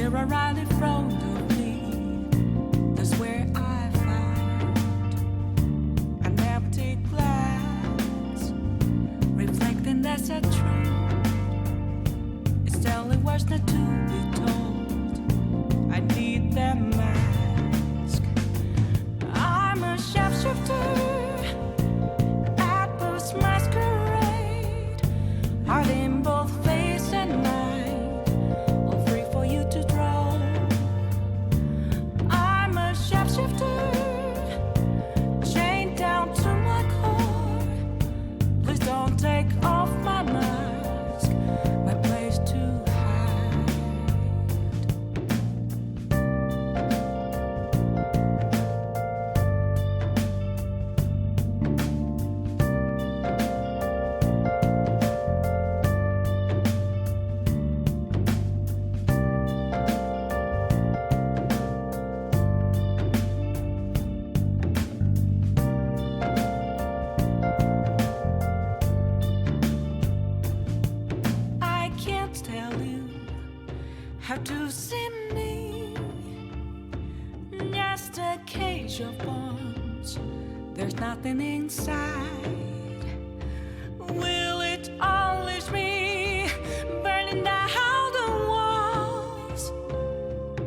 Here right in front of me, that's where I found an empty glass, reflecting that's a truth. It's telling words not to be told. I need that mask. I'm a shapeshifter at this masquerade, heart in both face and mind, all free for you to draw. I'm a shapeshifter, chained down to my core. Please don't take off my mask, my place to hide. I can't tell you how to see me. Just a cage of bones, there's nothing inside. Will it unleash me, burning down the walls?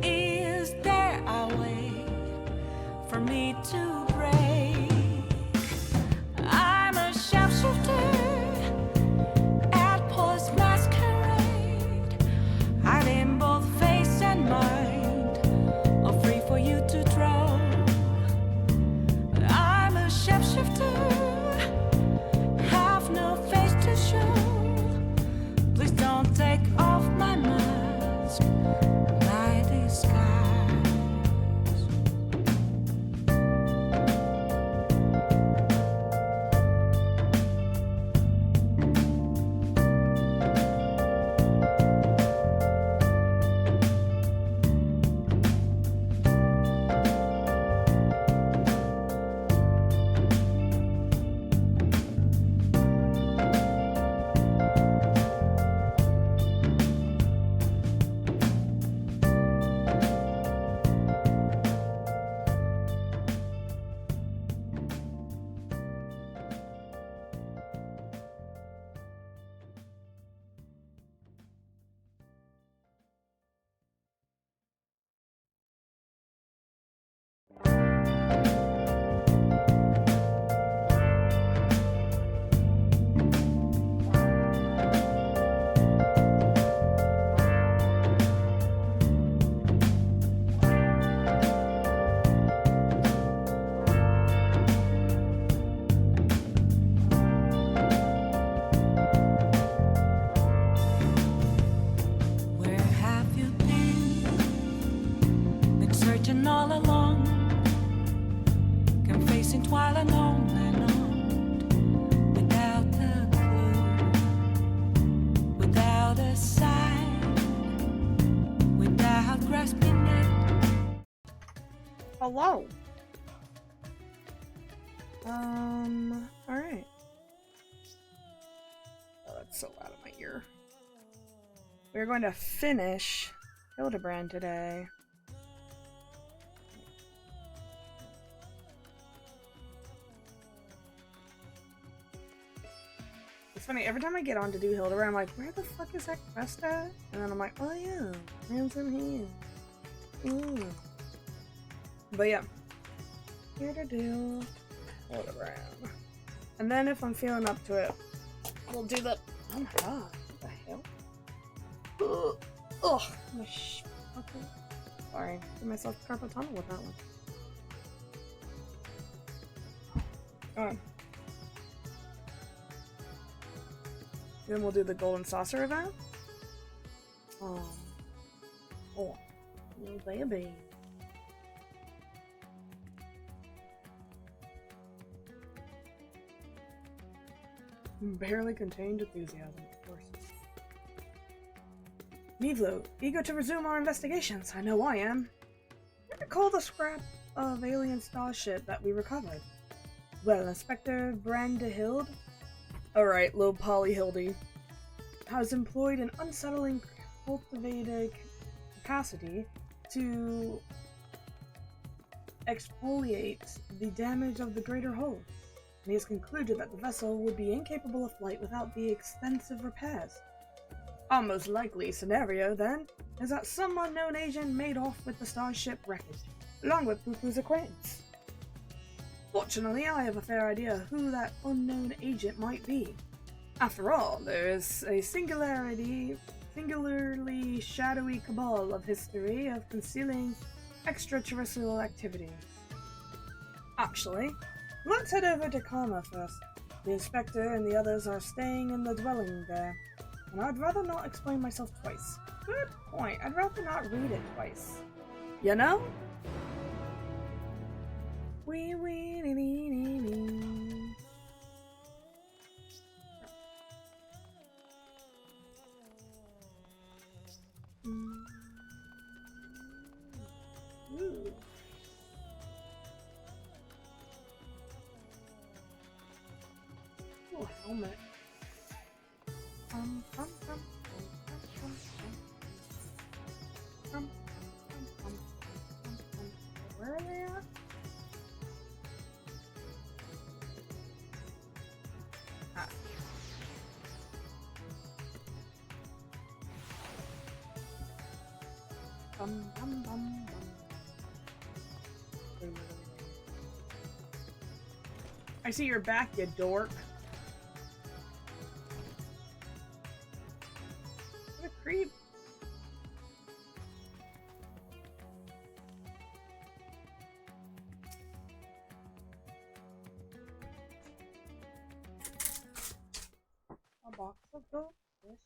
Is there a way for me to break? I'm a shapeshifter at post masquerade, hiding both face and mind, all free for you to draw. I'm a shapeshifter, have no face to show. Please don't take off my mask, my disguise. Where have you been? Been searching all along, confessing while alone and on, without a clue, without a sign, without grasping it. Hello. Alright. Oh, that's so loud in my ear. We're going to finish Hildibrand today. It's funny, every time I get on to do Hildibrand, I'm like, where the fuck is that quest at? And then I'm like, oh yeah, ransom hand. Ooh. But yeah. Here to do Hildibrand. And then if I'm feeling up to it, we'll do the... Oh my god, what the hell? Ugh. Ugh. Okay. Sorry, give myself carpal tunnel with that one. Alright. Then we'll do the golden saucer event. Oh, little baby. Barely contained enthusiasm, of course. Mevlo, eager to resume our investigations. I know I am. Recall the scrap of alien starship that we recovered. Well, Inspector Brandehild, alright, low poly Hildy, has employed an unsettling capacity to exfoliate the damage of the greater hull, and he has concluded that the vessel would be incapable of flight without the extensive repairs. Our most likely scenario, then, is that some unknown agent made off with the starship wreckage, along with Poo-Poo's acquaintance. Fortunately, I have a fair idea who that unknown agent might be. After all, there is a singularly shadowy cabal of history of concealing extraterrestrial activity. Actually, let's head over to Karma first. The inspector and the others are staying in the dwelling there, and I'd rather not explain myself twice. Good point, I'd rather not read it twice. You know? Wee wee nee nee nee nee. Ooh. Ooh, helmet. Where are they at? Ah. Bum, bum, bum, bum. I see your back, you dork. What a creep. A box of goldfish.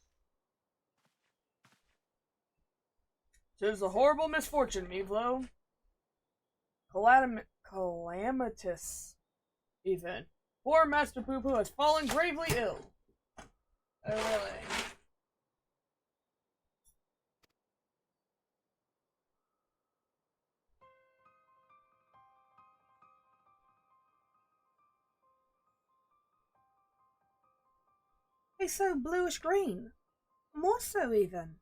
'Tis a horrible misfortune, Mevlo. Calamitous, even. Poor Master Poo-Poo has fallen gravely ill. Oh, really? He's so bluish green. More so, even.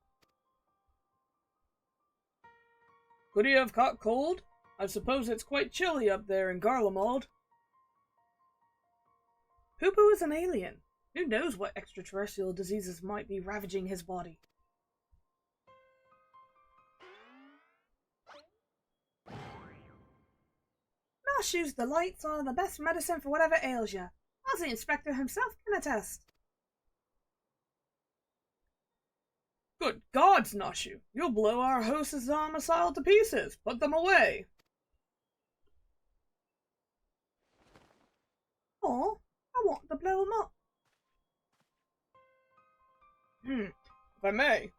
Could he have caught cold? I suppose it's quite chilly up there in Garlemald. Poo-Poo is an alien. Who knows what extraterrestrial diseases might be ravaging his body? Marshu's delights are the best medicine for whatever ails you, as the inspector himself can attest. Good gods, Noshu! You'll blow our host's domicile to pieces! Put them away! Oh, I want to blow them up. If I may.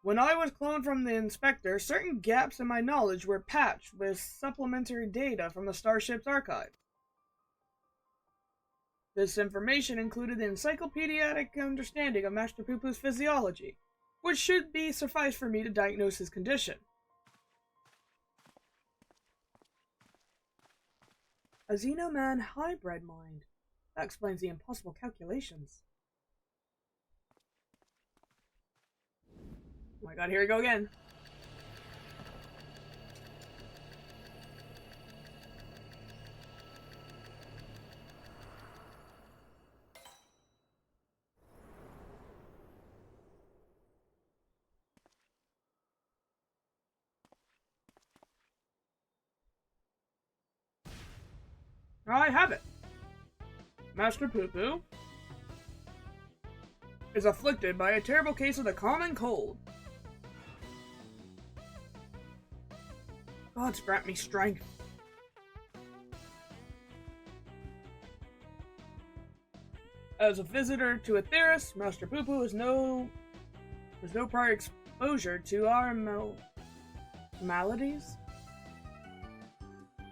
When I was cloned from the inspector, certain gaps in my knowledge were patched with supplementary data from the starship's archive. This information included the encyclopedic understanding of Master Poo-Poo's physiology, which should be suffice for me to diagnose his condition. A Xenoman hybrid mind. That explains the impossible calculations. Oh my god, here we go again. I have it. Master Poo-Poo is afflicted by a terrible case of the common cold. Gods grant me strength. As a visitor to Aetheris, Master Poo-Poo has no prior exposure to our maladies.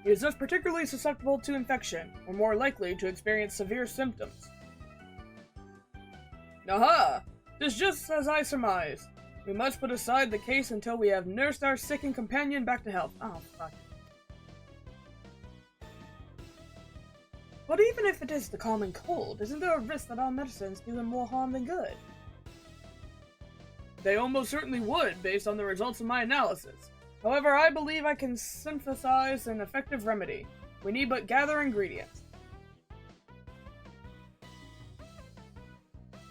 He is thus particularly susceptible to infection, or more likely to experience severe symptoms. Aha! 'Tis just as I surmised. We must put aside the case until we have nursed our sickened companion back to health. Oh, fuck. But even if it is the common cold, isn't there a risk that our medicines do him more harm than good? They almost certainly would, based on the results of my analysis. However, I believe I can synthesize an effective remedy. We need but gather ingredients.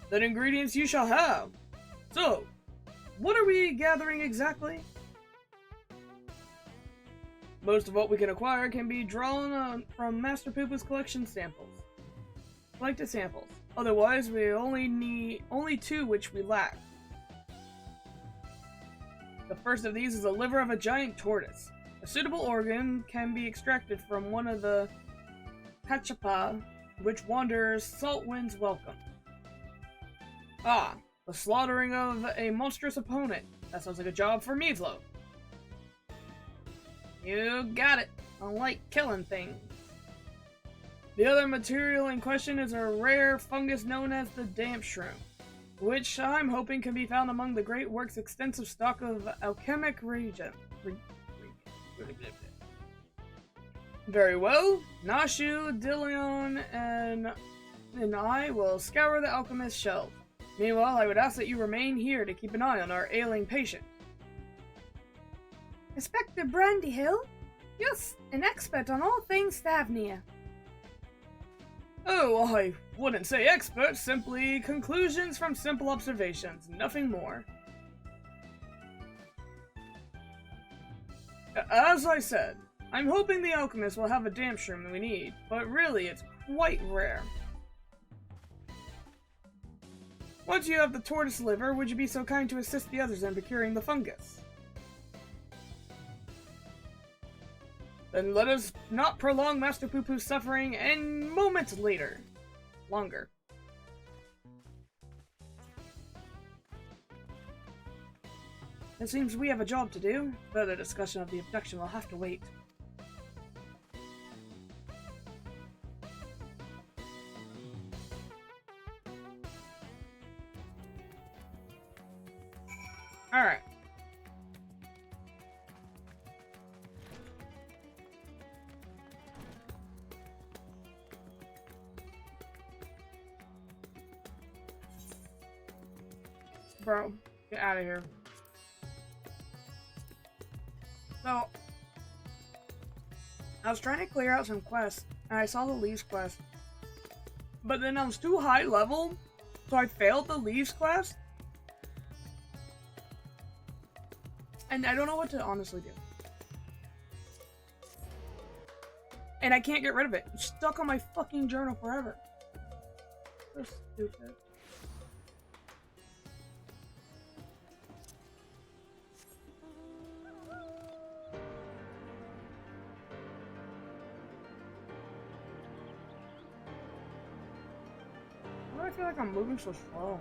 Then ingredients you shall have. So, what are we gathering exactly? Most of what we can acquire can be drawn from Master Poopa's collection samples. Collected samples. Otherwise, we only need two which we lack. The first of these is the liver of a giant tortoise. A suitable organ can be extracted from one of the Pachapa, which wanderers salt winds welcome. Ah, the slaughtering of a monstrous opponent. That sounds like a job for Meatloaf. You got it. I like killing things. The other material in question is a rare fungus known as the damp shroom, which I'm hoping can be found among the Great Works' extensive stock of alchemic reagents. Very well. Nashu, Dillion, and I will scour the alchemist's shelf. Meanwhile, I would ask that you remain here to keep an eye on our ailing patient. Inspector Brandyhill, you're an expert on all things Stavnia. Oh, I wouldn't say expert, simply conclusions from simple observations, nothing more. As I said, I'm hoping the alchemist will have a damp shroom that we need, but really it's quite rare. Once you have the tortoise liver, would you be so kind to assist the others in procuring the fungus? Then let us not prolong Master Poo-Poo's suffering and moments longer. It seems we have a job to do. Further discussion of the abduction will have to wait. Alright. Bro, get out of here. So, I was trying to clear out some quests, and I saw the Leaves quest. But then I was too high level, so I failed the Leaves quest. And I don't know what to honestly do. And I can't get rid of it. It's stuck on my fucking journal forever. So stupid. Why do I feel like I'm moving so slow?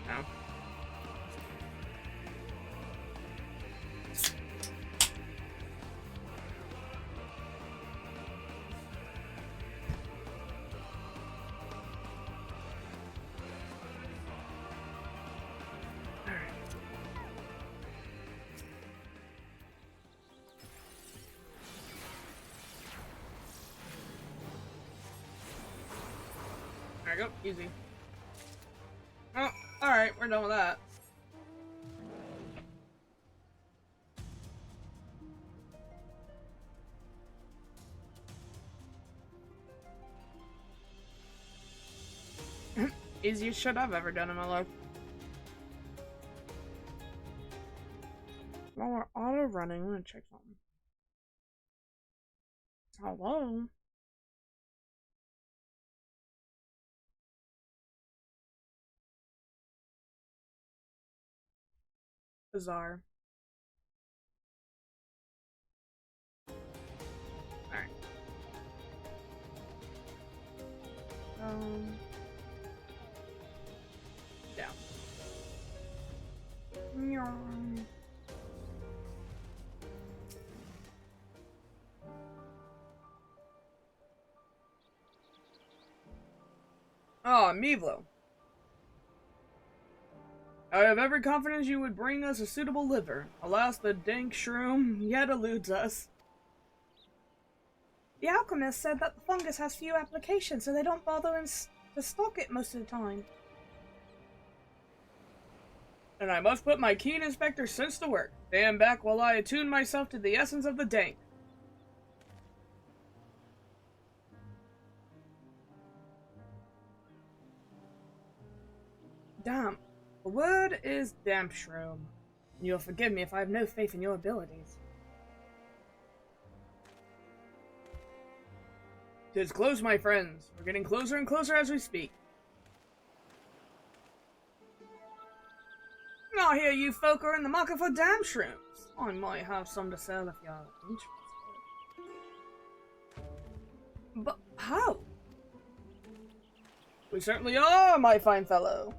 No. There we go, easy. Oh, alright, we're done with that. Easiest shit I've ever done in my life. While we're auto running, I'm gonna check something. Hello? bizarre. Alright. Down. Oh, Mevlo. I have every confidence you would bring us a suitable liver. Alas, the dank shroom yet eludes us. The alchemist said that the fungus has few applications, so they don't bother to stock it most of the time. And I must put my keen inspector sense to work. Stand back while I attune myself to the essence of the dank. Damp. The word is damp shroom. You'll forgive me if I have no faith in your abilities. 'Tis close, my friends. We're getting closer and closer as we speak. I hear you folk are in the market for damp shrooms. I might have some to sell if you're interested. But how? We certainly are, my fine fellow.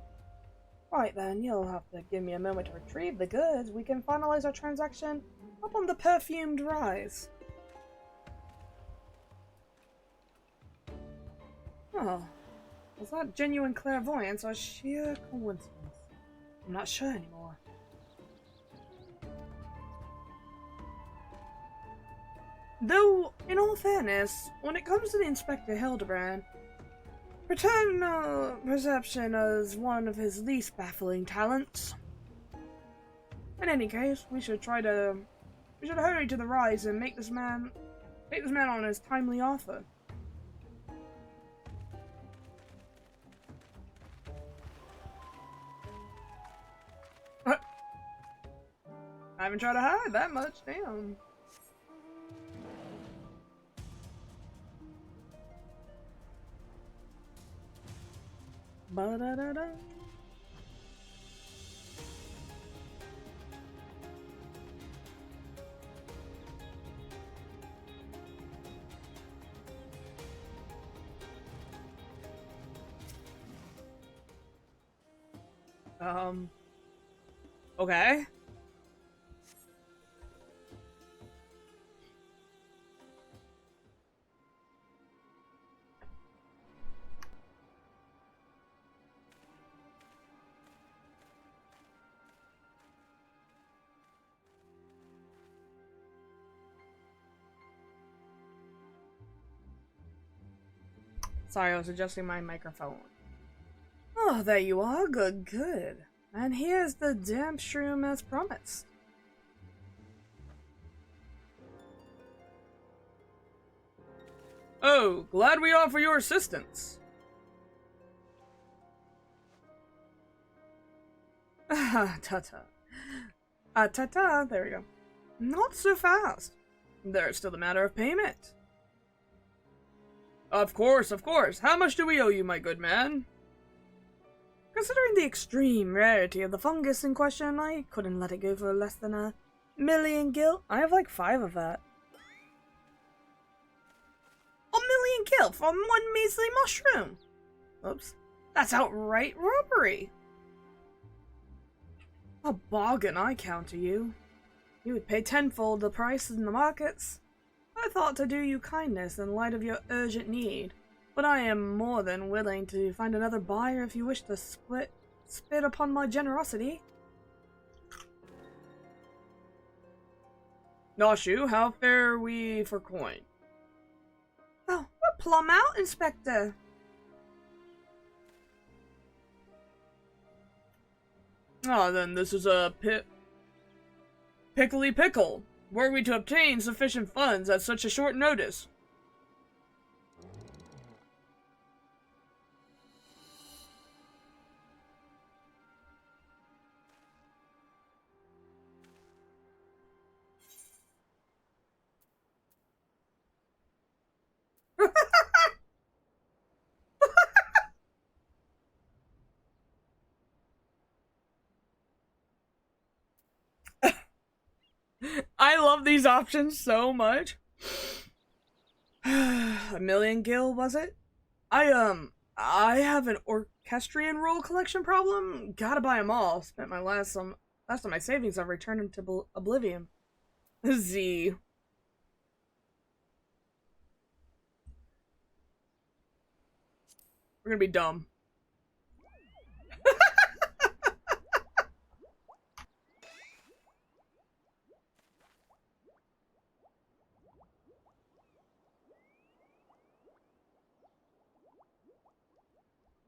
Right then, you'll have to give me a moment to retrieve the goods. We can finalize our transaction up on the perfumed rise. Oh, was that genuine clairvoyance or sheer coincidence? I'm not sure anymore. Though, in all fairness, when it comes to the Inspector Hildibrand, paternal perception is one of his least baffling talents. In any case, we should hurry to the rise and take this man on his timely offer. I haven't tried to hide that much, damn. Ba-da-da-da. Okay. Sorry, I was adjusting my microphone. Oh, there you are. Good, good. And here's the damp shroom as promised. Oh, glad we offer your assistance. Ah, ta-ta. Ta-ta, there we go. Not so fast. There's still the matter of payment. Of course, of course. How much do we owe you, my good man? Considering the extreme rarity of the fungus in question, I couldn't let it go for less than 1,000,000 gil. I have like 5 of that. 1,000,000 gil for one measly mushroom? Oops. That's outright robbery. A bargain, I counter you. You would pay tenfold the price in the markets. I thought to do you kindness in light of your urgent need, but I am more than willing to find another buyer if you wish to spit upon my generosity. Noshu, how fare we for coin? Oh, we're plumb out, Inspector. Ah, then this is a pickly pickle. Were we to obtain sufficient funds at such a short notice? I love these options so much. A million gil, was it? I have an orchestrion rule collection problem. Gotta buy them all. Spent my last of my savings I've returned into oblivion. Z. We're gonna be dumb.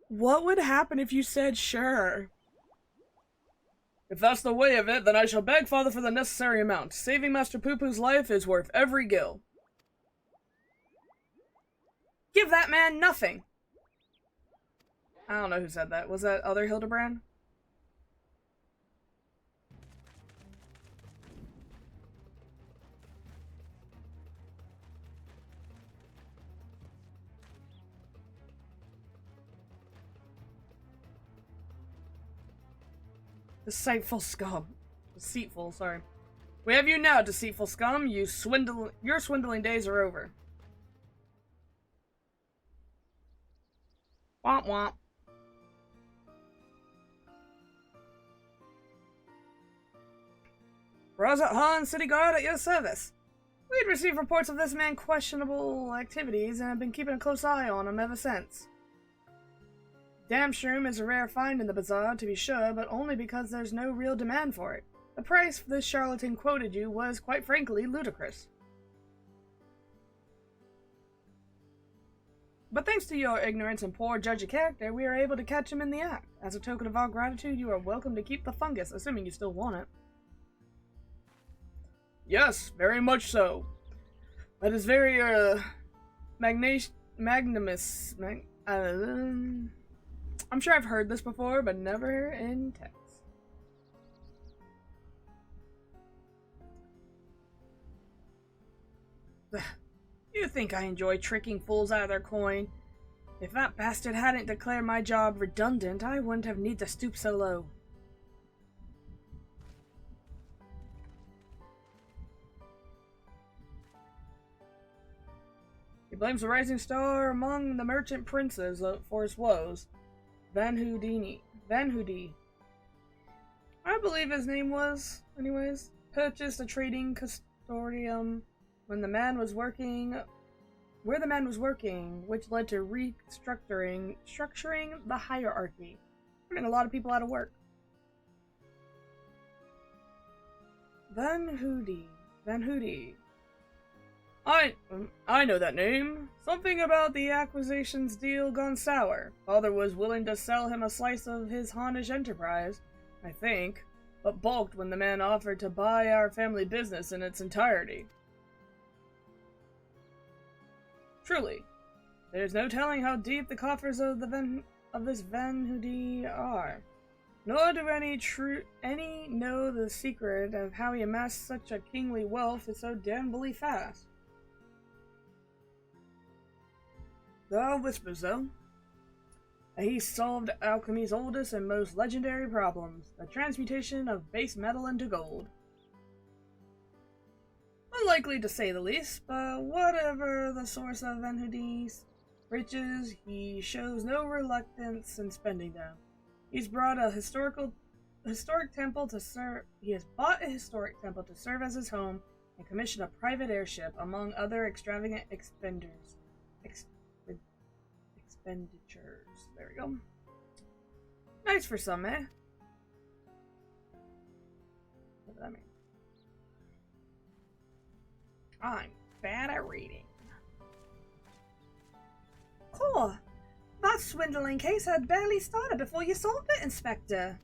What would happen if you said sure? If that's the way of it, then I shall beg father for the necessary amount. Saving Master Poo-Poo's life is worth every gil. Give that man nothing! I don't know who said that. Was that other Hildibrand? Deceitful scum. Deceitful, sorry. We have you now, deceitful scum. Your swindling days are over. Womp womp. Rosa Han, City Guard, at your service. We'd received reports of this man's questionable activities and have been keeping a close eye on him ever since. Damn shroom is a rare find in the bazaar, to be sure, but only because there's no real demand for it. The price this charlatan quoted you was, quite frankly, ludicrous. But thanks to your ignorance and poor judge of character, we are able to catch him in the act. As a token of our gratitude, you are welcome to keep the fungus, assuming you still want it. Yes, very much so. That is very, magnanimous. I'm sure I've heard this before, but never in text. You think I enjoy tricking fools out of their coin? If that bastard hadn't declared my job redundant, I wouldn't have need to stoop so low. He blames the rising star among the merchant princes for his woes. Van Houdini. I believe his name was, anyways. Purchased a trading custodium where the man was working, which led to structuring the hierarchy, putting a lot of people out of work. Van Houdi. I know that name. Something about the acquisitions deal gone sour. Father was willing to sell him a slice of his Hanish enterprise, I think, but balked when the man offered to buy our family business in its entirety. Truly, there's no telling how deep the coffers of this Van Houdi are. Nor do any know the secret of how he amassed such a kingly wealth so damnably fast. There are whispers, though, that he solved alchemy's oldest and most legendary problems, the transmutation of base metal into gold. Unlikely to say the least, but whatever the source of Van Houdi's riches, he shows no reluctance in spending them. He's brought a historic temple to serve. He has bought a historic temple to serve as his home, and commissioned a private airship, among other extravagant expenditures. There we go. Nice for some, eh? What does that mean? I'm bad at reading. Cool. That swindling case had barely started before you solved it, Inspector.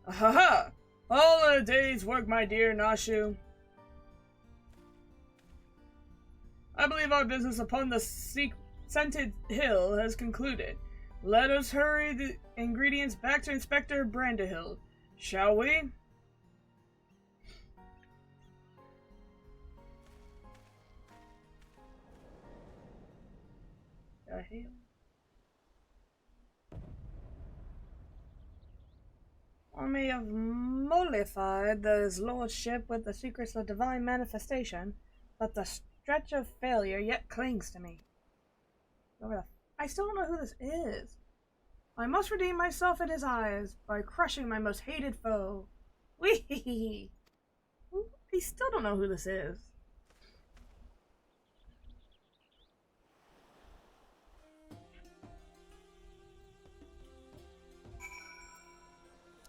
Ha! All a day's work, my dear Nashu. I believe our business upon the scented hill has concluded. Let us hurry the ingredients back to Inspector Brandahill, shall we? The hell? I may have mollified his lordship with the secrets of divine manifestation, but the stretch of failure yet clings to me. I still don't know who this is. I must redeem myself in his eyes by crushing my most hated foe. Wee! I still don't know who this is.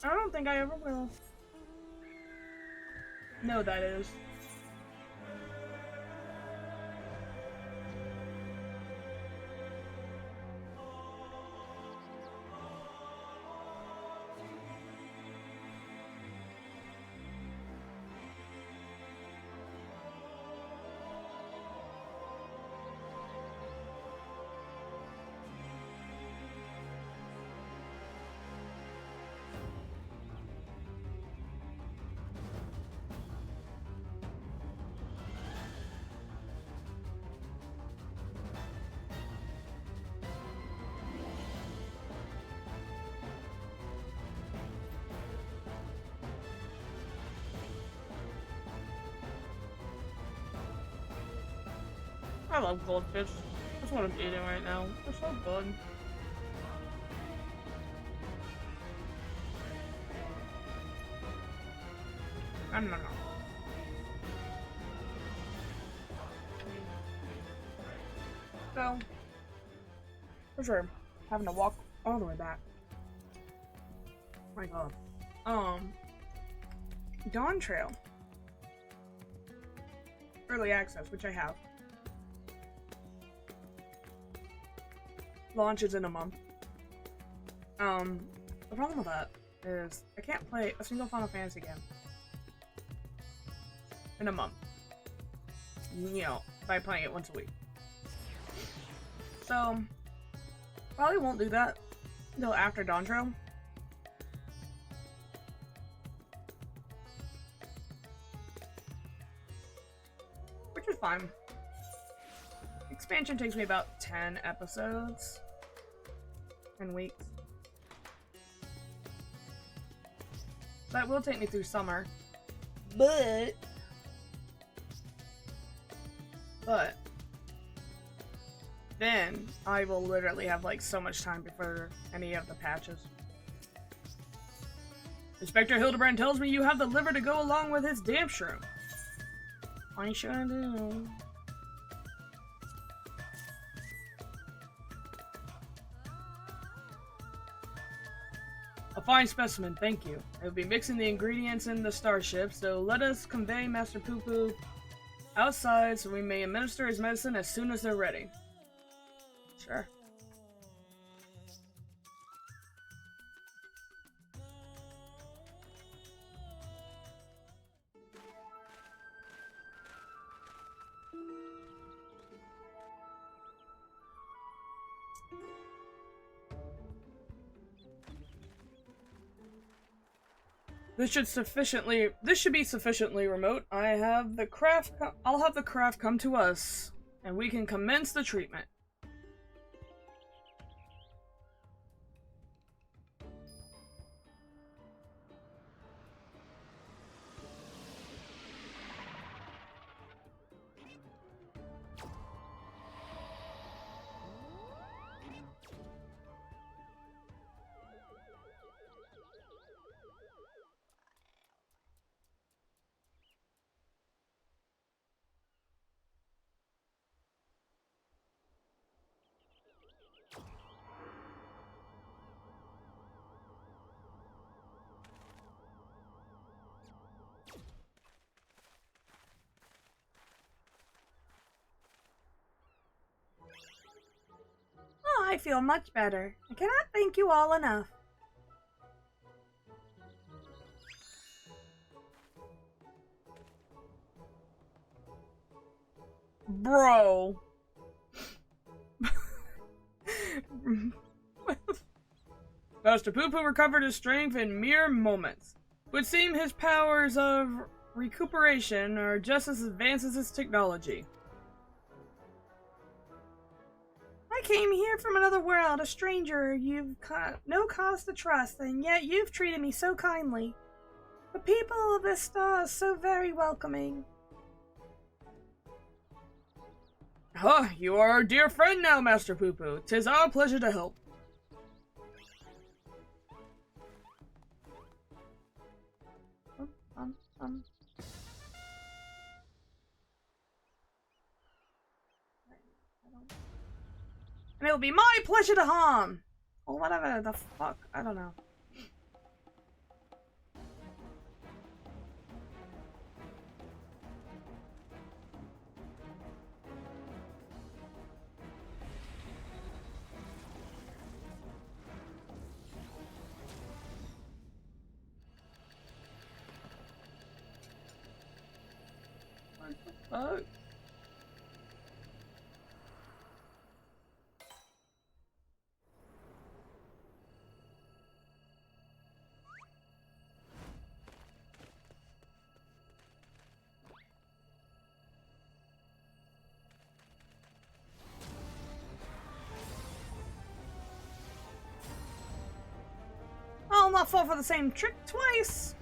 I don't think I ever will. No, that is. I love goldfish. That's what I'm eating right now. They're so good. No. So, for sure, having to walk all the way back. My god. Dawn Trail. Early access, which I have. Launches in a month. The problem with that is I can't play a single Final Fantasy game in a month. You know, by playing it once a week. So, probably won't do that until after Dawn Trail. Which is fine. Expansion takes me about 10 episodes. 10 weeks. That will take me through summer. But then I will literally have like so much time before any of the patches. Inspector Hildibrand tells me you have the liver to go along with his damn shroom. I sure do. A fine specimen, thank you. I will be mixing the ingredients in the starship, so let us convey Master Poo Poo outside so we may administer his medicine as soon as they're ready. Sure. This should be sufficiently remote. I'll have the craft come to us, and we can commence the treatment. Oh, I feel much better. I cannot thank you all enough. Bro. Master Poo Poo recovered his strength in mere moments. It would seem his powers of recuperation are just as advanced as his technology. I came here from another world, a stranger you've no cause to trust, and yet you've treated me so kindly. The people of this star are so very welcoming. Huh, you are our dear friend now, Master Poo-Poo. 'Tis our pleasure to help. And it will be my pleasure to harm! Or whatever the fuck, I don't know. What the fuck? I'll not fall for the same trick twice!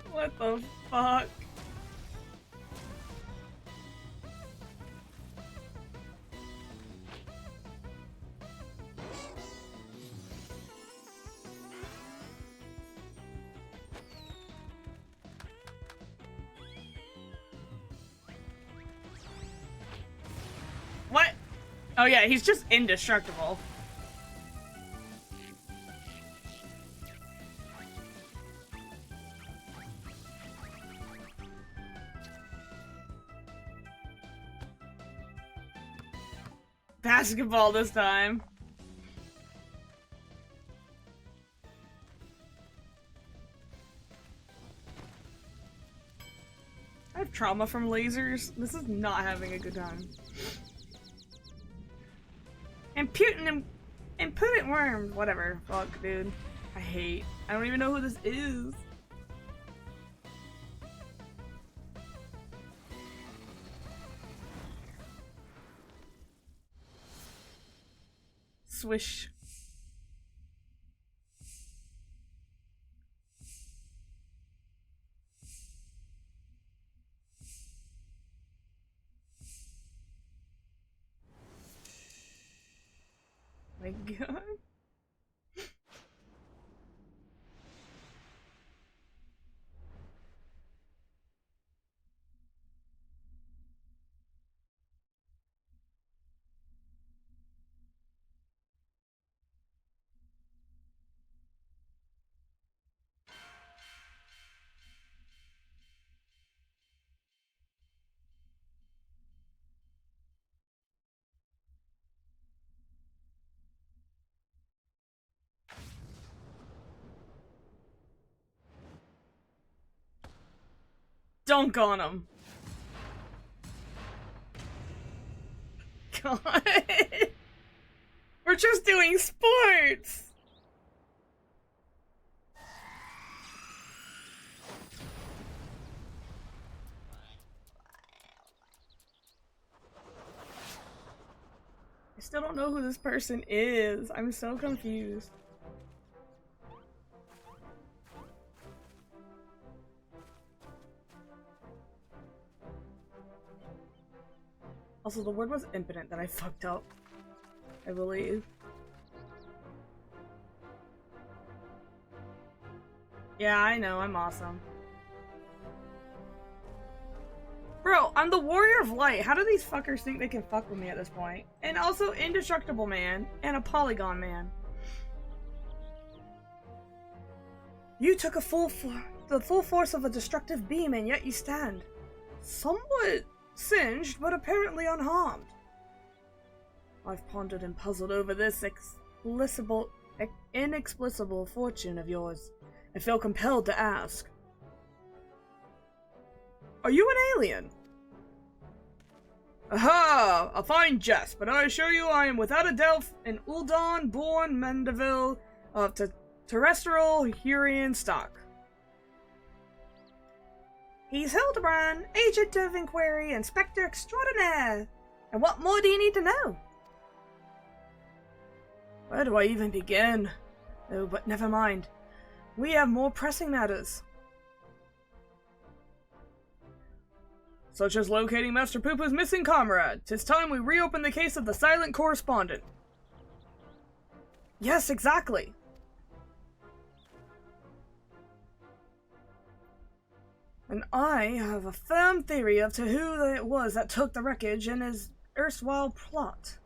What the fuck? What? Oh yeah, he's just indestructible. Basketball this time. I have trauma from lasers. This is not having a good time. Impudent worm. Whatever. Fuck, dude. I don't even know who this is. Swish. My god. Dunk on him. God. We're just doing sports. I still don't know who this person is. I'm so confused. Also, the word was impotent that I fucked up, I believe. Yeah, I know, I'm awesome. Bro, I'm the Warrior of Light. How do these fuckers think they can fuck with me at this point? And also Indestructible Man and a Polygon Man. You took the full force of a destructive beam and yet you stand. Somewhat singed, but apparently unharmed. I've pondered and puzzled over this inexplicable fortune of yours. I feel compelled to ask. Are you an alien? Aha! A fine jest, but I assure you I am without a doubt an Uldon-born Mandeville of terrestrial Hurrian stock. He's Hildibrand, Agent of Inquiry, Inspector Extraordinaire! And what more do you need to know? Where do I even begin? Oh, but never mind. We have more pressing matters. Such as locating Master Poopa's missing comrade. 'Tis time we reopen the case of the silent correspondent. Yes, exactly. And I have a firm theory as to who it was that took the wreckage in his erstwhile plot.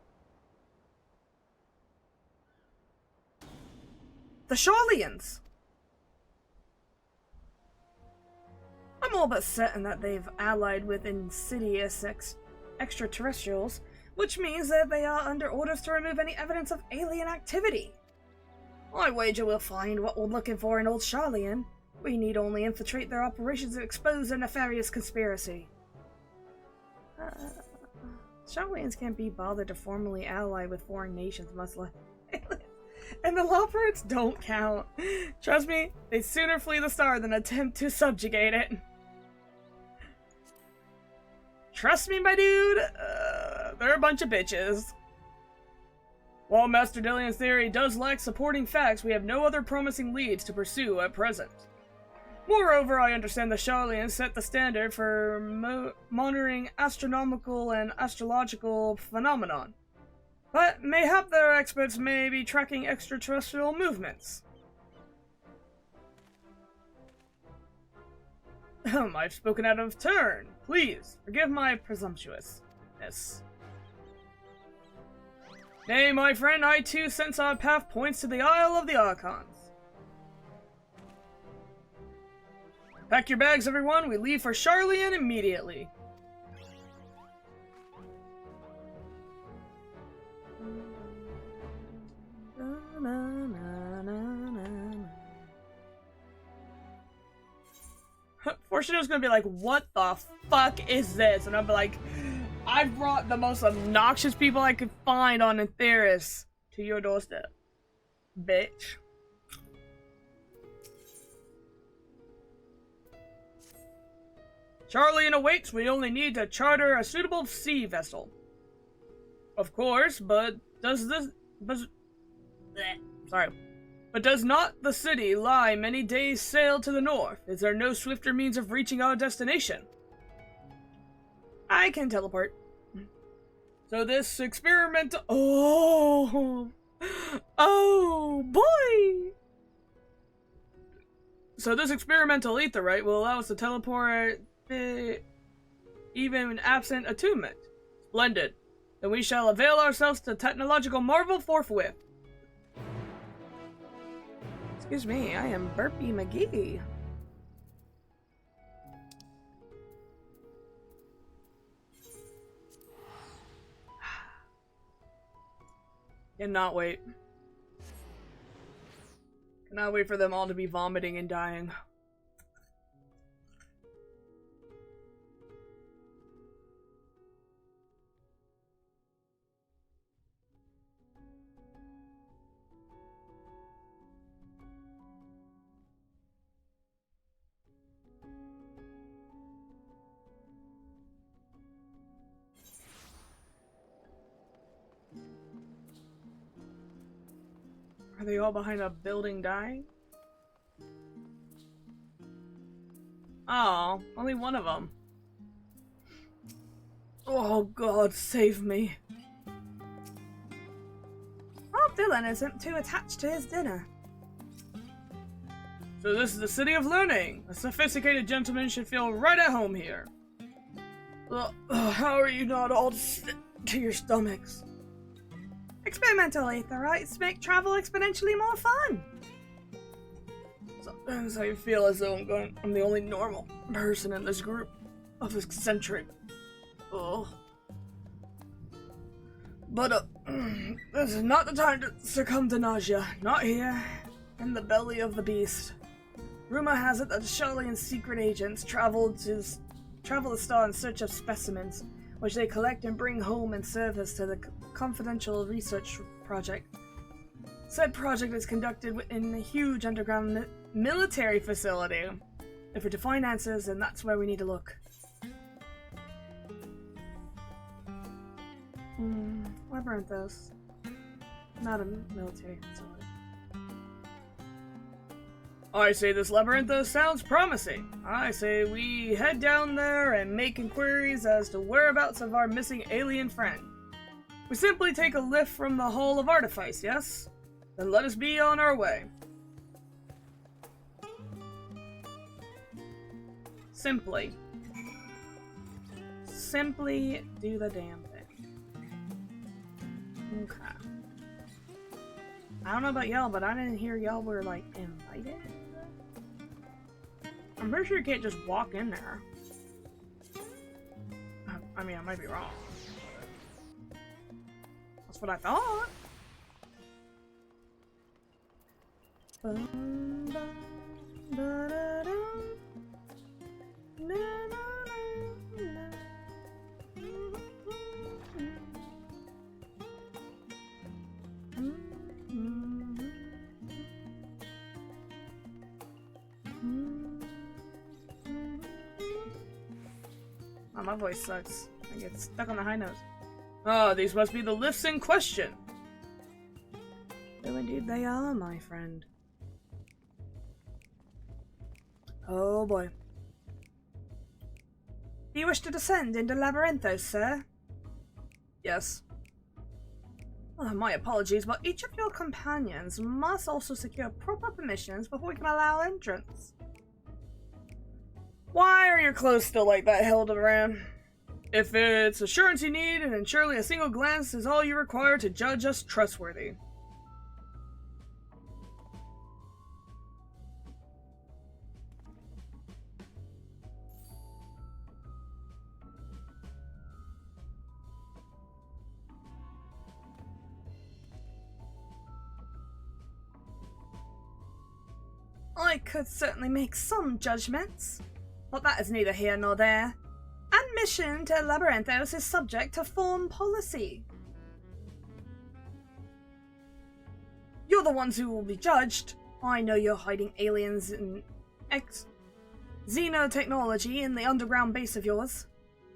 The Charlians! I'm all but certain that they've allied with insidious extraterrestrials, which means that they are under orders to remove any evidence of alien activity. I wager we'll find what we're looking for in old Charlian. We need only infiltrate their operations and expose their nefarious conspiracy. Charlians can't be bothered to formally ally with foreign nations, much less and the Lawbirds don't count. Trust me, they'd sooner flee the star than attempt to subjugate it. Trust me, my dude, they're a bunch of bitches. While Master Dillion's theory does lack supporting facts, we have no other promising leads to pursue at present. Moreover, I understand the Charlians set the standard for monitoring astronomical and astrological phenomenon. But mayhap their experts may be tracking extraterrestrial movements. I've spoken out of turn. Please, forgive my presumptuousness. Nay, my friend, I too sense our path points to the Isle of the Archons. Pack your bags, everyone. We leave for Charlian immediately. Fortuna's gonna be like, what the fuck is this? And I'll be like, I brought the most obnoxious people I could find on Aetheris to your doorstep. Bitch. Charlian awaits. We only need to charter a suitable sea vessel. Of course, but does not the city lie many days' sail to the north? Is there no swifter means of reaching our destination? I can teleport. So this experiment... Oh boy! So this experimental aetheryte will allow us to teleport even absent attunement. Splendid. Then we shall avail ourselves to technological marvel forthwith. Excuse me, I am Burpee McGee. Cannot wait. Cannot wait for them all to be vomiting and dying. Are they all behind a building dying? Oh, only one of them. Oh God, save me. Oh, Dylan isn't too attached to his dinner. So this is the City of Learning. A sophisticated gentleman should feel right at home here. How are you not all sick to your stomachs? Experimental aetherites make travel exponentially more fun. Sometimes I feel as though I'm the only normal person in this group of eccentric. Oh. But, this is not the time to succumb to nausea. Not here. In the belly of the beast. Rumor has it that Charlie and secret agents travel the star in search of specimens, which they collect and bring home in service to the confidential research project. Said project is conducted in a huge underground military facility. If we're to find answers, then that's where we need to look. Labyrinthos. Not a military facility. I say this Labyrinthos sounds promising. I say we head down there and make inquiries as to whereabouts of our missing alien friend. We simply take a lift from the Hall of Artifice, yes? Then let us be on our way. Simply do the damn thing. Okay. I don't know about y'all, but I didn't hear y'all were, like, invited. I'm pretty sure you can't just walk in there. I mean, I might be wrong. That's what I thought. Oh, my voice sucks. I get stuck on the high notes. Ah, these must be the lifts in question. So indeed they are, my friend. Oh boy. Do you wish to descend into Labyrinthos, sir? Yes. My apologies, but each of your companions must also secure proper permissions before we can allow entrance. Why are your clothes still like that, Hildibrand? If it's assurance you need, then surely a single glance is all you require to judge us trustworthy. I could certainly make some judgments, but that is neither here nor there. Admission to Labyrinthos is subject to form policy. You're the ones who will be judged. I know you're hiding aliens and xenotechnology in the underground base of yours.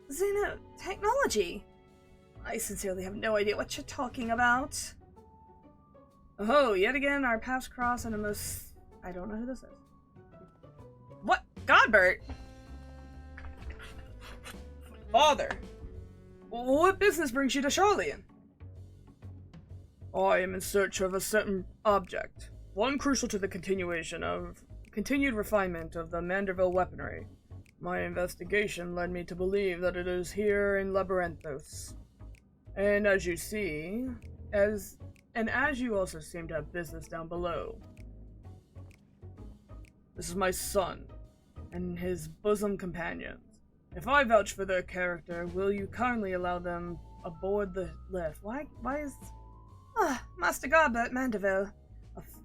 Xenotechnology? I sincerely have no idea what you're talking about. Oh, yet again our paths cross in a most... I don't know who this is. What? Godbert? Father, what business brings you to Charlian? I am in search of a certain object, one crucial to the continued refinement of the Manderville weaponry. My investigation led me to believe that it is here in Labyrinthos. And as you see, as you also seem to have business down below. This is my son, and his bosom companions. If I vouch for their character, will you kindly allow them aboard the lift? Why is... Master Garbert Mandeville.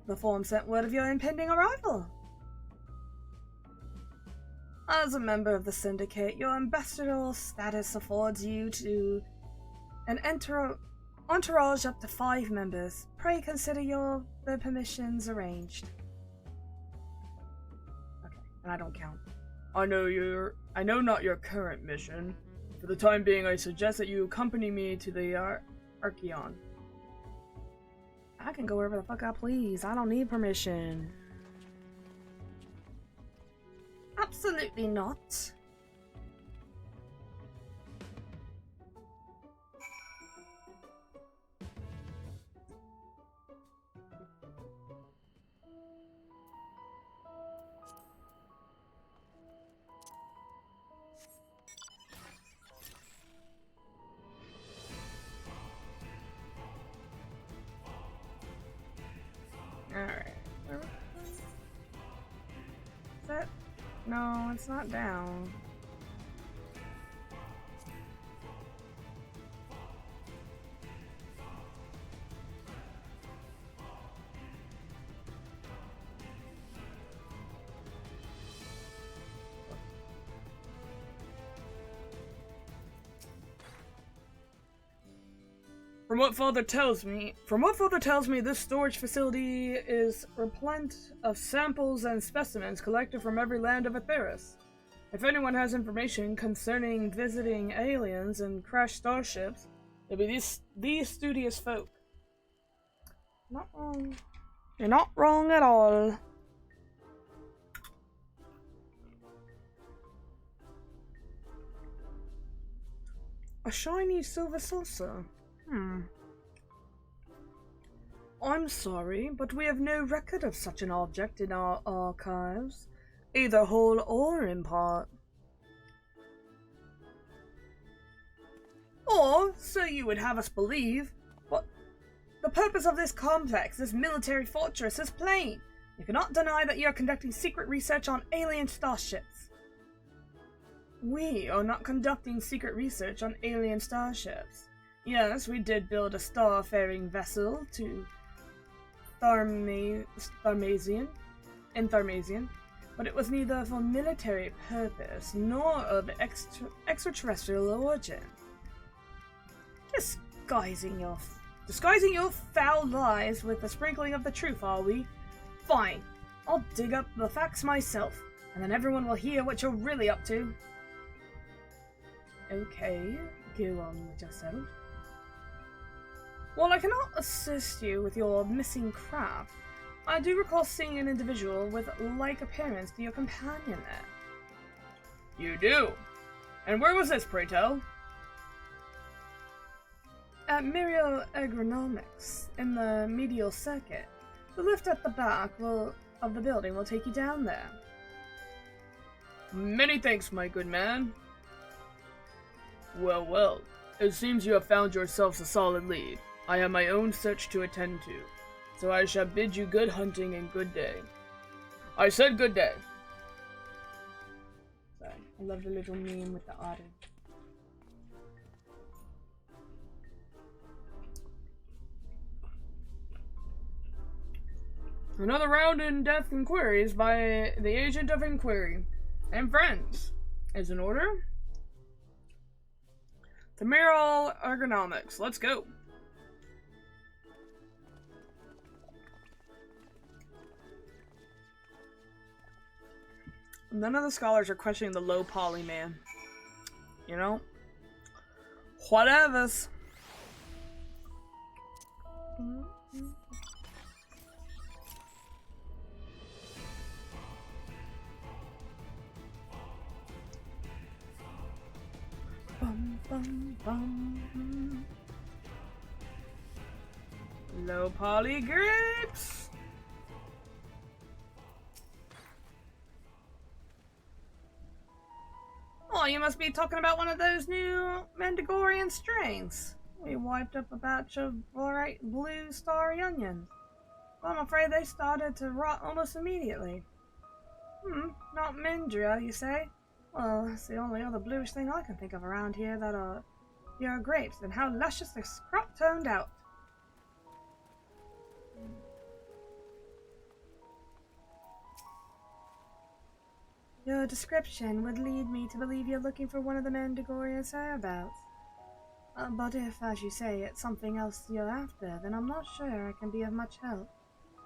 The form sent word of your impending arrival. As a member of the Syndicate, your ambassadorial status affords you to an entourage up to 5 members. Pray consider the permissions arranged. And I don't count. I know not your current mission. For the time being, I suggest that you accompany me to the Archeon. I can go wherever the fuck I please. I don't need permission. Absolutely not. it? No, it's not down. From what Father tells me, this storage facility is replete of samples and specimens collected from every land of Atheris. If anyone has information concerning visiting aliens and crashed starships, it'll be these studious folk. Not wrong. You're not wrong at all. A shiny silver saucer. I'm sorry, but we have no record of such an object in our archives, either whole or in part. Or, so you would have us believe, but the purpose of this complex, this military fortress, is plain. You cannot deny that you are conducting secret research on alien starships. We are not conducting secret research on alien starships. Yes, we did build a star-faring vessel to Tharmasian, but it was neither for military purpose nor of extraterrestrial origin. Disguising your foul lies with the sprinkling of the truth, are we? Fine, I'll dig up the facts myself, and then everyone will hear what you're really up to. Okay, go on with yourself. While I cannot assist you with your missing craft, I do recall seeing an individual with like appearance to your companion there. You do? And where was this, pray tell? At Muriel Agronomics, in the medial circuit. The lift at the back of the building will take you down there. Many thanks, my good man. Well, well, it seems you have found yourselves a solid lead. I have my own search to attend to, so I shall bid you good hunting and good day. I said good day. Sorry, I love the little meme with the otter. Another round in depth inquiries by the agent of inquiry and friends is in order. To Muriel Ergonomics, let's go. None of the scholars are questioning the low poly man. You know? Whatevers. Bum, bum, bum. Low poly grapes. Oh, you must be talking about one of those new Mandagorian strains. We wiped up a batch of bright blue starry onions. But I'm afraid they started to rot almost immediately. Not Mindria, you say? Well, it's the only other bluish thing I can think of around here that are your grapes, and how luscious this crop turned out. Your description would lead me to believe you're looking for one of the Mandagorian whereabouts. But if, as you say, it's something else you're after, then I'm not sure I can be of much help.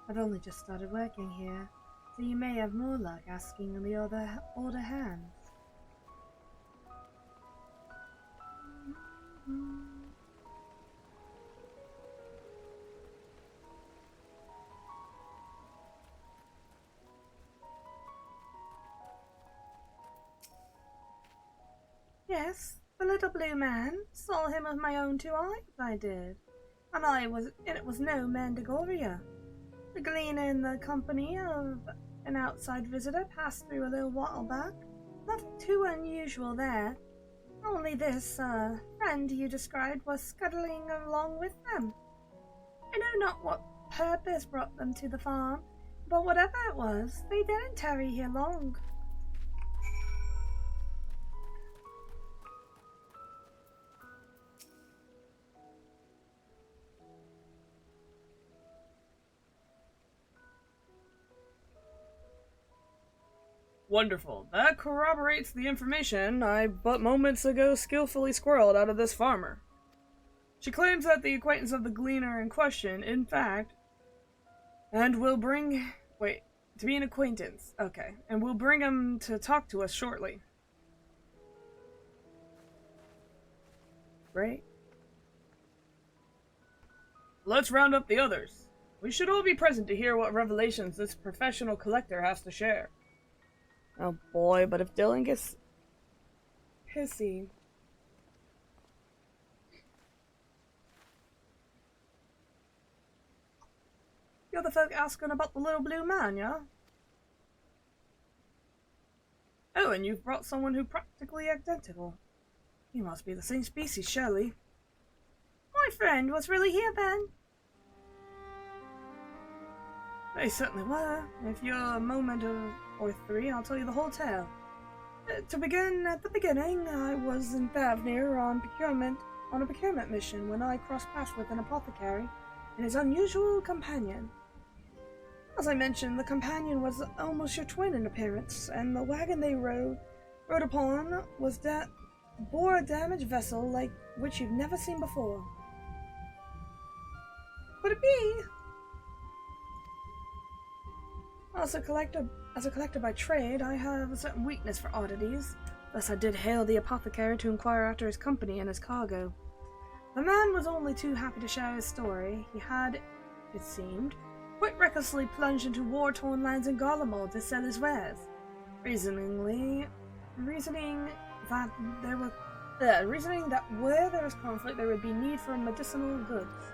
I've only just started working here, so you may have more luck asking the older hands. Yes, the little blue man. Saw him with my own 2 eyes, I did. And it was no Mandagoria. The gleaner in the company of an outside visitor passed through a little while back. Nothing too unusual there. Only this, friend you described was scuttling along with them. I know not what purpose brought them to the farm, But whatever it was, they didn't tarry here long. Wonderful. That corroborates the information I but moments ago skillfully squirreled out of this farmer. She claims that the acquaintance of the gleaner in question, in fact, and will bring... Wait, to be an acquaintance. Okay. And we'll bring him to talk to us shortly. Right? Let's round up the others. We should all be present to hear what revelations this professional collector has to share. Oh boy, but if Dylan gets pissy... You're the folk asking about the little blue man, yeah? Oh, and you've brought someone who practically identical. You must be the same species, surely. My friend was really here, then? They certainly were. If you're a moment or three, I'll tell you the whole tale. To begin at the beginning, I was in Thavnir on a procurement mission when I crossed paths with an apothecary and his unusual companion. As I mentioned, the companion was almost your twin in appearance, and the wagon they rode upon bore a damaged vessel like which you've never seen before. Could it be? As a collector by trade, I have a certain weakness for oddities. Thus I did hail the apothecary to inquire after his company and his cargo. The man was only too happy to share his story. He had, it seemed, quite recklessly plunged into war-torn lands in Garlemald to sell his wares, reasoning that where there was conflict there would be need for medicinal goods.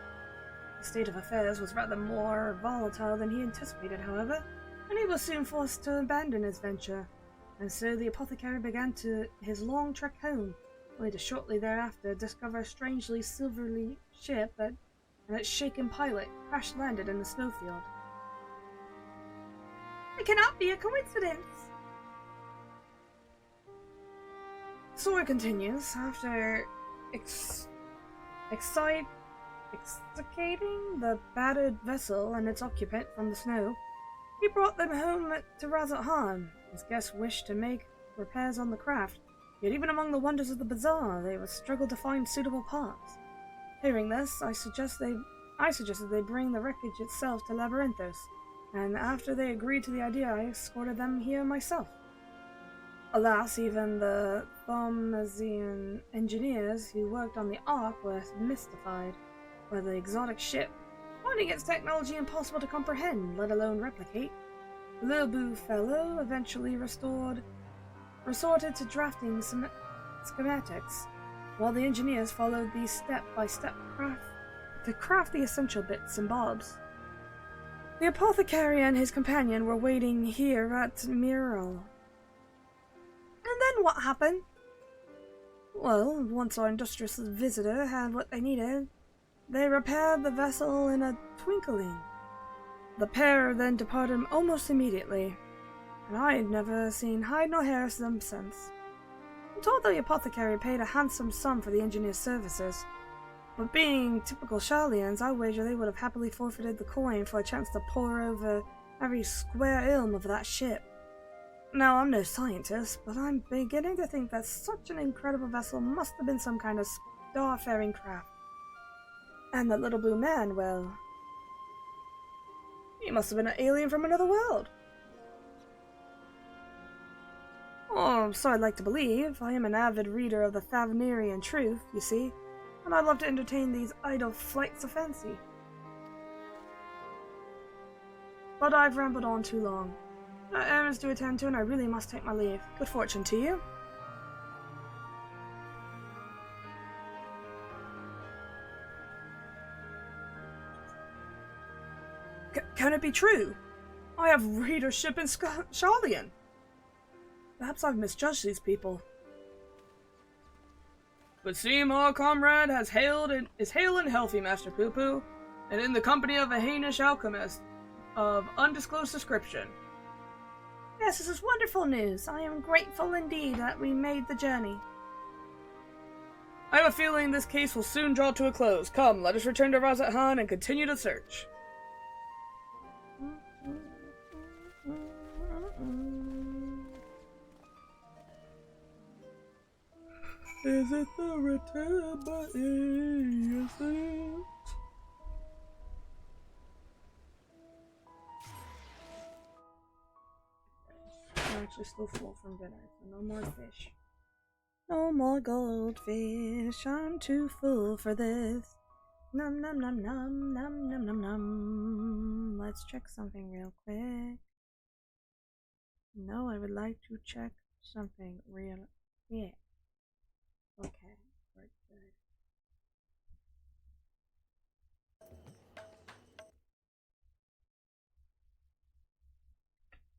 The state of affairs was rather more volatile than he anticipated, however, and he was soon forced to abandon his venture, and so the apothecary began his long trek home, only to shortly thereafter discover a strangely silvery ship and its shaken pilot crash-landed in the snowfield. It cannot be a coincidence! The story continues. After extricating the battered vessel and its occupant from the snow, he brought them home to Razat. His guests wished to make repairs on the craft, yet even among the wonders of the bazaar, they would struggle to find suitable parts. Hearing this, I suggested they bring the wreckage itself to Labyrinthos, and after they agreed to the idea, I escorted them here myself. Alas, even the Thaumazian engineers who worked on the Ark were mystified by the exotic ship, finding its technology impossible to comprehend, let alone replicate. The little blue fellow eventually resorted to drafting schematics, while the engineers followed these step-by-step to craft the essential bits and bobs. The apothecary and his companion were waiting here at Miral. And then what happened? Well, once our industrious visitor had what they needed, they repaired the vessel in a twinkling. The pair then departed almost immediately, and I've never seen hide nor hair of them since. I'm told the apothecary paid a handsome sum for the engineer's services, but being typical Sharlians, I wager they would have happily forfeited the coin for a chance to pore over every square ilm of that ship. Now, I'm no scientist, but I'm beginning to think that such an incredible vessel must have been some kind of starfaring craft. And that little blue man, well, he must have been an alien from another world. Oh, so I'd like to believe. I am an avid reader of the Thavnirian truth, you see, and I love to entertain these idle flights of fancy. But I've rambled on too long. There are errands to attend to, and I really must take my leave. Good fortune to you. Can it be true? I have readership in Sharlian. Perhaps I've misjudged these people. But seem our comrade is hale and healthy, Master Poo-Poo, and in the company of a Hainish alchemist. of undisclosed description. Yes, this is wonderful news. I am grateful indeed that we made the journey. I have a feeling this case will soon draw to a close. Come, let us return to Razat Han and continue the search. Is it the return button? Yes, it is. I'm actually still full from dinner, so no more fish. No more goldfish. I'm too full for this. Num num num num num num num num. Let's check something real quick. No, I would like to check something real quick. Okay, we're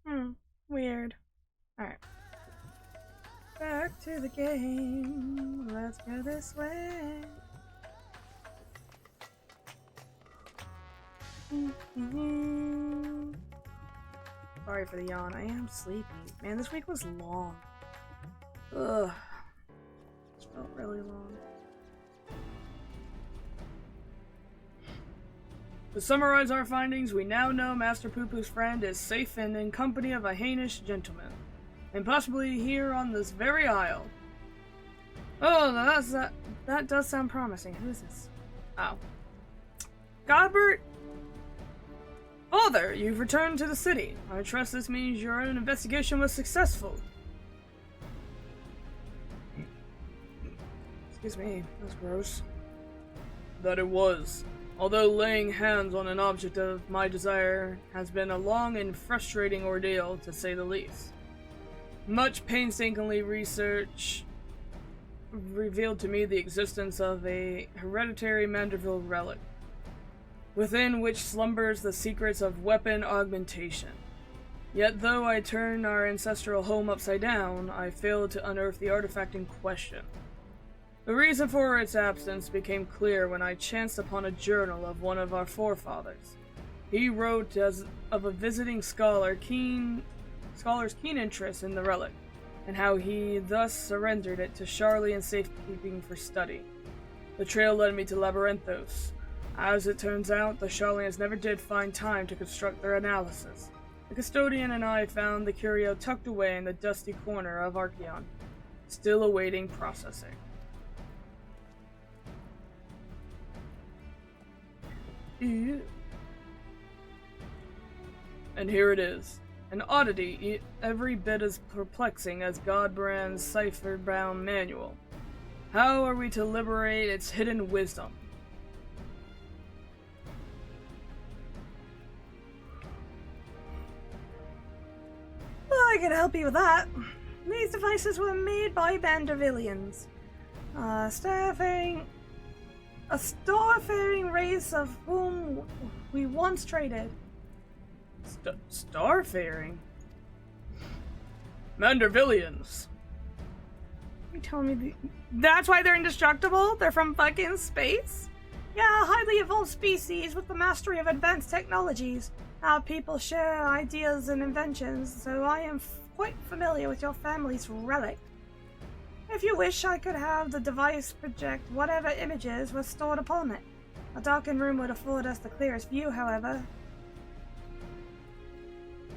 good. Weird. Alright. Back to the game. Let's go this way. Sorry for the yawn. I am sleepy. Man, this week was long. Ugh. It felt really long. To summarize our findings, we now know Master Poo-Poo's friend is safe and in company of a heinous gentleman, and possibly here on this very isle. Oh, that does sound promising. Who is this? Oh. Godbert? Father, you've returned to the city. I trust this means your own investigation was successful. Excuse me, that's gross. That it was. Although laying hands on an object of my desire has been a long and frustrating ordeal, to say the least. Much painstakingly research revealed to me the existence of a hereditary Manderville relic, within which slumbers the secrets of weapon augmentation. Yet though I turn our ancestral home upside down, I failed to unearth the artifact in question. The reason for its absence became clear when I chanced upon a journal of one of our forefathers. He wrote as of a visiting scholar's keen interest in the relic, and how he thus surrendered it to Charlie in safekeeping for study. The trail led me to Labyrinthos. As it turns out, the Charlians never did find time to construct their analysis. The custodian and I found the curio tucked away in the dusty corner of Archeon, still awaiting processing. And here it is. An oddity every bit as perplexing as Godbrand's cipher-bound manual. How are we to liberate its hidden wisdom? Well, I can help you with that. These devices were made by Bandervillians. A starfaring race of whom we once traded. Starfaring? Mandervillians. You telling me that's why they're indestructible? They're from fucking space? Yeah, a highly evolved species with the mastery of advanced technologies. Our people share ideas and inventions, so I am quite familiar with your family's relic. If you wish, I could have the device project whatever images were stored upon it. A darkened room would afford us the clearest view, however.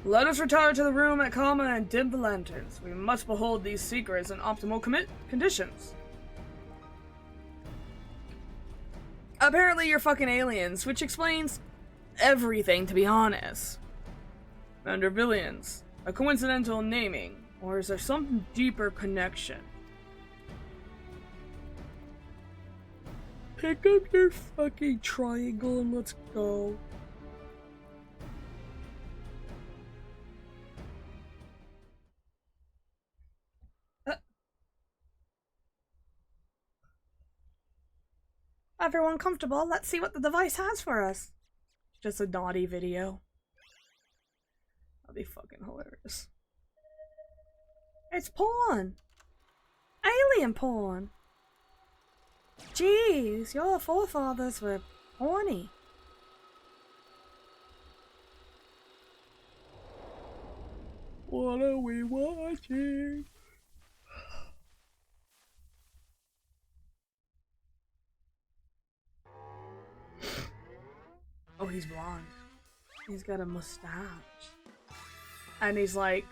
Let us retire to the room at Kama and dim the lanterns. We must behold these secrets in optimal conditions. Apparently you're fucking aliens, which explains everything, to be honest. Mandervillians. A coincidental naming, or is there some deeper connection? Pick up your fucking triangle and let's go. Everyone comfortable? Let's see what the device has for us. Just a naughty video. That'd be fucking hilarious. It's porn! Alien porn! Jeez, your forefathers were horny. What are we watching? Oh, he's blonde. He's got a mustache. And he's like,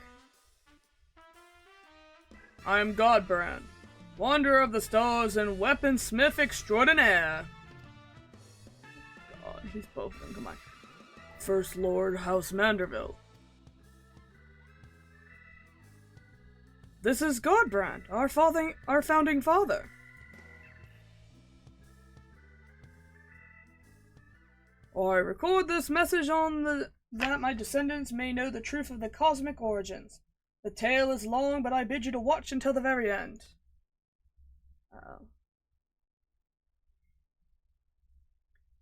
I am Godbrand, wanderer of the stars and weaponsmith extraordinaire. God, he's both of them, come on. First Lord House Manderville. This is Godbrand, our founding father. I record this message that my descendants may know the truth of the cosmic origins. The tale is long, but I bid you to watch until the very end.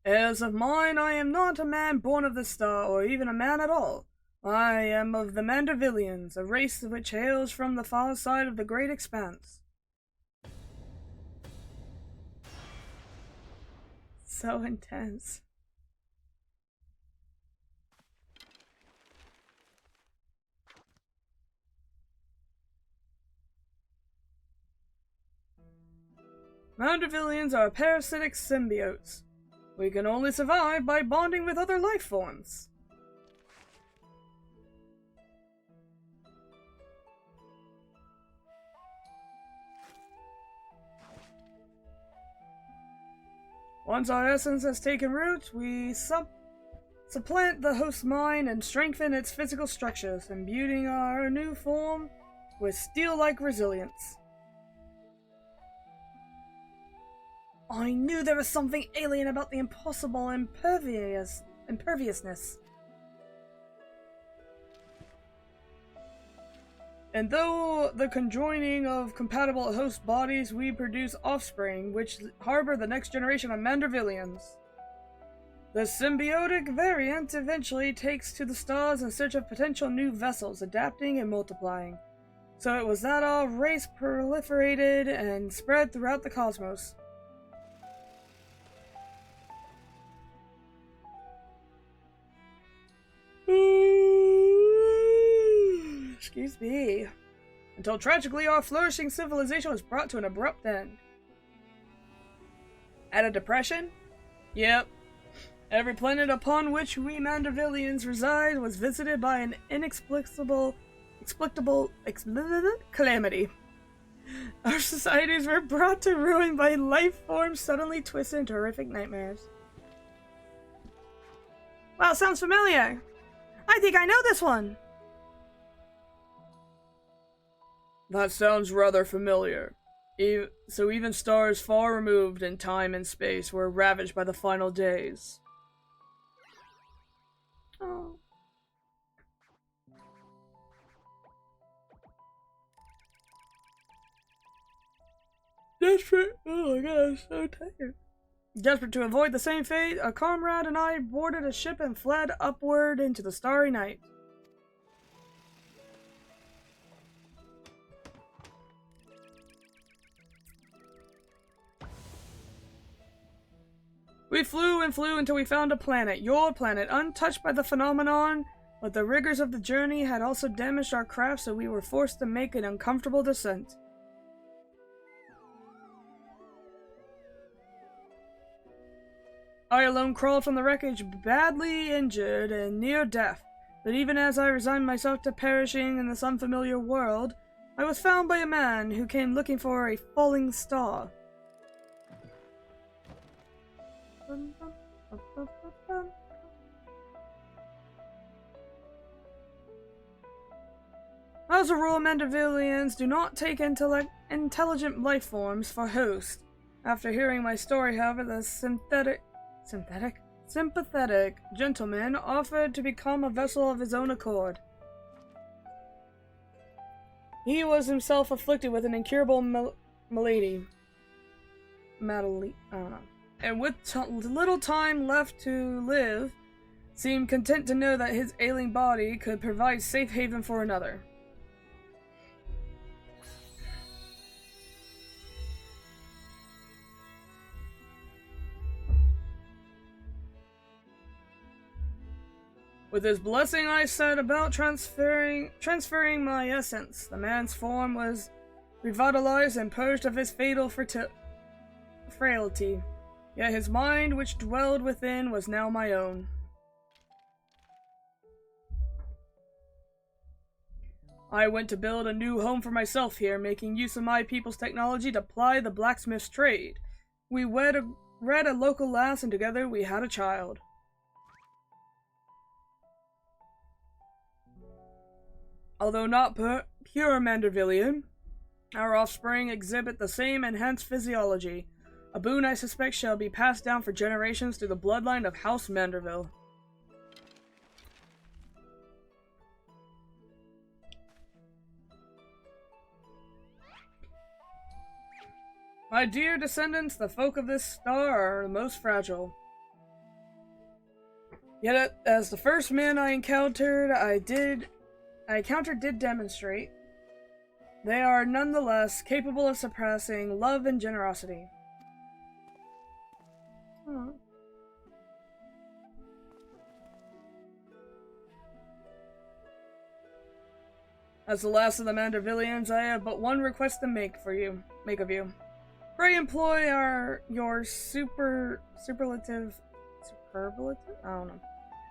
Heirs of mine, I am not a man born of the star, or even a man at all. I am of the Mandervillians, a race which hails from the far side of the great expanse. So intense. Mandervillians are parasitic symbiotes. We can only survive by bonding with other life forms. Once our essence has taken root, we supplant the host mind and strengthen its physical structures, imbuing our new form with steel-like resilience. I knew there was something alien about the impossible imperviousness. And though the conjoining of compatible host bodies, we produce offspring which harbor the next generation of Mandervillians. The symbiotic variant eventually takes to the stars in search of potential new vessels, adapting and multiplying. So it was that our race proliferated and spread throughout the cosmos. Excuse me. Until tragically our flourishing civilization was brought to an abrupt end. At a depression? Yep. Every planet upon which we Mandervillians reside was visited by an inexplicable calamity. Our societies were brought to ruin by life forms suddenly twisted into horrific nightmares. Wow, sounds familiar. I think I know this one. That sounds rather familiar. So even stars far removed in time and space were ravaged by the final days. Oh. Desperate. Oh my god, I'm so tired. Desperate to avoid the same fate, a comrade and I boarded a ship and fled upward into the starry night. We flew and flew until we found a planet, your planet, untouched by the phenomenon, but the rigors of the journey had also damaged our craft, so we were forced to make an uncomfortable descent. I alone crawled from the wreckage, badly injured and near death, but even as I resigned myself to perishing in this unfamiliar world, I was found by a man who came looking for a falling star. As a rule, Mandervillians do not take intelligent life forms for hosts. After hearing my story, however, the sympathetic gentleman offered to become a vessel of his own accord. He was himself afflicted with an incurable malady. I don't know. And with little time left to live, seemed content to know that his ailing body could provide safe haven for another. With his blessing, I set about transferring my essence. The man's form was revitalized and purged of his fatal frailty. Yet his mind, which dwelled within, was now my own. I went to build a new home for myself here, making use of my people's technology to ply the blacksmith's trade. We read a local lass, and together we had a child. Although not pure Mandervillian, our offspring exhibit the same enhanced physiology. A boon I suspect shall be passed down for generations through the bloodline of House Manderville. My dear descendants, the folk of this star are the most fragile. Yet, as the first man I encountered did demonstrate, they are nonetheless capable of surpassing love and generosity. Huh. As the last of the Mandervillians, I have but one request to make of you. Pray employ your superlative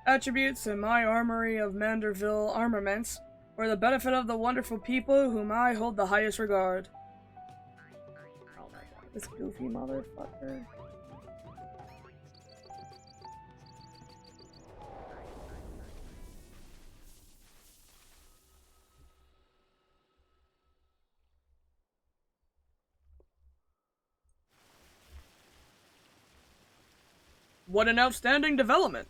attributes in my armory of Manderville armaments for the benefit of the wonderful people whom I hold the highest regard. Oh my god, this goofy motherfucker. What an outstanding development!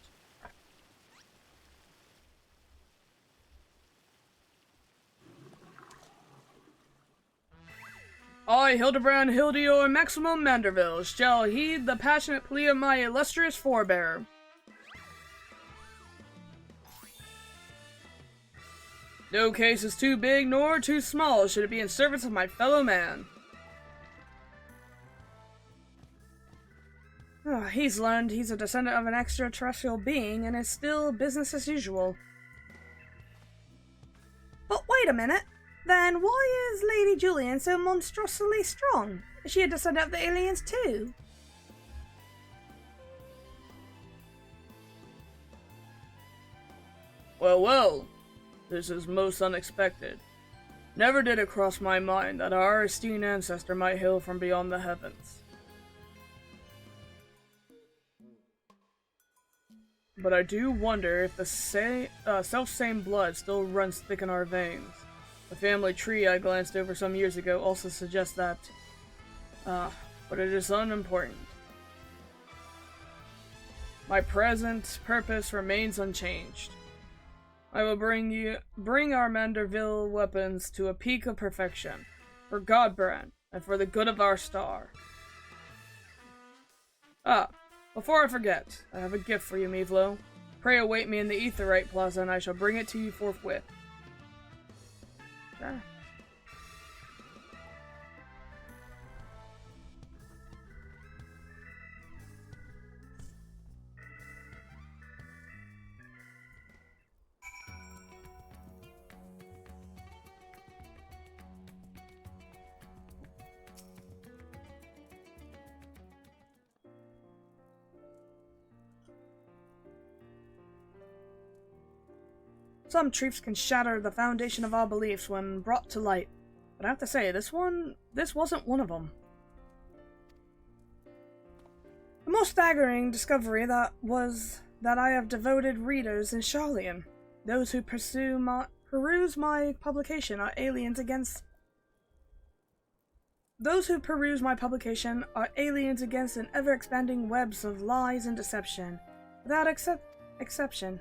I, Hildibrand Hildior Maximum Manderville, shall heed the passionate plea of my illustrious forebear. No case is too big nor too small should it be in service of my fellow man. Oh, he's learned he's a descendant of an extraterrestrial being and is still business as usual. But wait a minute. Then why is Lady Julian so monstrously strong? Is she a descendant of the aliens too? Well, this is most unexpected. Never did it cross my mind that our esteemed ancestor might hail from beyond the heavens. But I do wonder if the self-same blood still runs thick in our veins. The family tree I glanced over some years ago also suggests that. But it is unimportant. My present purpose remains unchanged. I will bring our Manderville weapons to a peak of perfection, for Godbrand, and for the good of our star. Before I forget, I have a gift for you, Mevlo. Pray await me in the Aetheryte Plaza, and I shall bring it to you forthwith. Sure. Some truths can shatter the foundation of our beliefs when brought to light. But I have to say, this wasn't one of them. The most staggering discovery that I have devoted readers in Charlian. Those who peruse my publication are aliens against an ever-expanding webs of lies and deception, without exception.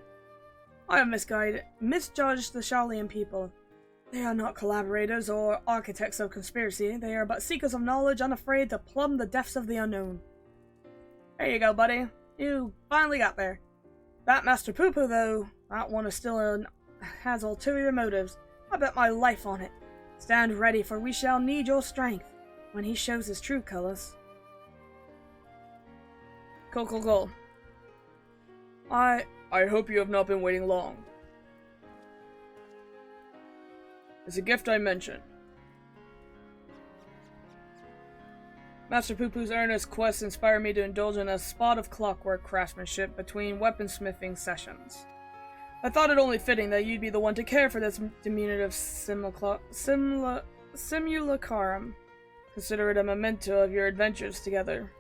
I have misjudged the Charlian people. They are not collaborators or architects of conspiracy. They are but seekers of knowledge, unafraid to plumb the depths of the unknown. There you go, buddy. You finally got there. That Master Poo-Poo, though, that one has ulterior motives. I bet my life on it. Stand ready, for we shall need your strength when he shows his true colors. Cool. I hope you have not been waiting long. It's a gift I mentioned. Master Poo-Poo's earnest quest inspired me to indulge in a spot of clockwork craftsmanship between weaponsmithing sessions. I thought it only fitting that you'd be the one to care for this diminutive simulacrum. Consider it a memento of your adventures together.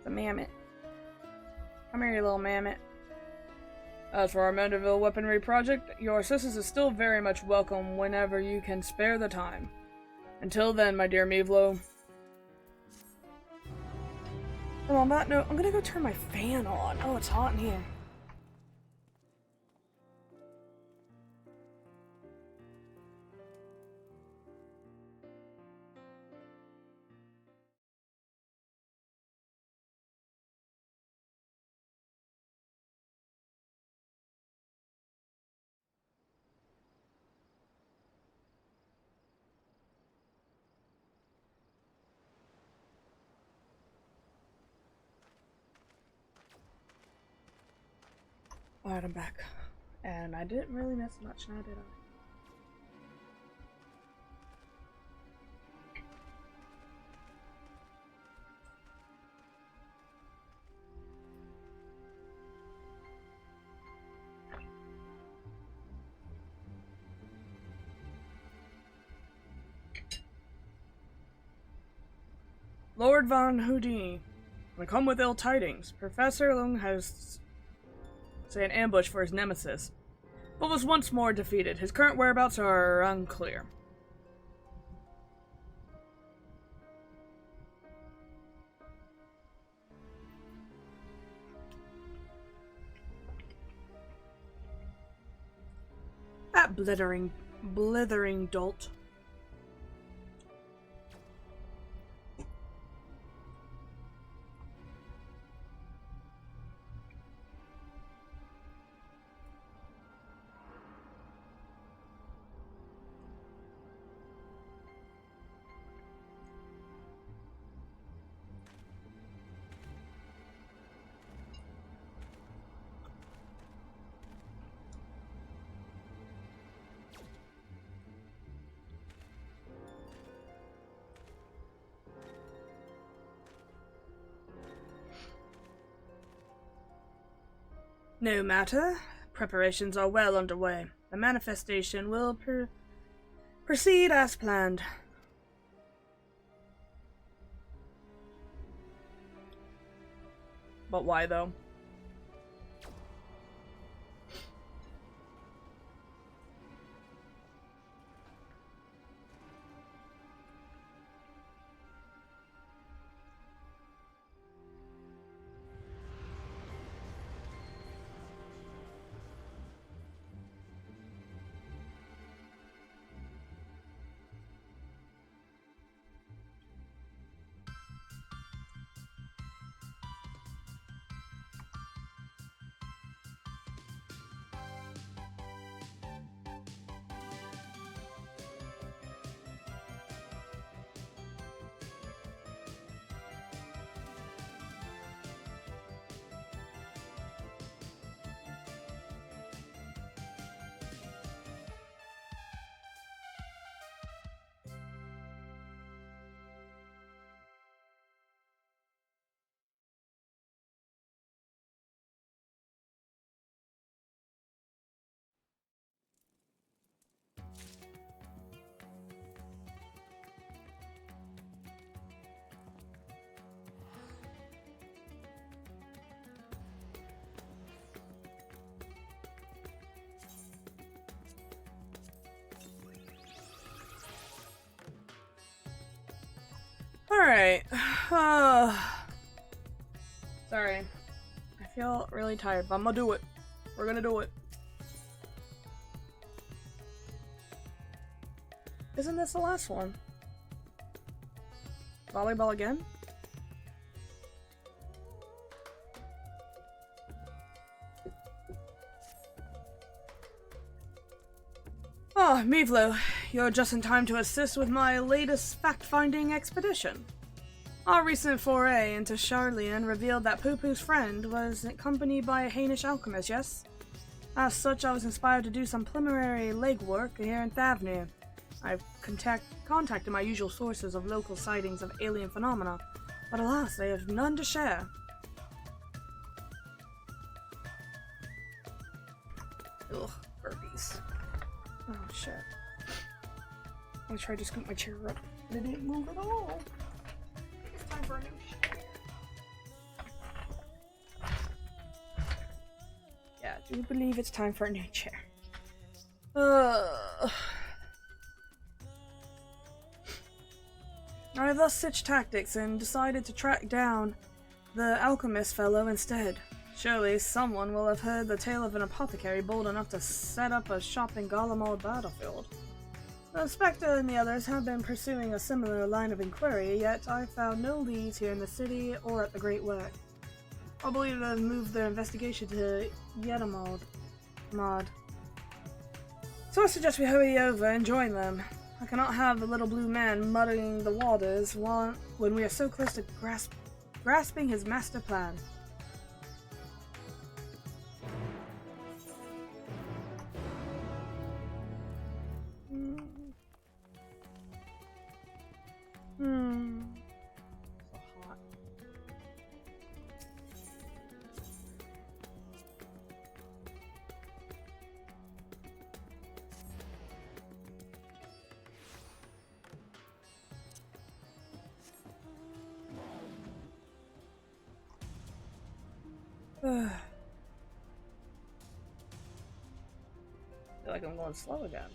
The mammoth. Come here, you little mammoth. As for our Manderville weaponry project, your assistance is still very much welcome whenever you can spare the time. Until then, my dear Mevlo. And on that note, I'm gonna go turn my fan on. Oh, it's hot in here. Alright, I'm back. And I didn't really miss much now, did I? Lord Von Houdini, I come with ill tidings. Professor Lung has an ambush for his nemesis, but was once more defeated. His current whereabouts are unclear. That blithering dolt. No matter. Preparations are well underway. The manifestation will proceed as planned. But why, though? Alright. Sorry. I feel really tired, but I'm gonna do it. We're gonna do it. Isn't this the last one? Volleyball again? Oh, Mevlo, you're just in time to assist with my latest fact-finding expedition. Our recent foray into Charlian revealed that Poo-Poo's friend was accompanied by a Hainish alchemist, yes? As such, I was inspired to do some preliminary legwork here in Thavnir. I've contacted my usual sources of local sightings of alien phenomena, but alas, they have none to share. Ugh, burpees. Oh shit. I tried to scoop my chair up, but it didn't move at all. It's time for a new chair. Yeah, I do believe it's time for a new chair. I thus switched tactics and decided to track down the alchemist fellow instead. Surely someone will have heard the tale of an apothecary bold enough to set up a shop in Garlemald battlefield. The Spectre and the others have been pursuing a similar line of inquiry, yet I found no leads here in the city or at the Great Work. I believe they've moved their investigation to Yedamald. So I suggest we hurry over and join them. I cannot have the little blue man muddying the waters when we are so close to grasping his master plan. So hot. I feel like I'm going slow again.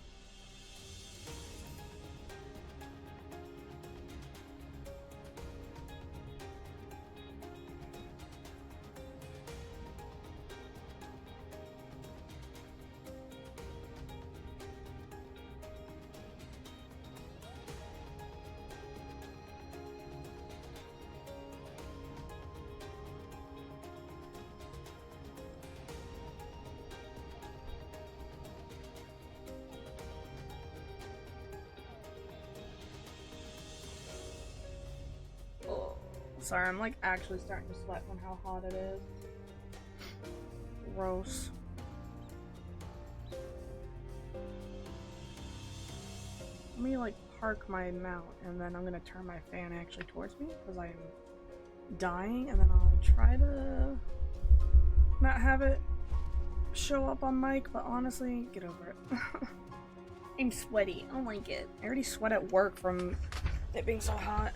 Sorry, I'm like actually starting to sweat from how hot it is. Gross. Let me like park my mount and then I'm gonna turn my fan actually towards me because I'm dying, and then I'll try to not have it show up on mic, but honestly, get over it. I'm sweaty. I don't like it. I already sweat at work from it being so hot.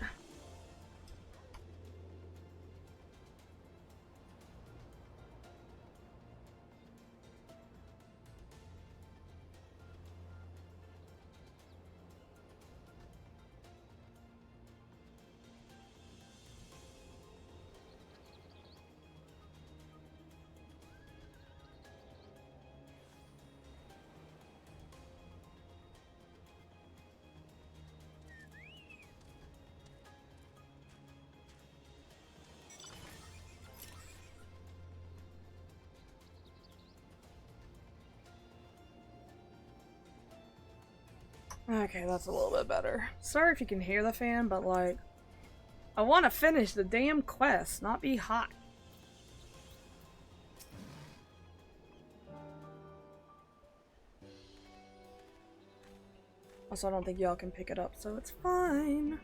Okay, that's a little bit better. Sorry if you can hear the fan, but like, I want to finish the damn quest, not be hot. Also, I don't think y'all can pick it up, so it's fine.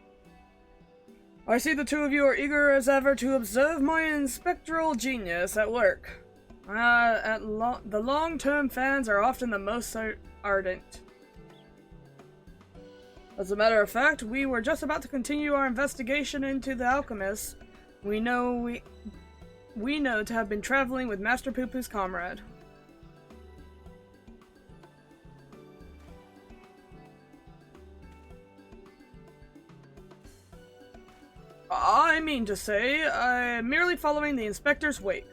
I see the two of you are eager as ever to observe my inspectoral genius at work. The long-term fans are often the most ardent. As a matter of fact, we were just about to continue our investigation into the alchemists we know to have been traveling with Master Poo-Poo's comrade. I mean to say, I'm merely following the inspector's wake.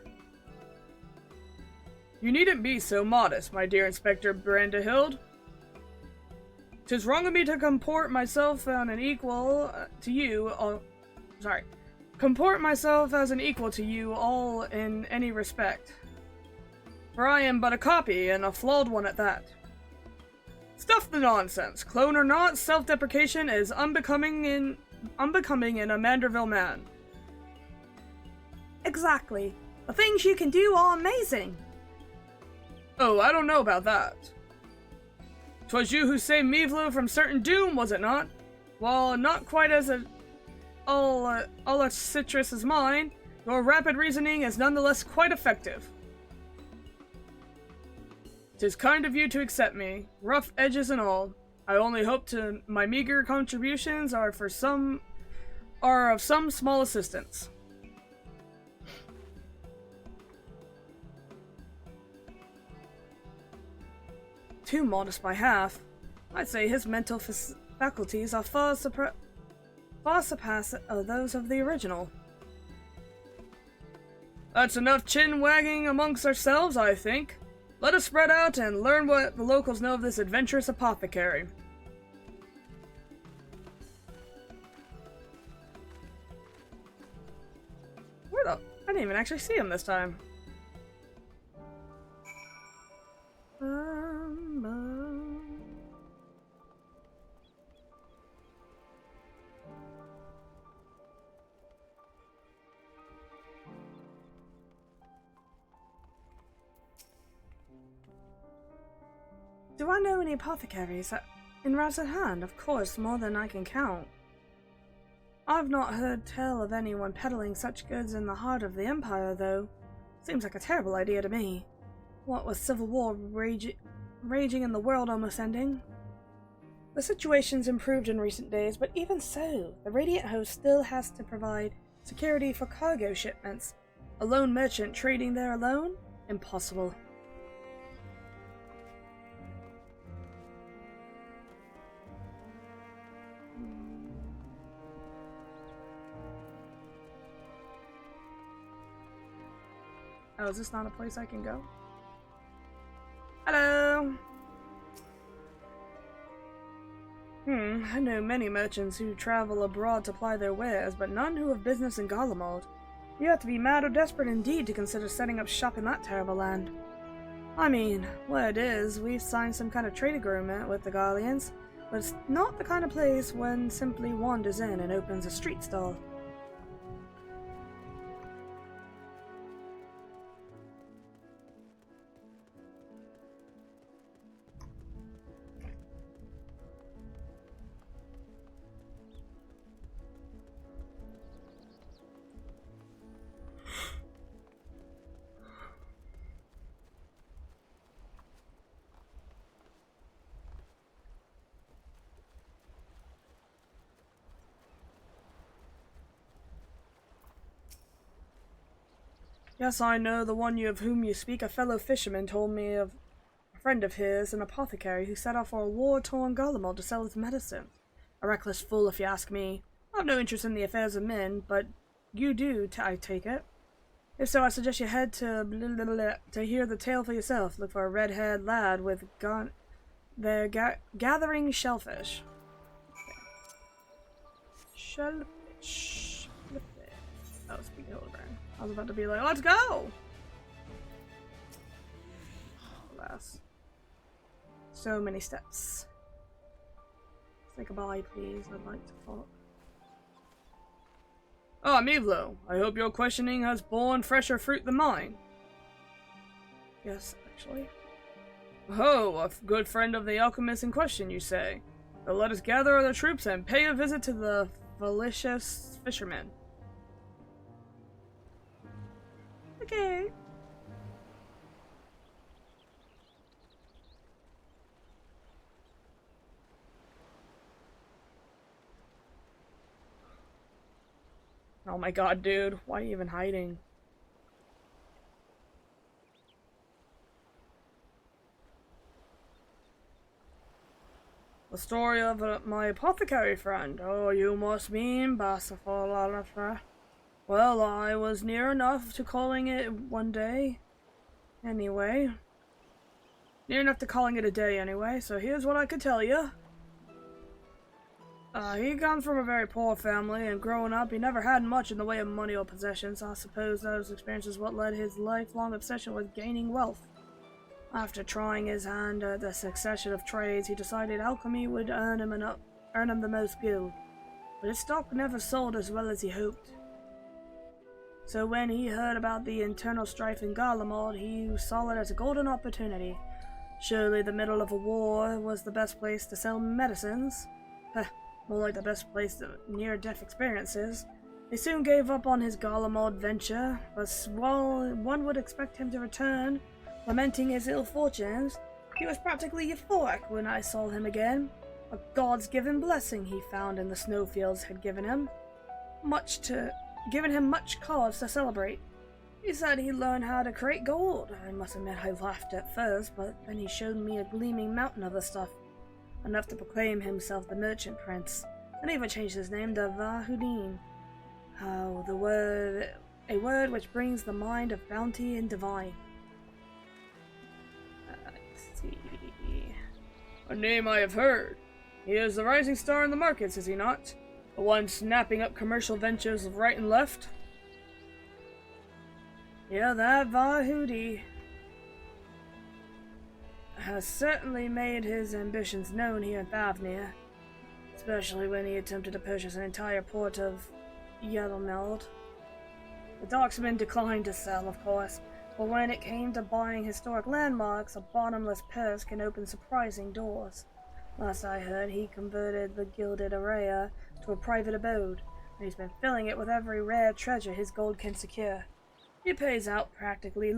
You needn't be so modest, my dear Inspector Brandehild. 'Tis wrong of me to comport myself as an equal to you all in any respect. For I am but a copy, and a flawed one at that. Stuff the nonsense. Clone or not, self-deprecation is unbecoming unbecoming in a Manderville man. Exactly. The things you can do are amazing. Oh, I don't know about that. 'Twas you who saved Mevlo from certain doom, was it not? While not quite as all a citrus as mine, your rapid reasoning is nonetheless quite effective. 'Tis kind of you to accept me, rough edges and all. I only hope my meager contributions are of some small assistance. Too modest by half. I'd say his mental faculties are far surpass those of the original. That's enough chin-wagging amongst ourselves, I think. Let us spread out and learn what the locals know of this adventurous apothecary. Where the... I didn't even actually see him this time. Do I know any apothecaries in Raz's hand? Of course, more than I can count. I've not heard tell of anyone peddling such goods in the heart of the Empire, though. Seems like a terrible idea to me. What with civil war raging and the world almost ending? The situation's improved in recent days, but even so, the Radiant Host still has to provide security for cargo shipments. A lone merchant trading there alone? Impossible. Oh, is this not a place I can go? Hello! I know many merchants who travel abroad to ply their wares, but none who have business in Garlemald. You have to be mad or desperate indeed to consider setting up shop in that terrible land. I mean, where it is, we've signed some kind of trade agreement with the Garleans, but it's not the kind of place one simply wanders in and opens a street stall. Yes, I know the one of whom you speak. A fellow fisherman told me of a friend of his, an apothecary, who set off for a war-torn Garlemald to sell his medicine. A reckless fool, if you ask me. I have no interest in the affairs of men, but you do, I take it. If so, I suggest you head to hear the tale for yourself. Look for a red-haired lad with they're gathering shellfish. Shellfish. Oh, speak Hildibrand. I was about to be like, let's go! Alas. So many steps. Say goodbye, please. I'd like to talk. Ah, Mevlo. I hope your questioning has borne fresher fruit than mine. Yes, actually. Oh, a good friend of the alchemist in question, you say? Well, let us gather the troops and pay a visit to the fallacious fisherman. Okay. Oh my god, dude. Why are you even hiding? The story of my apothecary friend. Oh, you must mean Bassafalalafa. Well, I was near enough to calling it one day. Anyway. Near enough to calling it a day anyway, so here's what I could tell you. He comes from a very poor family, and growing up, he never had much in the way of money or possessions. I suppose those experiences what led his lifelong obsession with gaining wealth. After trying his hand at the succession of trades, he decided alchemy would earn him the most gil. but his stock never sold as well as he hoped. So when he heard about the internal strife in Garlemald, he saw it as a golden opportunity. Surely the middle of a war was the best place to sell medicines. More like the best place to near-death experiences. He soon gave up on his Garlemald venture, but while one would expect him to return, lamenting his ill fortunes, he was practically euphoric when I saw him again. A God's given blessing he found in the snowfields had given him much cause to celebrate. He said he learned how to create gold. I must admit I laughed at first, but then he showed me a gleaming mountain of the stuff, enough to proclaim himself the merchant prince, and even changed his name to Vahudin. Oh, a word which brings the mind of bounty and divine. Let's see. A name I have heard. He is the rising star in the markets, is he not? The one snapping up commercial ventures of right and left? Yeah, that Vahudi has certainly made his ambitions known here in Thavnir, especially when he attempted to purchase an entire port of Yelmeld. The docksmen declined to sell, of course, but when it came to buying historic landmarks, a bottomless purse can open surprising doors. Last I heard, he converted the Gilded Araya to a private abode, and he's been filling it with every rare treasure his gold can secure. He pays out particularly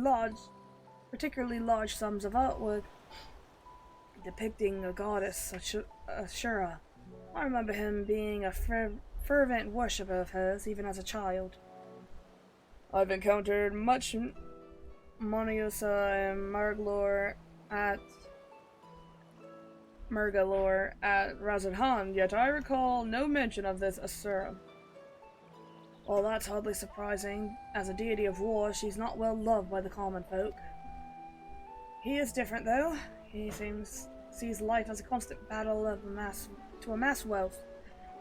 large sums of artwork depicting a goddess, Ashura. I remember him being a fervent worshipper of hers, even as a child. I've encountered much Moniusa and Mergalore at Razadhan, yet I recall no mention of this Asura. Well, that's hardly surprising. As a deity of war, she's not well loved by the common folk. He is different, though. He sees life as a constant battle of to amass wealth,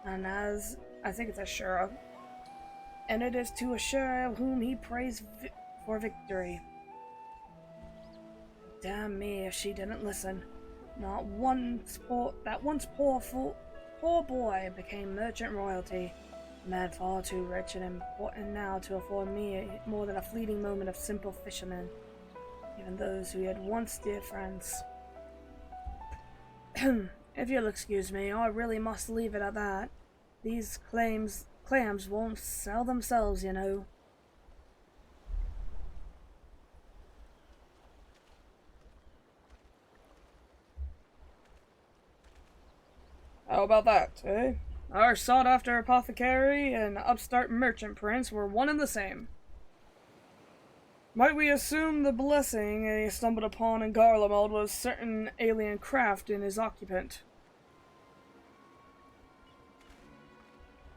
and as I think it's Ashura, and it is to Ashura whom he prays for victory. Damn me if she didn't listen. That once poor boy became merchant royalty. A man far too rich and important now to afford me more than a fleeting moment of simple fishermen, even those who had once dear friends. If you'll excuse me, I really must leave it at that. These clams won't sell themselves, you know. How about that, eh? Our sought-after apothecary and upstart merchant prince were one and the same. Might we assume the blessing he stumbled upon in Garlemald was certain alien craft in his occupant?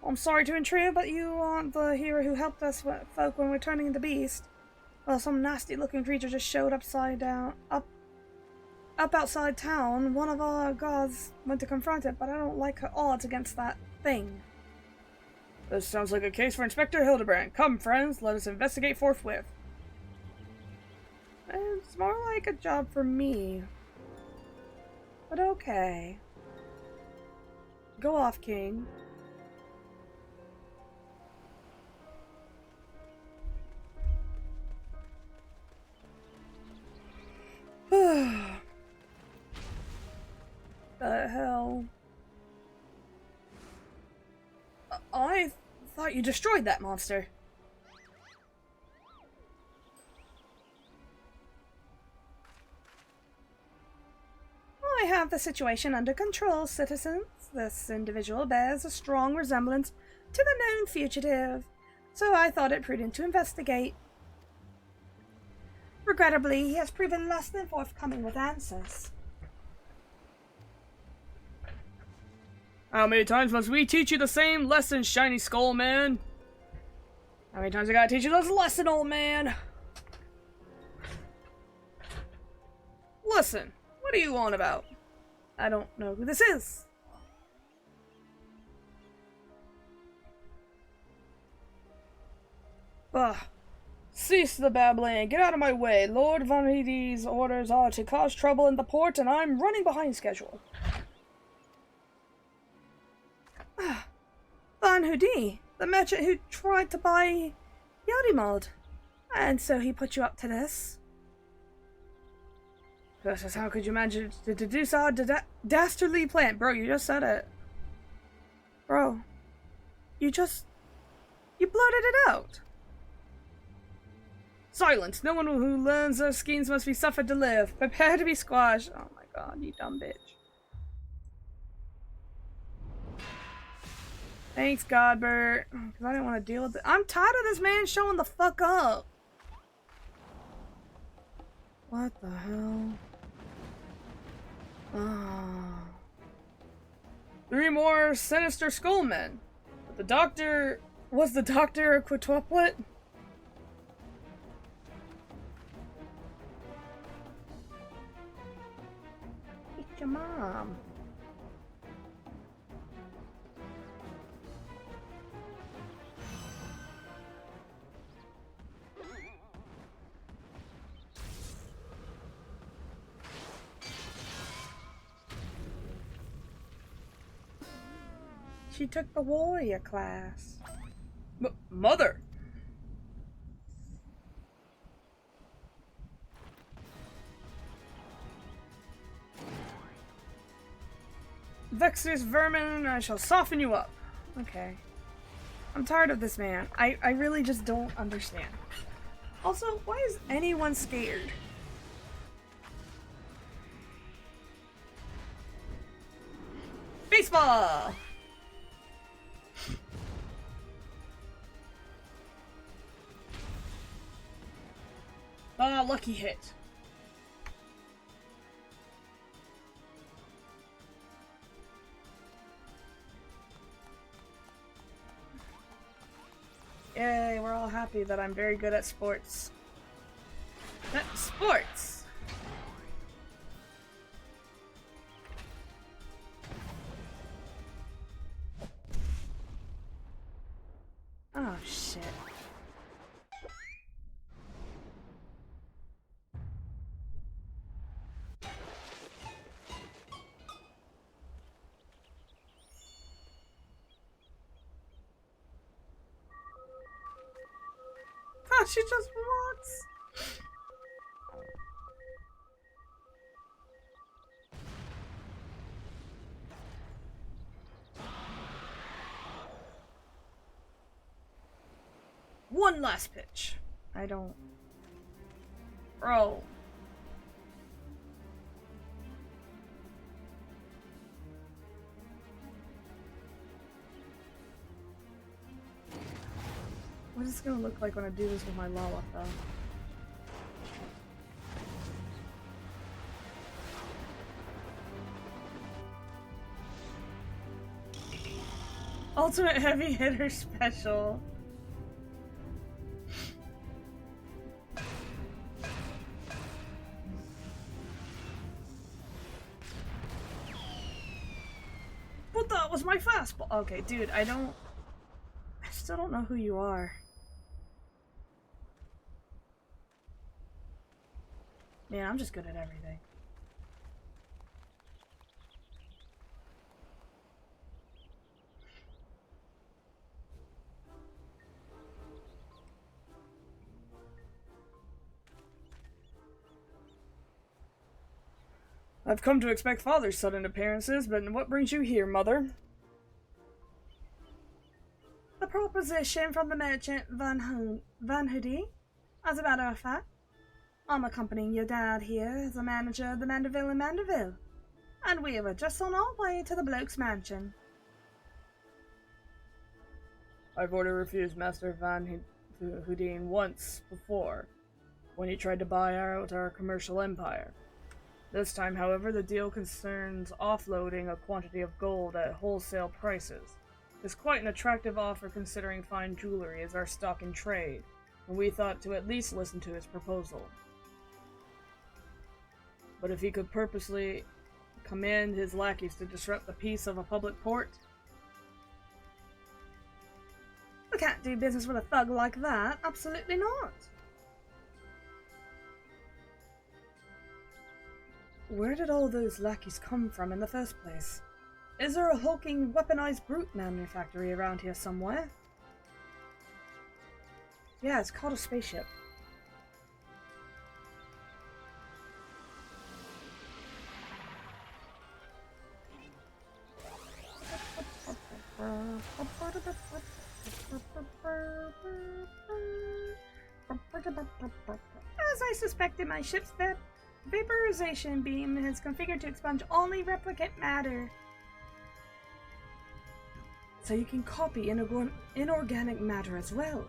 I'm sorry to intrude, but you aren't the hero who helped us folk when we're turning into beast. Well, some nasty-looking creature just showed up outside town. One of our gods went to confront it, but I don't like her odds against that thing. This sounds like a case for Inspector Hildibrand. Come, friends, let us investigate forthwith. It's more like a job for me. But okay. Go off, King. The hell? I thought you destroyed that monster. I have the situation under control, citizens. This individual bears a strong resemblance to the known fugitive, so I thought it prudent to investigate. Regrettably, he has proven less than forthcoming with answers. How many times must we teach you the same lesson, shiny skull man? How many times I gotta teach you this lesson, old man? Listen, what are you on about? I don't know who this is. Ugh. Cease the babbling. Get out of my way. Lord Vanity's orders are to cause trouble in the port, and I'm running behind schedule. Hudi, the merchant who tried to buy Hildibrand. And so he put you up to this. Precious, how could you manage to deduce our dastardly plan? Bro, you just said it. Bro, you blurted it out. Silence! No one who learns their schemes must be suffered to live. Prepare to be squashed. Oh my god, you dumb bitch. Thanks, Godbert. Because I didn't want to deal with it. I'm tired of this man showing the fuck up. What the hell? Ah. 3 more sinister skullmen. But the doctor... Was the doctor a quintuplet? It's your mom. She took the warrior class. Mother! Vexus vermin, I shall soften you up. Okay. I'm tired of this man. I really just don't understand. Also, why is anyone scared? Baseball! Ah, lucky hit. Yay, we're all happy that I'm very good at sports. Sports! Oh, shit. She just walks. One last pitch. I don't... Bro. What is this gonna look like when I do this with my Lala, though? Ultimate heavy hitter special. But that was my fastball. Okay, dude, I still don't know who you are. Man, I'm just good at everything. I've come to expect father's sudden appearances, but what brings you here, mother? A proposition from the merchant Van Hudi. As a matter of fact, I'm accompanying your dad here as a manager of the Mandeville in Mandeville, and we were just on our way to the bloke's mansion. I've already refused Master Van Houdin once before, when he tried to buy out our commercial empire. This time, however, the deal concerns offloading a quantity of gold at wholesale prices. It's quite an attractive offer considering fine jewelry is our stock in trade, and we thought to at least listen to his proposal. But if he could purposely command his lackeys to disrupt the peace of a public port... We can't do business with a thug like that. Absolutely not. Where did all those lackeys come from in the first place? Is there a hulking, weaponized brute manufactory around here somewhere? Yeah, it's called a spaceship. As I suspected, my ship's vaporization beam is configured to expunge only replicant matter. So you can copy inorganic matter as well.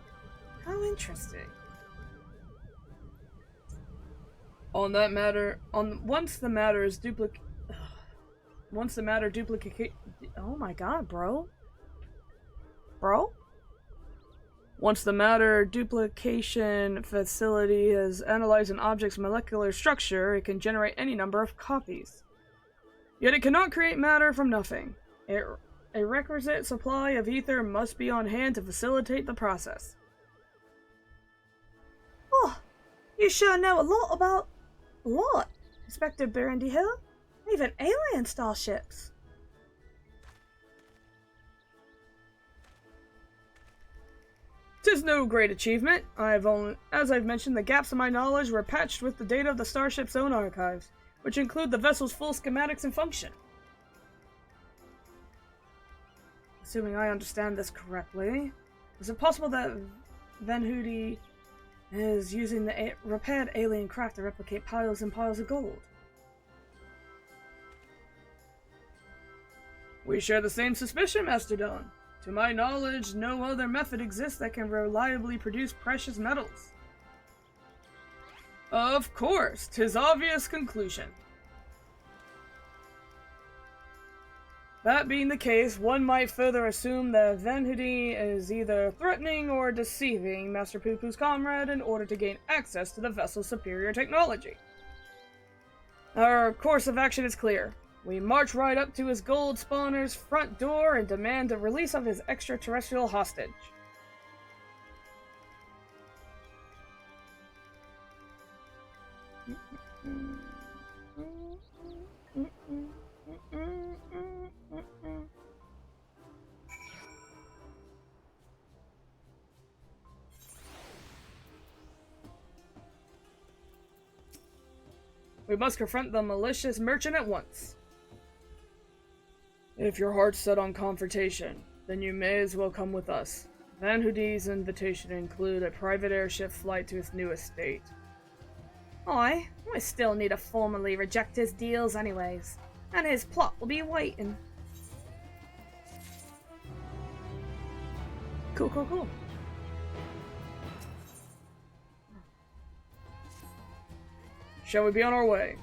How interesting. Once the matter duplicate. Oh my god, bro. Once the matter duplication facility has analyzed an object's molecular structure, it can generate any number of copies. Yet it cannot create matter from nothing. A requisite supply of ether must be on hand to facilitate the process. Oh, you sure know a lot about... What? Inspector Brandy Hill? Even alien starships. 'Tis no great achievement. As I've mentioned, the gaps in my knowledge were patched with the data of the starship's own archives, which include the vessel's full schematics and function. Assuming I understand this correctly, is it possible that Van Hoody is using the repaired alien craft to replicate piles and piles of gold? We share the same suspicion, Master Don. To my knowledge, no other method exists that can reliably produce precious metals. Of course, 'tis obvious conclusion. That being the case, one might further assume that Van Hoody is either threatening or deceiving Master Poo-Poo's comrade in order to gain access to the vessel's superior technology. Our course of action is clear. We march right up to his gold spawner's front door and demand the release of his extraterrestrial hostage. We must confront the malicious merchant at once. If your heart's set on confrontation, then you may as well come with us. Van Hoody's invitation include a private airship flight to his new estate. I still need to formally reject his deals anyways, and his plot will be waiting. Cool. Shall we be on our way?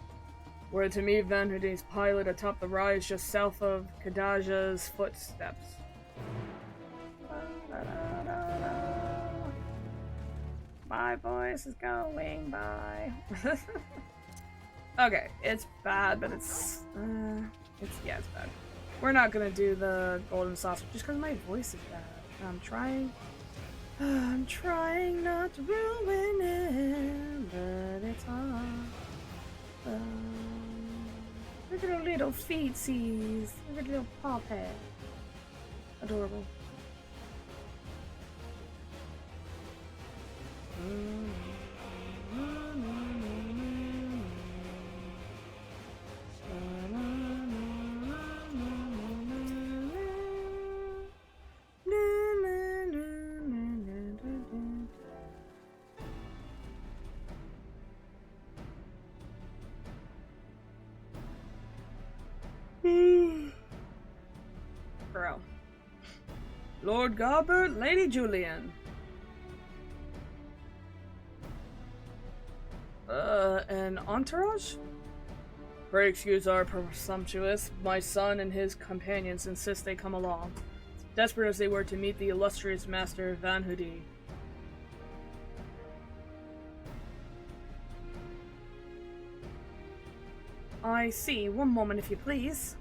We're to meet Van Hoody's pilot atop the rise just south of Kadaja's footsteps. My voice is going by. Okay, it's bad, but it's bad. We're not gonna do the golden saucer just because my voice is bad. I'm trying not to ruin it, but it's hard. Look at her little feetsies. Look at her little paw pad. Adorable. Bro. Lord Garbert, Lady Julian. An entourage? Pray excuse our presumptuous. My son and his companions insist they come along, desperate as they were to meet the illustrious Master Van Hoody. I see. One moment, if you please.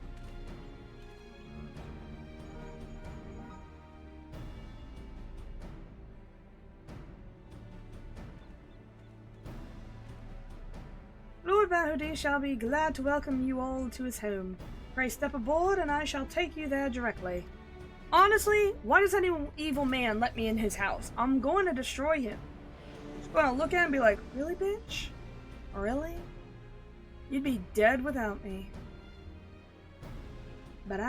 Lord Van Hoody shall be glad to welcome you all to his home. Pray step aboard, and I shall take you there directly. Honestly, why does any evil man let me in his house? I'm going to destroy him. Just gonna look at him and be like, really, bitch? Really? You'd be dead without me. But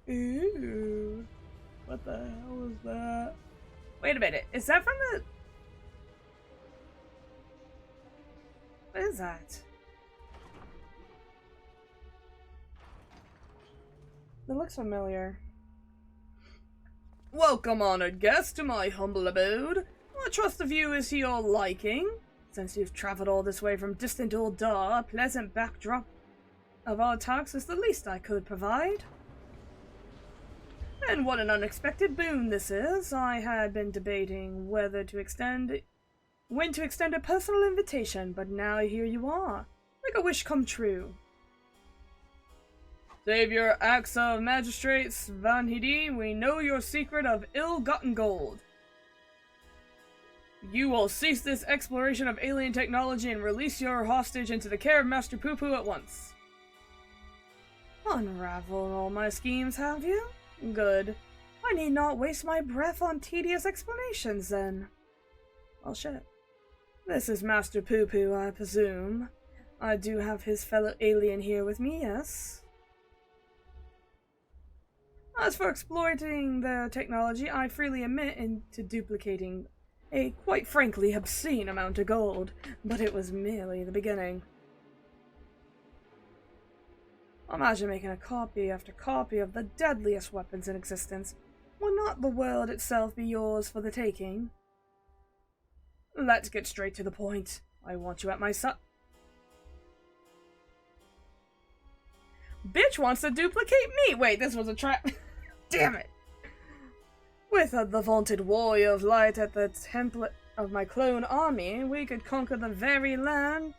Ooh. What the hell is that? Wait a minute. Is that from the... What is that? It looks familiar. Welcome, honored guest, to my humble abode. I trust the view is to your liking. Since you've traveled all this way from distant Uldar, a pleasant backdrop of our talks is the least I could provide. And what an unexpected boon this is. I had been debating when to extend a personal invitation, but now here you are. Make a wish come true. Savior Axa of Magistrates Vanhidi, we know your secret of ill-gotten gold. You will cease this exploration of alien technology and release your hostage into the care of Master Poo-Poo at once. Unraveled all my schemes, have you? Good. I need not waste my breath on tedious explanations, then. Well, shit. This is Master Poo-Poo, I presume. I do have his fellow alien here with me, yes? As for exploiting their technology, I freely admit into duplicating a quite frankly obscene amount of gold, but it was merely the beginning. Imagine making a copy after copy of the deadliest weapons in existence. Will not the world itself be yours for the taking? Let's get straight to the point. I want you at my side. Bitch wants to duplicate me! Wait, this was a trap. Damn it! With the vaunted warrior of light at the template of my clone army, we could conquer the very land...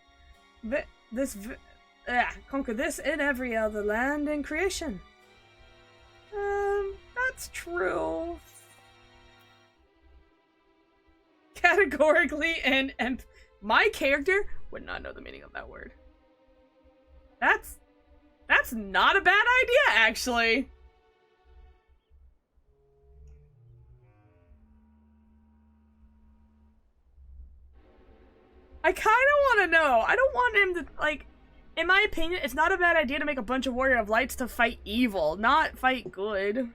conquer this and every other land in creation. That's true. Categorically and my character would not know the meaning of that word. That's not a bad idea, actually. I kind of want to know. I don't want him to, like, in my opinion, it's not a bad idea to make a bunch of Warrior of Lights to fight evil, not fight good.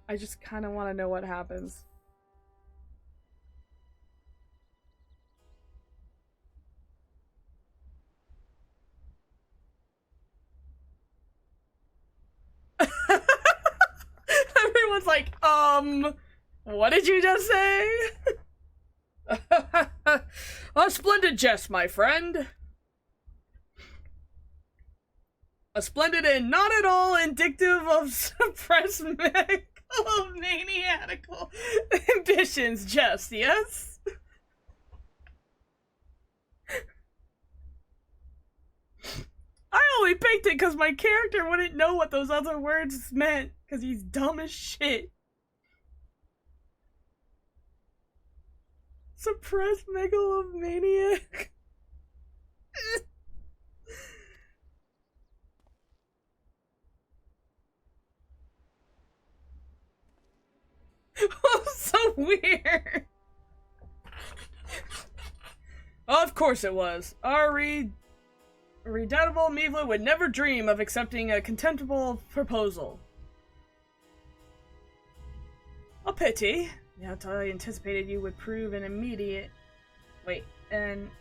I just kind of want to know what happens. Everyone's like, what did you just say? A splendid jest, my friend. A splendid and not at all indicative of suppressed maniacal ambitions jest, yes? I only picked it because my character wouldn't know what those other words meant, because he's dumb as shit. Suppressed megalomaniac. Oh, so weird. Of course it was. Our redoubtable Mevla would never dream of accepting a contemptible proposal. A pity. Yet I anticipated you would prove an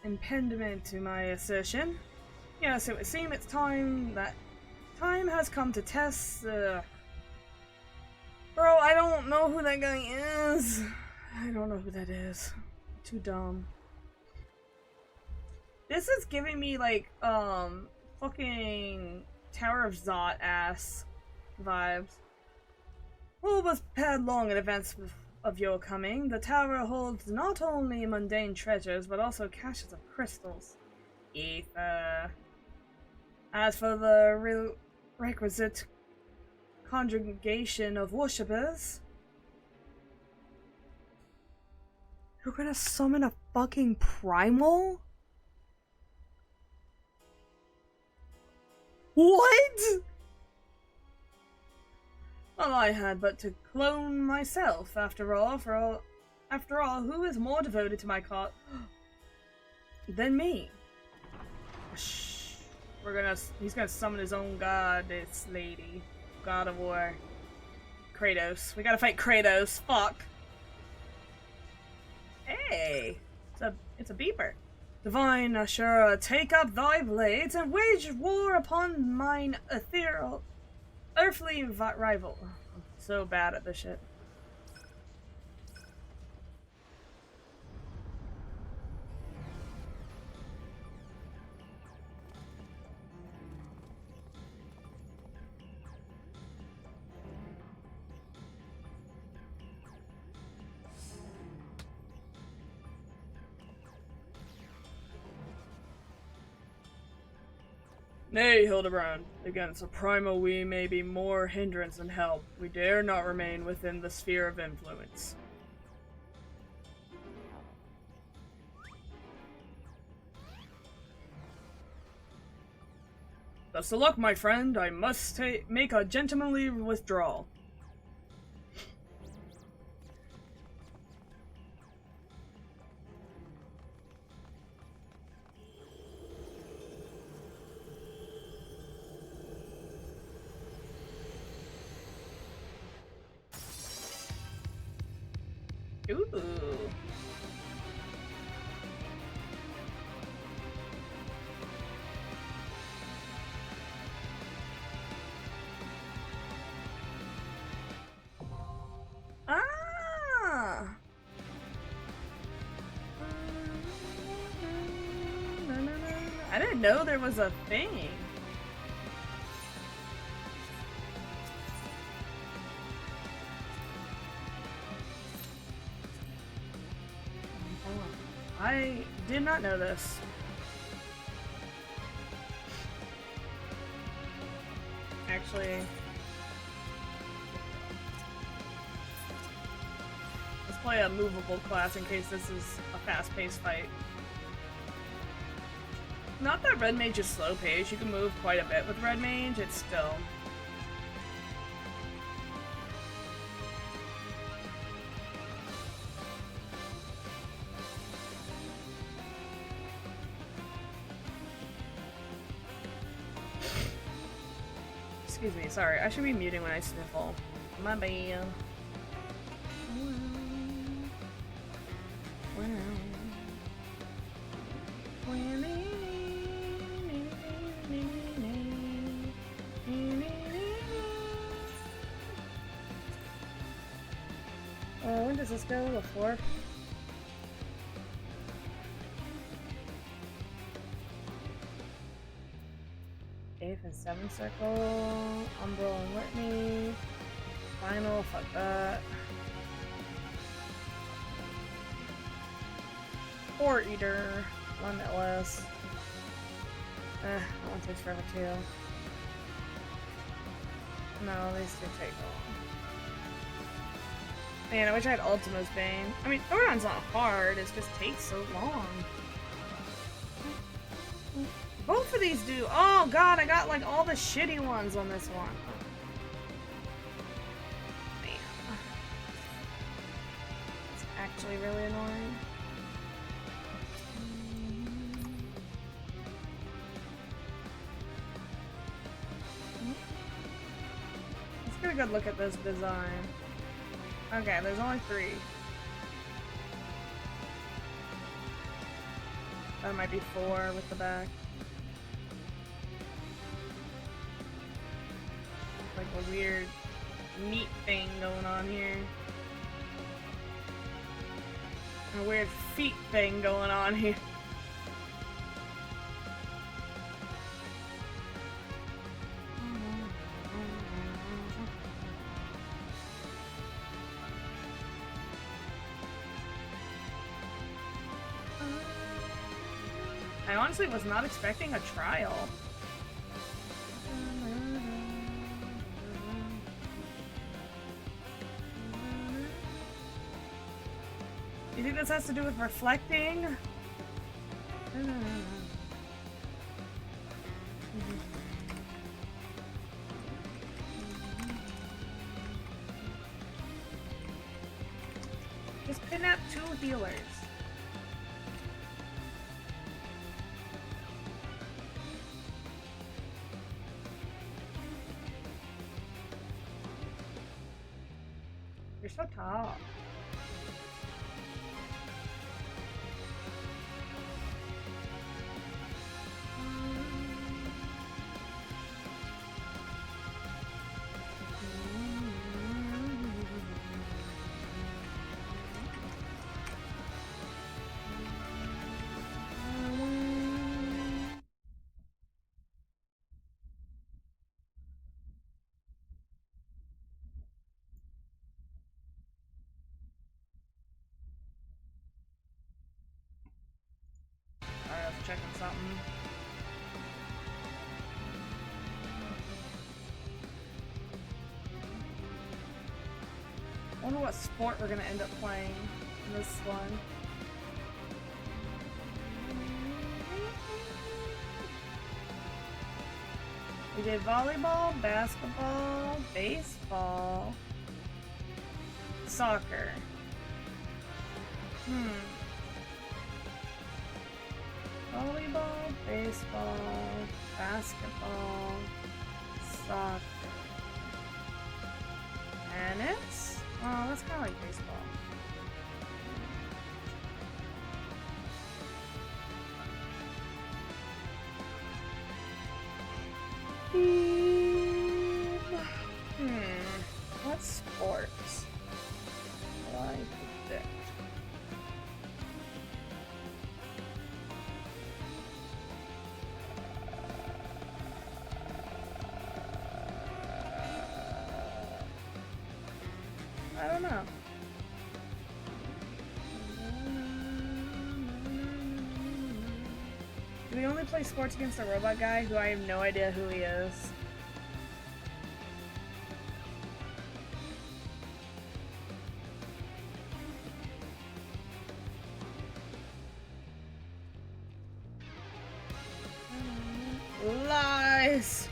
impediment to my assertion. Yes, it would seem it's time has come to test, Bro, I don't know who that guy is. I don't know who that is. Too dumb. This is giving me, like, fucking Tower of Zot ass vibes. All was prepared long in advance of your coming. The tower holds not only mundane treasures, but also caches of crystals. Ether. As for the requisite congregation of worshippers, You're gonna summon a fucking primal? What? Well, I had but to clone myself, after all. After all, who is more devoted to my cause than me? Shh. He's gonna summon his own god, this lady. God of War. Kratos. We gotta fight Kratos. Fuck. Hey! It's a beeper. Divine Ashura, take up thy blades and wage war upon mine earthly rival. I'm so bad at this shit. Nay, Hildibrand, against a primal we may be more hindrance than help. We dare not remain within the sphere of influence. Best of luck, my friend. I must make a gentlemanly withdrawal. Ooh. Ah. I didn't know there was a thing. I did not know this. Actually, let's play a movable class in case this is a fast-paced fight. Not that Red Mage is slow-paced, you can move quite a bit with Red Mage, it's still... Excuse me, sorry. I should be muting when I sniffle. My bad. When does this go? The 4th? Eighth and 7th circle, Umbral and Litany, Final, fuck that. Core Eater, Limitless. That one takes forever too. No, these two take long. Man, I wish I had Ultima's Bane. I mean, Thoron's not hard, it just takes so long. Both of these do. Oh god, I got like all the shitty ones on this one. Man. It's actually really annoying. Let's get a good look at this design. Okay, there's only 3. That might be 4 with the back. Like a weird meat thing going on here. A weird feet thing going on here. I honestly was not expecting a trial. You think this has to do with reflecting? Just kidnap 2 healers. You're so tall. Alright, I was checking something. I wonder what sport we're gonna end up playing in this one. We did volleyball, basketball, baseball, soccer. Volleyball, baseball, basketball, soccer. Tennis? Oh, that's kind of like baseball. What sports do I predict? I don't know. Do we only play sports against the robot guy who I have no idea who he is? Lies!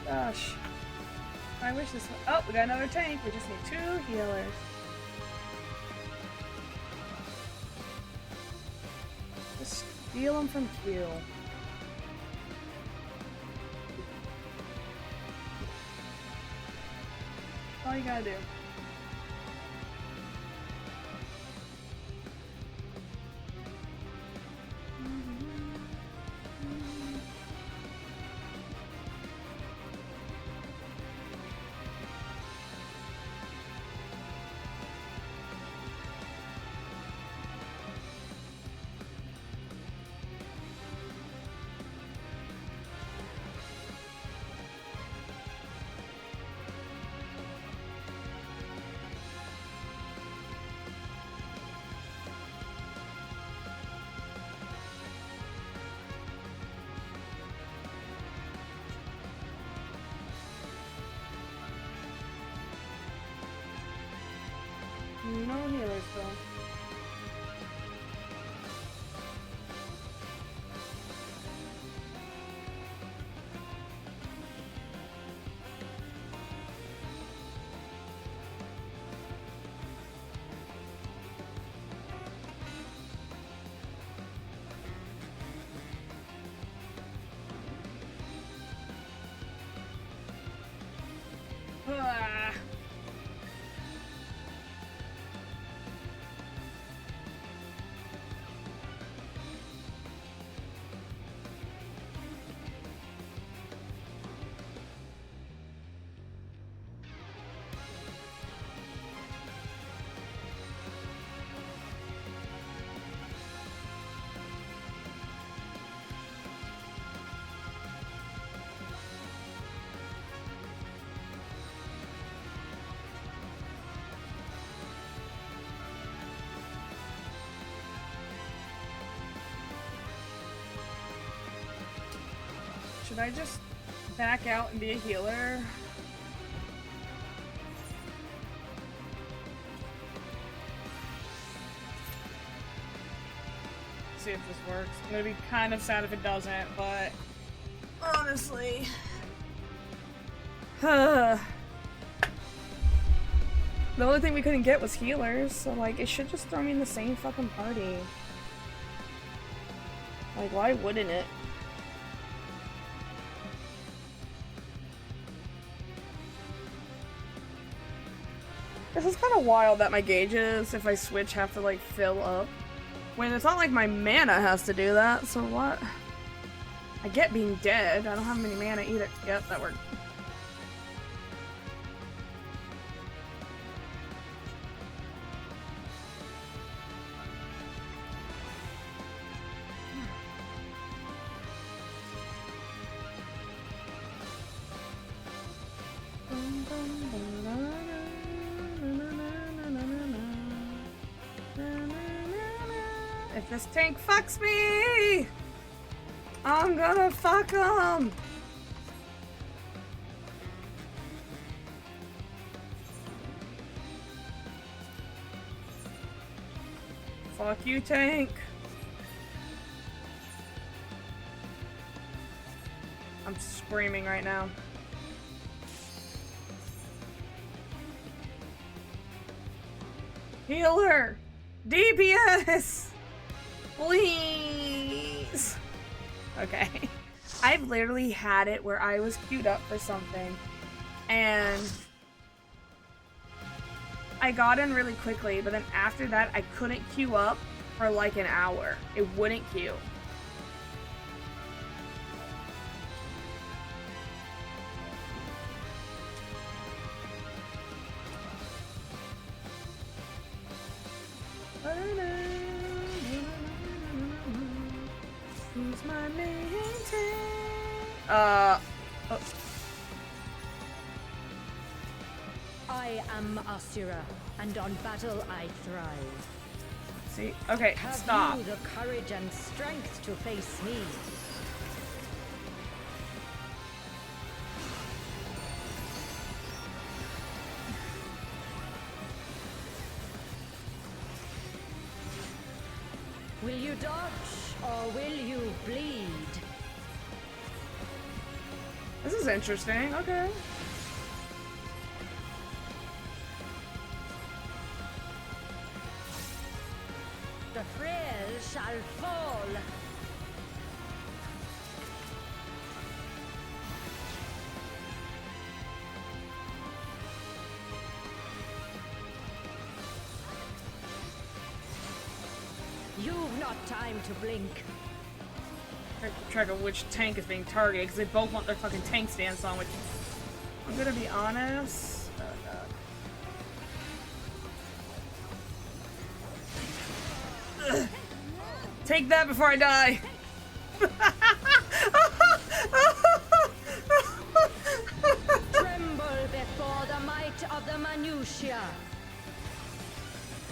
Gosh. I wish this one. Oh, we got another tank. We just need 2 healers. Just steal them from Q. That's all you gotta do. Should I just back out and be a healer? See if this works. I'm gonna be kind of sad if it doesn't, but honestly. The only thing we couldn't get was healers, so like it should just throw me in the same fucking party. Like, why wouldn't it? This is kind of wild that my gauges, if I switch, have to like fill up. When it's not like my mana has to do that, so what? I get being dead. I don't have many mana either. Yep, that worked. If this tank fucks me, I'm gonna fuck him. Fuck you, tank. I'm screaming right now. Healer! DPS! Please! Okay. I've literally had it where I was queued up for something and I got in really quickly, but then after that I couldn't queue up for like an hour. It wouldn't queue. Who's my main tank? Oh. I am Asura, and on battle I thrive. See? Okay, Have stop. you the courage and strength to face me? Will you dodge, or will you bleed? This is interesting. Okay. The frail shall fall. You've not time to blink. I have to track of which tank is being targeted because they both want their fucking tank stance on, which I'm gonna be honest. Oh god. Ugh. Take that before I die. Tremble before the might of the minutiae.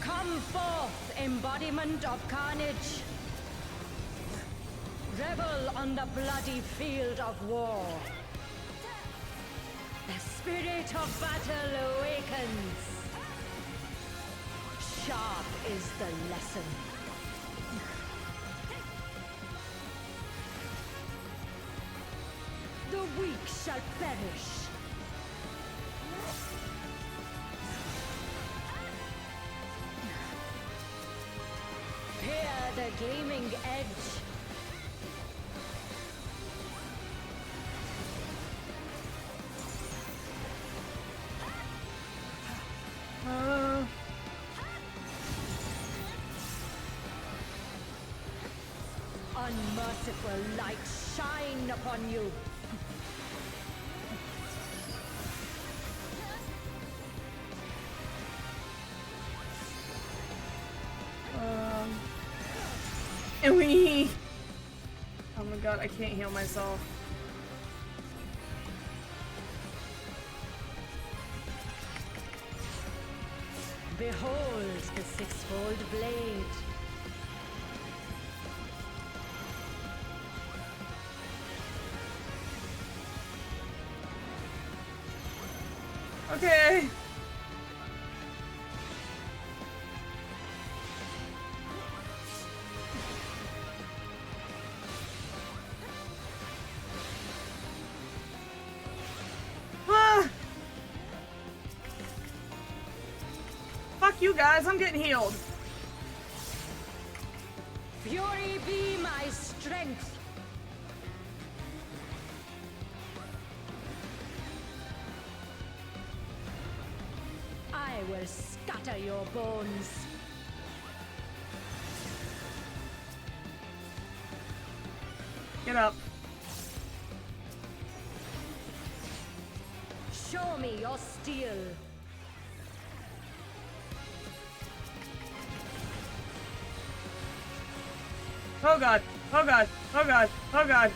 Come forth, embodiment of carnage. Revel on the bloody field of war. The spirit of battle awakens. Sharp is the lesson. The weak shall perish. Hear the gleaming edge. Unmerciful light shine upon you. And we. Oh my god, I can't heal myself. Behold the sixfold blade. Okay. Ah! Fuck you guys, I'm getting healed. Fury be my strength. I will scatter your bones. Get up. Show me your steel. Oh god, oh god, oh god, oh god.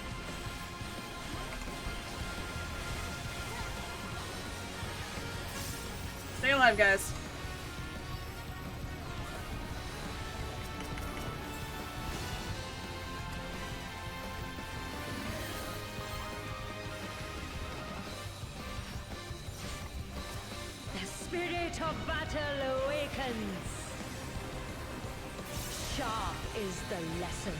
Stay alive, guys. The spirit of battle awakens. Sharp is the lesson.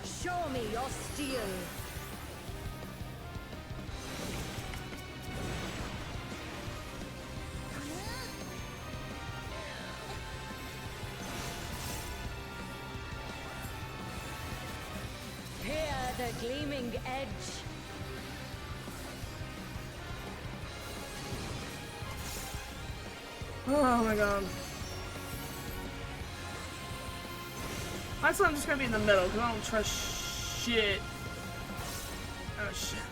Show me your steel. Hear the gleaming edge. Oh my god. Honestly, I'm just gonna be in the middle because I don't trust shit. Oh shit.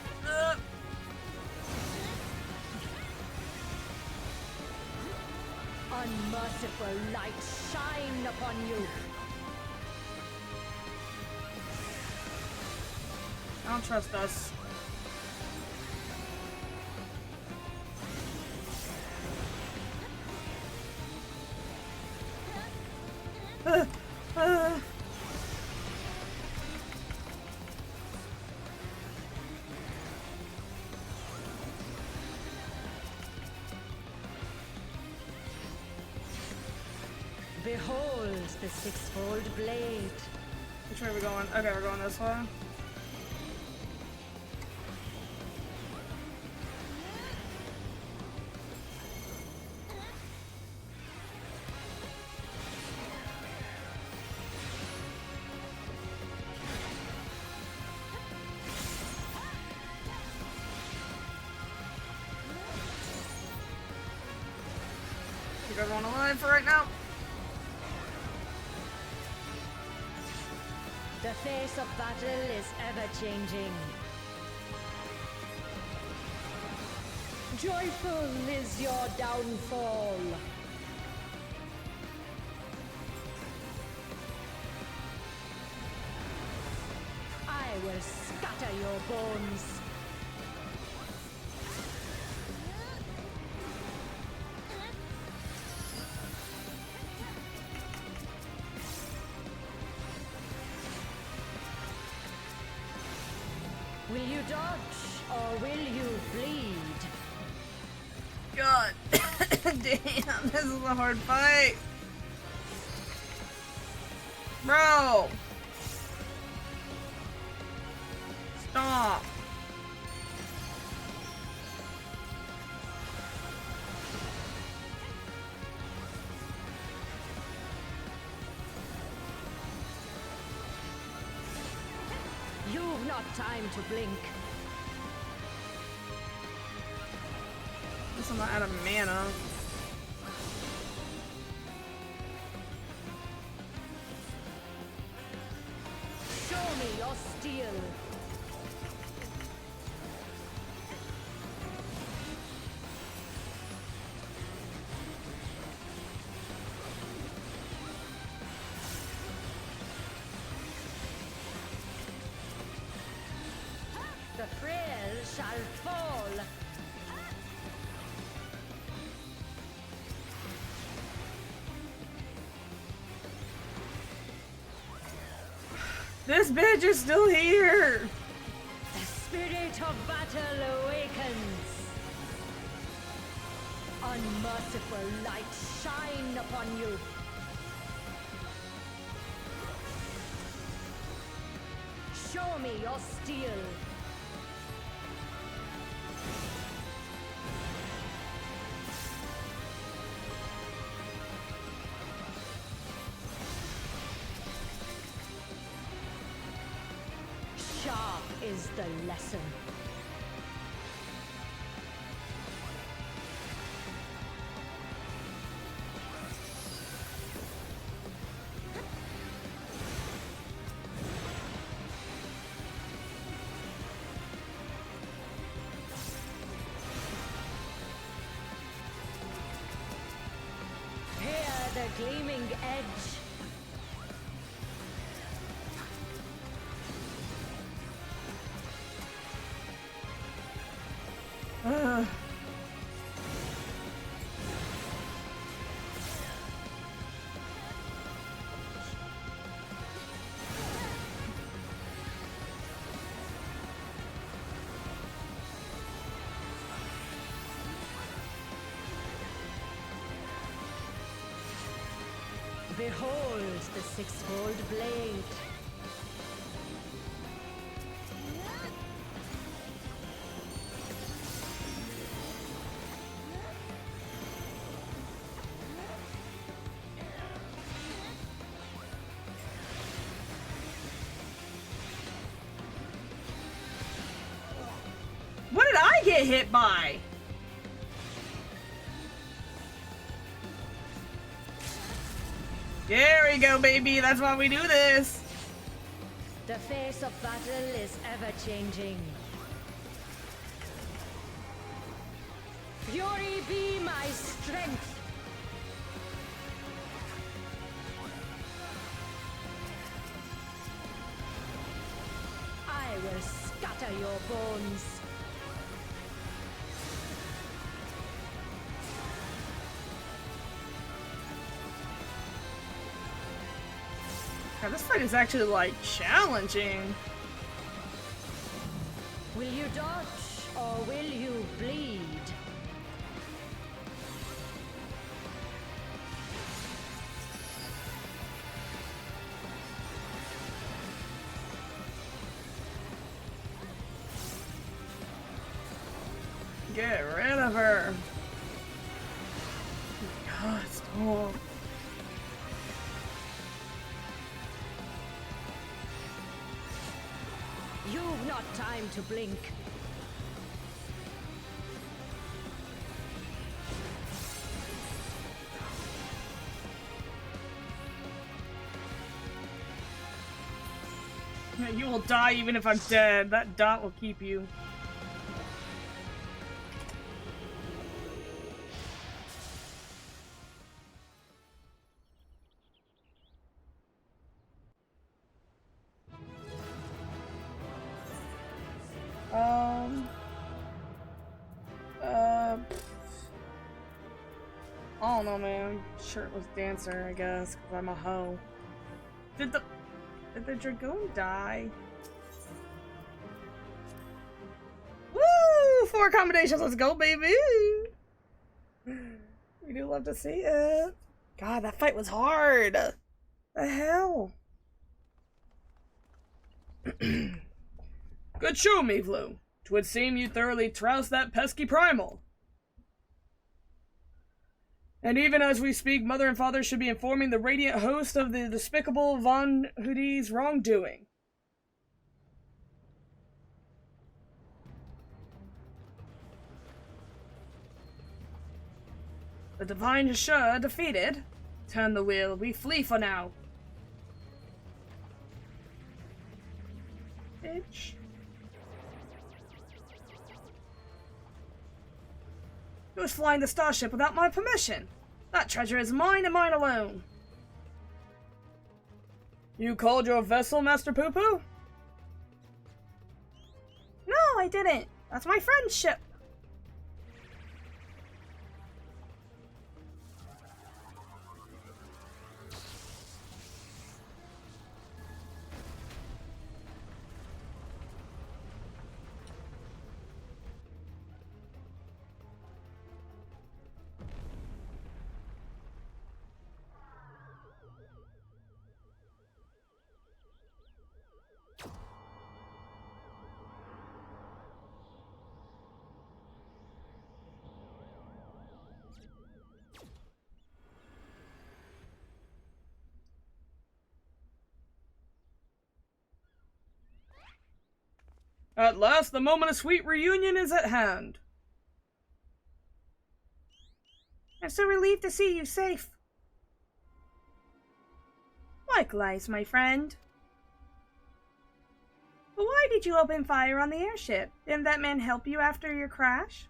Unmerciful light shine upon you. I don't trust us. Behold the six-fold blade. Which way are we going? Okay, we're going this way. Keep everyone alive for right now. The face of battle is ever changing. Joyful is your downfall. I will scatter your bones. Will you dodge or will you bleed? God damn, this is a hard fight. Bro. Stop. You've not time to blink. Guess I'm not out of mana. Show me your steel. The frail shall fall. This bitch is still here. spirit of battle awakens. Unmerciful light shine upon you. Show me your steel. Sharp is the lesson. The gleaming edge. Behold the six-fold blade. What did I get hit by? There we go, baby. That's why we do this. The face of battle is ever changing. Fury be my strength. I will scatter your bones. God, this fight is actually, like, challenging. Will you dodge or will you bleed? Get rid of her. God, stop. You've not time to blink. Yeah, you will die even if I'm dead. That dot will keep you. I don't know, man. Shirtless dancer, I guess, because I'm a hoe. Did the dragoon die? Woo! 4 combinations, let's go, baby! We do love to see it. God, that fight was hard. The hell? Good show, Mevlu. 'Twould seem you thoroughly troused that pesky primal. And even as we speak, Mother and Father should be informing the radiant host of the despicable Von Hoodie's wrongdoing. The Divine Shah defeated. Turn the wheel, we flee for now. Bitch. Who was flying the starship without my permission? That treasure is mine and mine alone. You called your vessel Master Poo Poo? No, I didn't. That's my friend's ship. At last, the moment of sweet reunion is at hand. I'm so relieved to see you safe. Likewise, my friend. But why did you open fire on the airship? Didn't that man help you after your crash?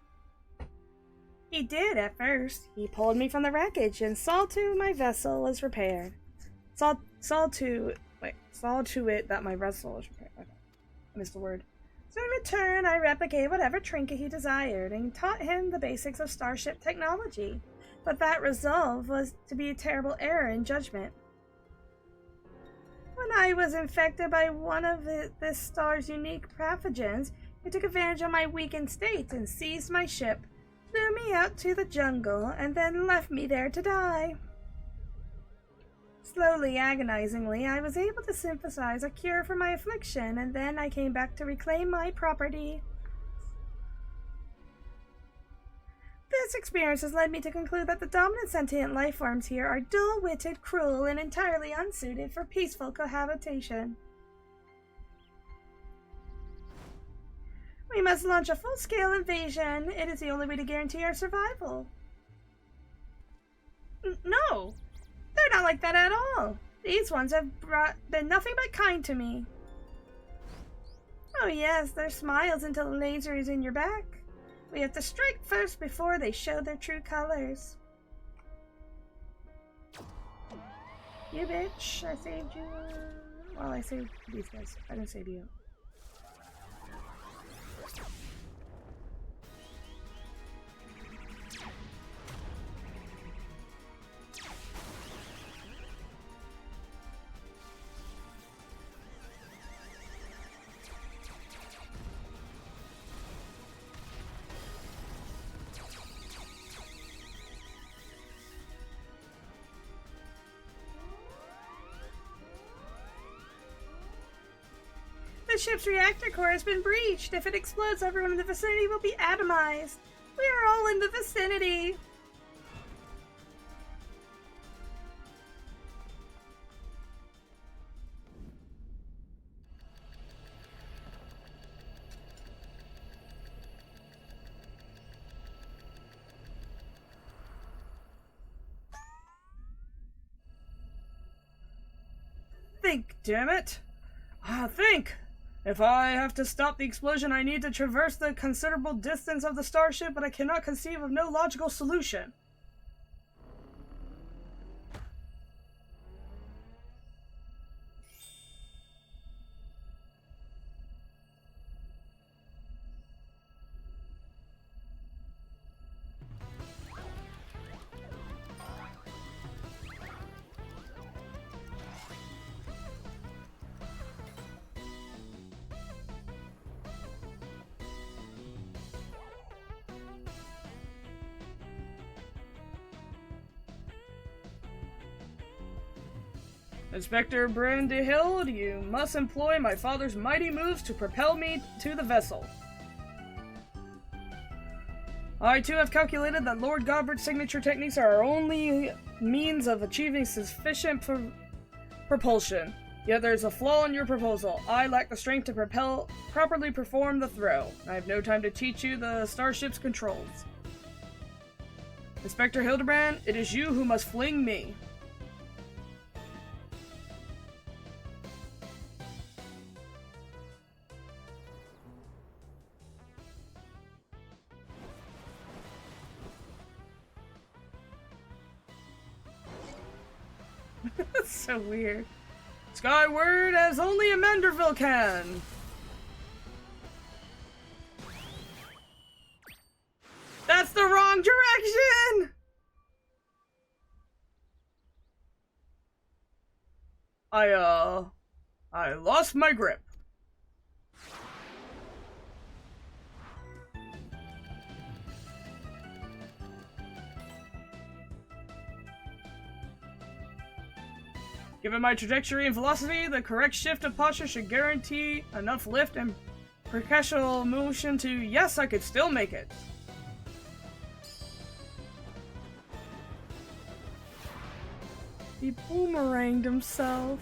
He did at first. He pulled me from the wreckage and saw to my vessel was repaired. Saw to it that my vessel was repaired. Okay. I missed the word. So in return, I replicated whatever trinket he desired and taught him the basics of starship technology. But that resolve was to be a terrible error in judgment. When I was infected by one of this star's unique pathogens, he took advantage of my weakened state and seized my ship, flew me out to the jungle, and then left me there to die. Slowly, agonizingly, I was able to synthesize a cure for my affliction, and then I came back to reclaim my property. This experience has led me to conclude that the dominant sentient life forms here are dull-witted, cruel, and entirely unsuited for peaceful cohabitation. We must launch a full-scale invasion. It is the only way to guarantee our survival. No, they're not like that at all. These ones have been nothing but kind to me. Oh yes, their smiles until the laser is in your back. We have to strike first before they show their true colors. You bitch, I saved you. Well, I saved these guys. I didn't save you. The ship's reactor core has been breached. If it explodes, everyone in the vicinity will be atomized. We are all in the vicinity. Think, damn it! Think! If I have to stop the explosion, I need to traverse the considerable distance of the starship, but I cannot conceive of no logical solution. Inspector Brandihild, you must employ my father's mighty moves to propel me to the vessel. I too have calculated that Lord Godbert's signature techniques are our only means of achieving sufficient propulsion. Yet there is a flaw in your proposal. I lack the strength to properly perform the throw. I have no time to teach you the starship's controls. Inspector Hildibrand, it is you who must fling me. That's so weird. Skyward as only a Manderville can! That's the wrong direction! I lost my grip. Given my trajectory and velocity, the correct shift of posture should guarantee enough lift and percussional motion to, yes, I could still make it. He boomeranged himself.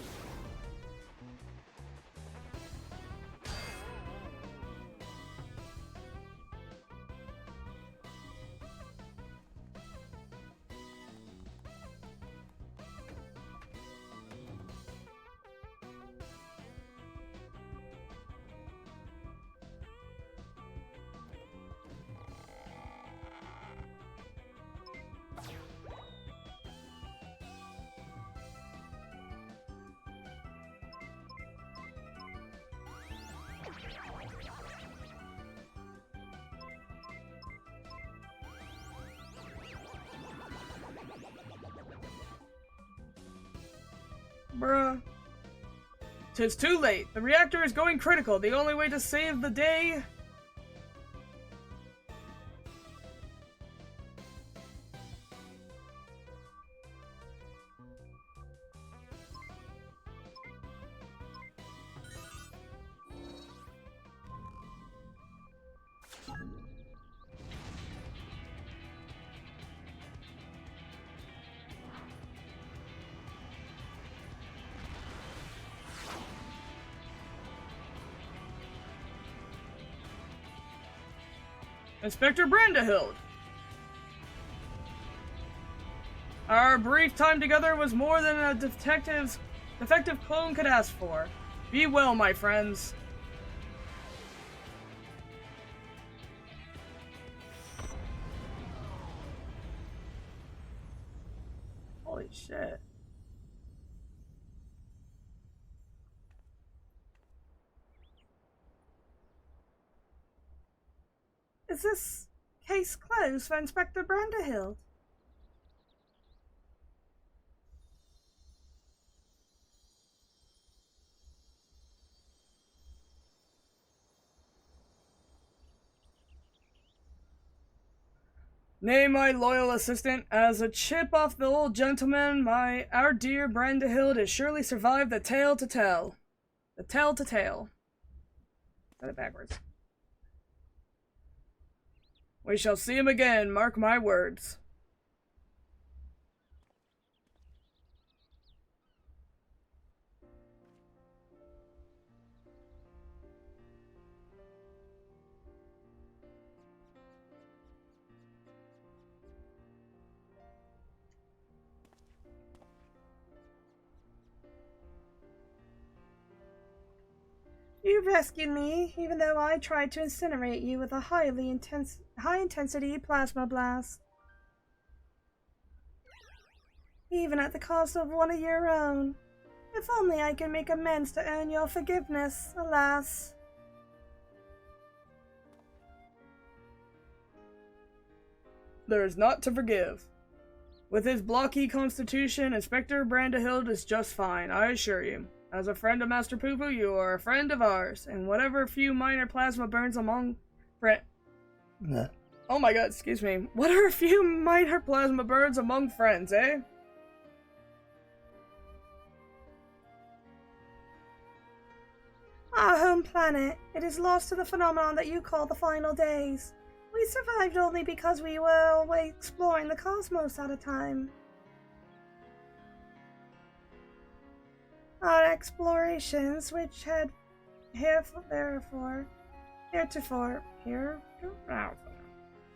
bruh. 'Tis too late. The reactor is going critical. The only way to save the day... Inspector Brandahild! Our brief time together was more than a defective clone could ask for. Be well, my friends. Holy shit. Is this case closed for Inspector Brandahild? Nay, my loyal assistant, as a chip off the old gentleman, our dear Brandahild has surely survived the tale to tell. The tale to tale. Said it backwards. We shall see him again, mark my words. You rescued me, even though I tried to incinerate you with a high-intensity plasma blast. Even at the cost of one of your own. If only I could make amends to earn your forgiveness, alas. There is naught to forgive. With his blocky constitution, Inspector Brandahild is just fine, I assure you. As a friend of Master Poo-Poo, you are a friend of ours, and whatever few minor plasma burns among Oh my god, excuse me. What are a few minor plasma burns among friends, eh? Our home planet. It is lost to the phenomenon that you call the final days. We survived only because we were away exploring the cosmos at a time. Our explorations, which had heretofore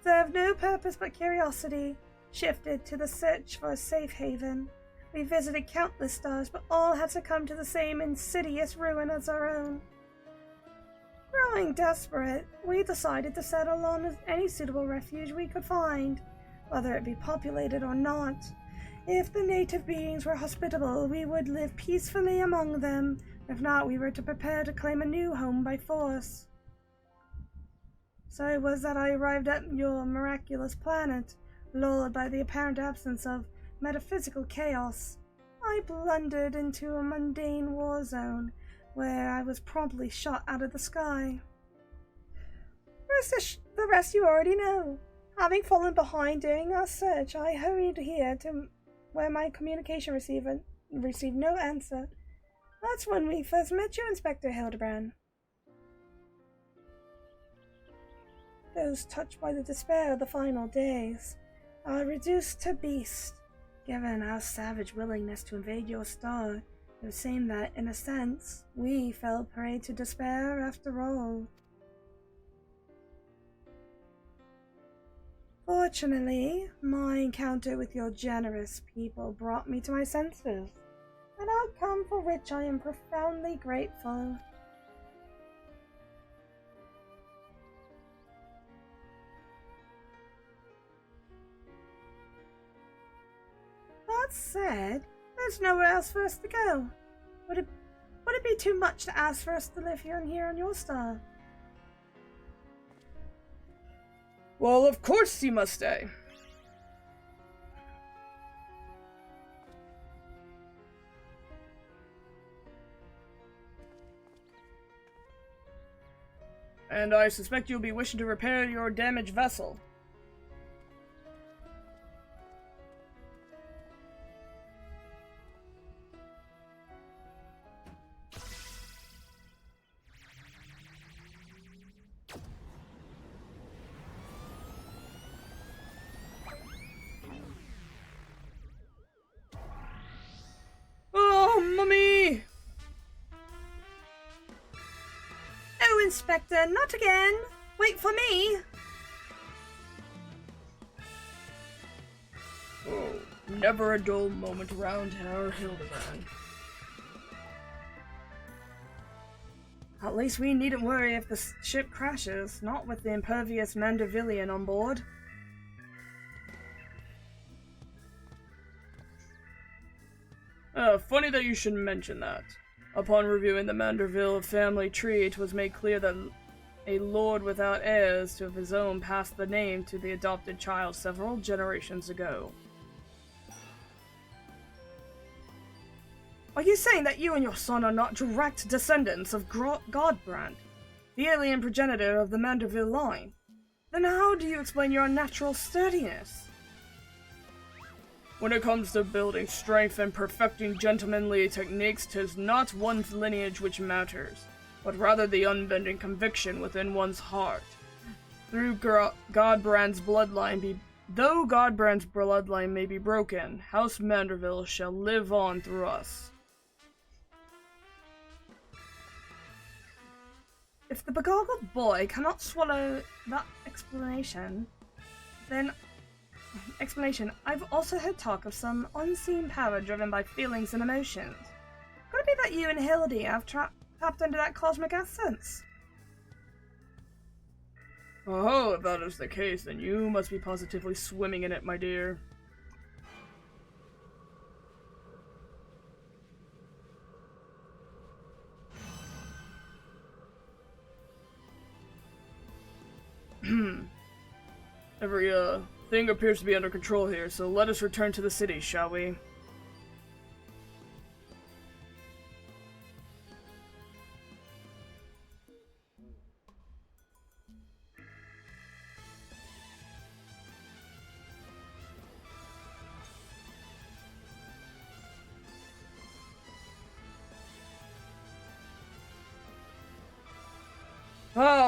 served no purpose but curiosity, shifted to the search for a safe haven. We visited countless stars, but all had succumbed to the same insidious ruin as our own. Growing desperate, we decided to settle on any suitable refuge we could find, whether it be populated or not. If the native beings were hospitable, we would live peacefully among them. If not, we were to prepare to claim a new home by force. So it was that I arrived at your miraculous planet, lulled by the apparent absence of metaphysical chaos. I blundered into a mundane war zone, where I was promptly shot out of the sky. The rest you already know. Having fallen behind during our search, I hurried here to where my communication receiver received no answer. That's when we first met you, Inspector Hildibrand. Those touched by the despair of the final days are reduced to beast. Given our savage willingness to invade your star, it would seem that, in a sense, we fell prey to despair after all. Fortunately, my encounter with your generous people brought me to my senses, an outcome for which I am profoundly grateful. That said, there's nowhere else for us to go. Would it be too much to ask for us to live here on your star? Well, of course you must stay. And I suspect you'll be wishing to repair your damaged vessel. Oh, mummy! Oh, Inspector, not again! Wait for me! Oh, never a dull moment around our Hildibrand. At least we needn't worry if the ship crashes, not with the impervious Mandervillian on board. Funny that you should mention that. Upon reviewing the Manderville family tree, it was made clear that a lord without heirs to his own passed the name to the adopted child several generations ago. Are you saying that you and your son are not direct descendants of Godbrand, the alien progenitor of the Manderville line? Then how do you explain your unnatural sturdiness? When it comes to building strength and perfecting gentlemanly techniques, 'tis not one's lineage which matters, but rather the unbending conviction within one's heart. Though Godbrand's bloodline may be broken, House Manderville shall live on through us. If the begoggled boy cannot swallow that explanation, I've also heard talk of some unseen power driven by feelings and emotions. Could it be that you and Hildy have tapped into that cosmic essence? Oh, if that is the case, then you must be positively swimming in it, my dear. Every, thing appears to be under control here, so let us return to the city, shall we?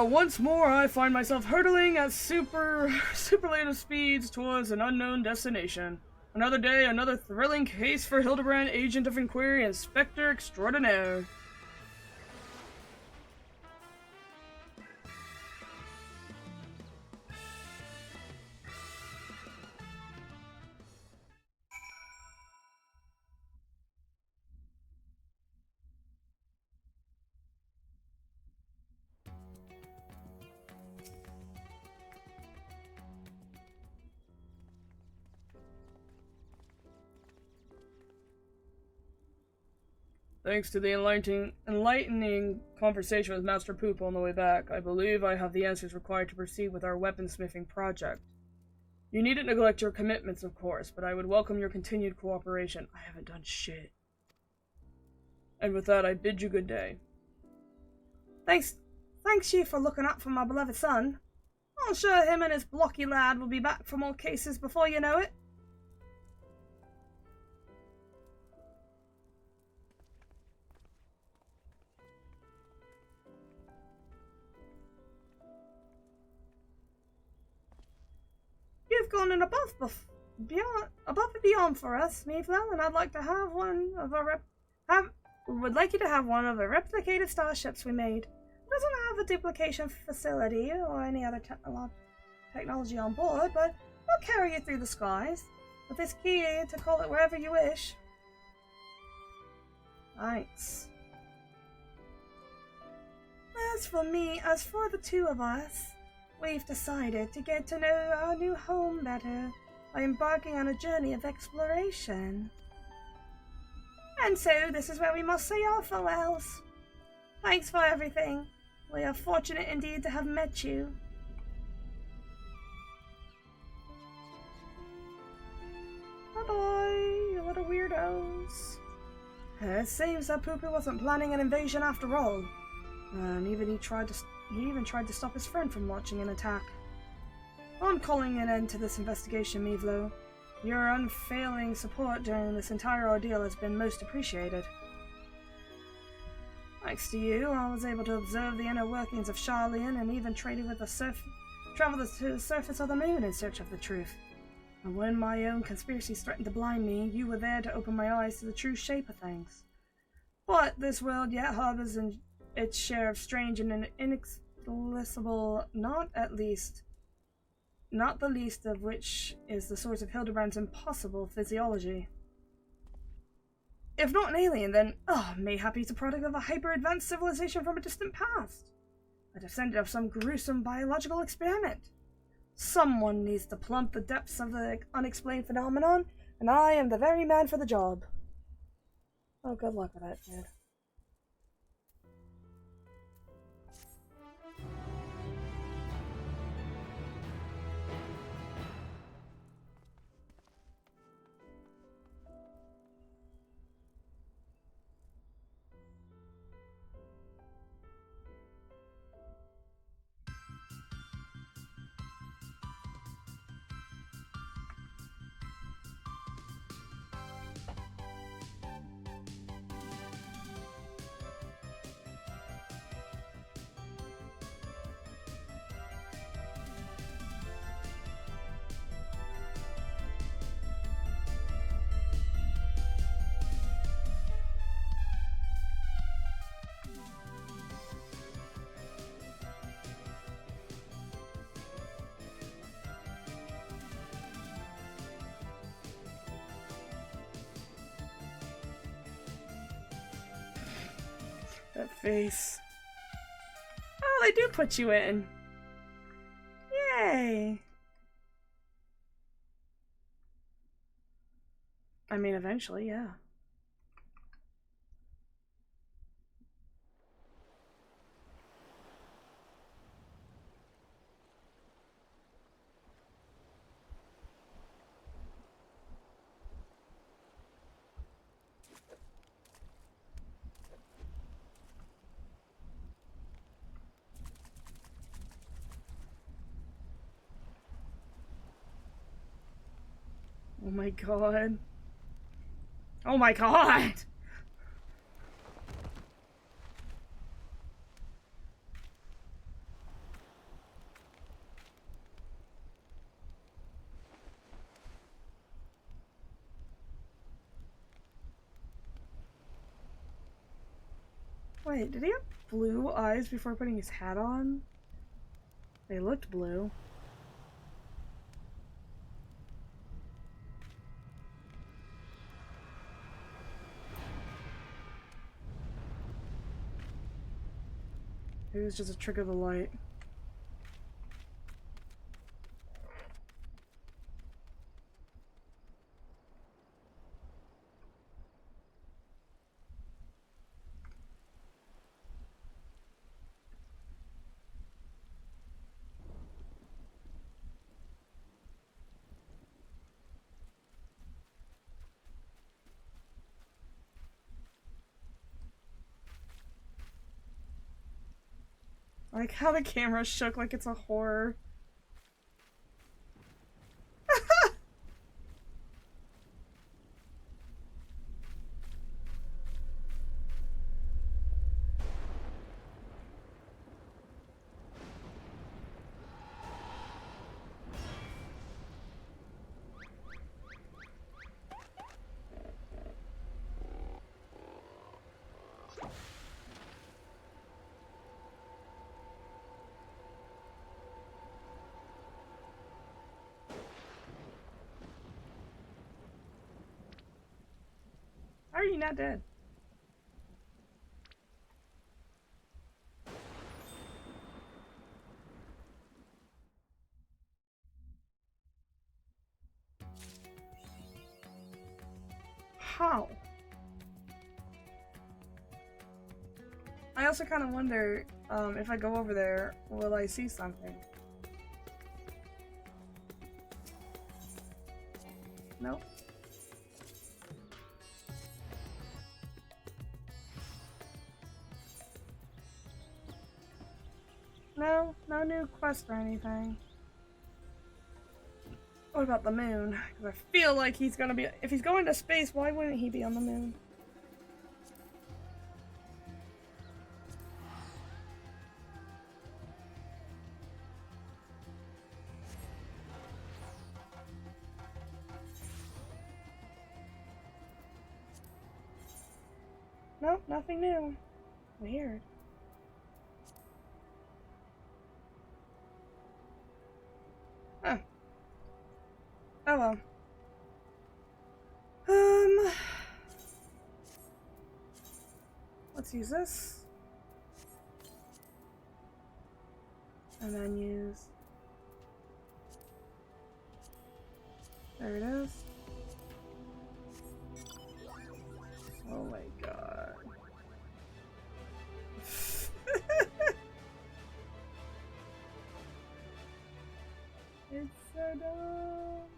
Once more I find myself hurtling at superlative speeds towards an unknown destination. Another day, another thrilling case for Hildibrand, Agent of Inquiry, Inspector Extraordinaire. Thanks to the enlightening conversation with Master Poop on the way back, I believe I have the answers required to proceed with our weaponsmithing project. You needn't neglect your commitments, of course, but I would welcome your continued cooperation. I haven't done shit. And with that, I bid you good day. Thanks you for looking out for my beloved son. I'm sure him and his blocky lad will be back for more cases before you know it. You've gone in above and beyond for us, Meevlo, and I'd like to have one of would like you to have one of the replicated starships we made. It doesn't have a duplication facility or any other technology on board, but we'll carry you through the skies with this key to call it wherever you wish. Thanks. As for the two of us, we've decided to get to know our new home better by embarking on a journey of exploration. And so this is where we must say our farewells. Thanks for everything. We are fortunate indeed to have met you. Bye-bye, you little weirdos. It seems that Poo-Poo wasn't planning an invasion after all. And even he tried to he even tried to stop his friend from launching an attack. I'm calling an end to this investigation, Mivlo. Your unfailing support during this entire ordeal has been most appreciated. Thanks to you, I was able to observe the inner workings of Charlian and even travel to the surface of the moon in search of the truth. And when my own conspiracies threatened to blind me, you were there to open my eyes to the true shape of things. But this world yet harbors its share of strange and inexplicable, not the least of which is the source of Hildibrand's impossible physiology. If not an alien, then, mayhap he's a product of a hyper-advanced civilization from a distant past. A descendant of some gruesome biological experiment. Someone needs to plumb the depths of the unexplained phenomenon, and I am the very man for the job. Oh, good luck with that, kid. That face. Oh, they do put you in. Yay! I mean, eventually, yeah. Oh my god. Oh my god! Wait, did he have blue eyes before putting his hat on? They looked blue. Maybe it was just a trick of the light. I like how the camera shook like it's a horror. How are you not dead? How? I also kind of wonder if I go over there, will I see something? Nope. No, no new quest or anything. What about the moon? Because I feel like he's gonna be. If he's going to space, why wouldn't he be on the moon? Nope, nothing new. Weird. Huh. Oh well. Let's use this. And then use. There it is. Oh my god. It's so dumb.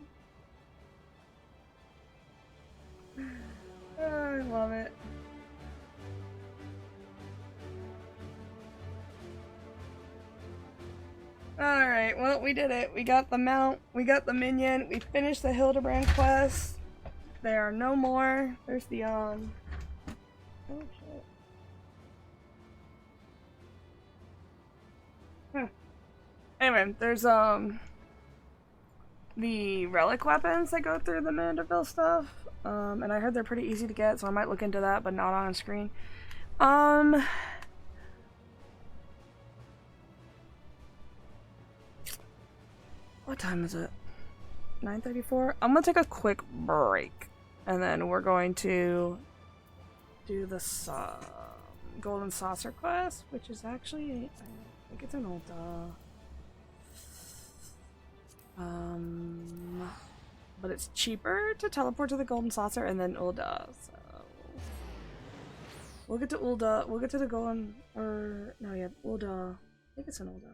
Oh, I love it. Alright, well, we did it. We got the mount, we got the minion, we finished the Hildibrand quest. There are no more. There's the, oh shit. Huh. Anyway, there's, the relic weapons that go through the Mandeville stuff. And I heard they're pretty easy to get, so I might look into that, but not on screen. What time is it? 9:34? I'm gonna take a quick break. And then we're going to do the Golden Saucer quest, which is actually, I think it's an old, but it's cheaper to teleport to the Golden Saucer and then Ulda, so we'll get to Ulda, we'll get to the Golden, or, no, yeah, Ulda, I think it's an Ulda,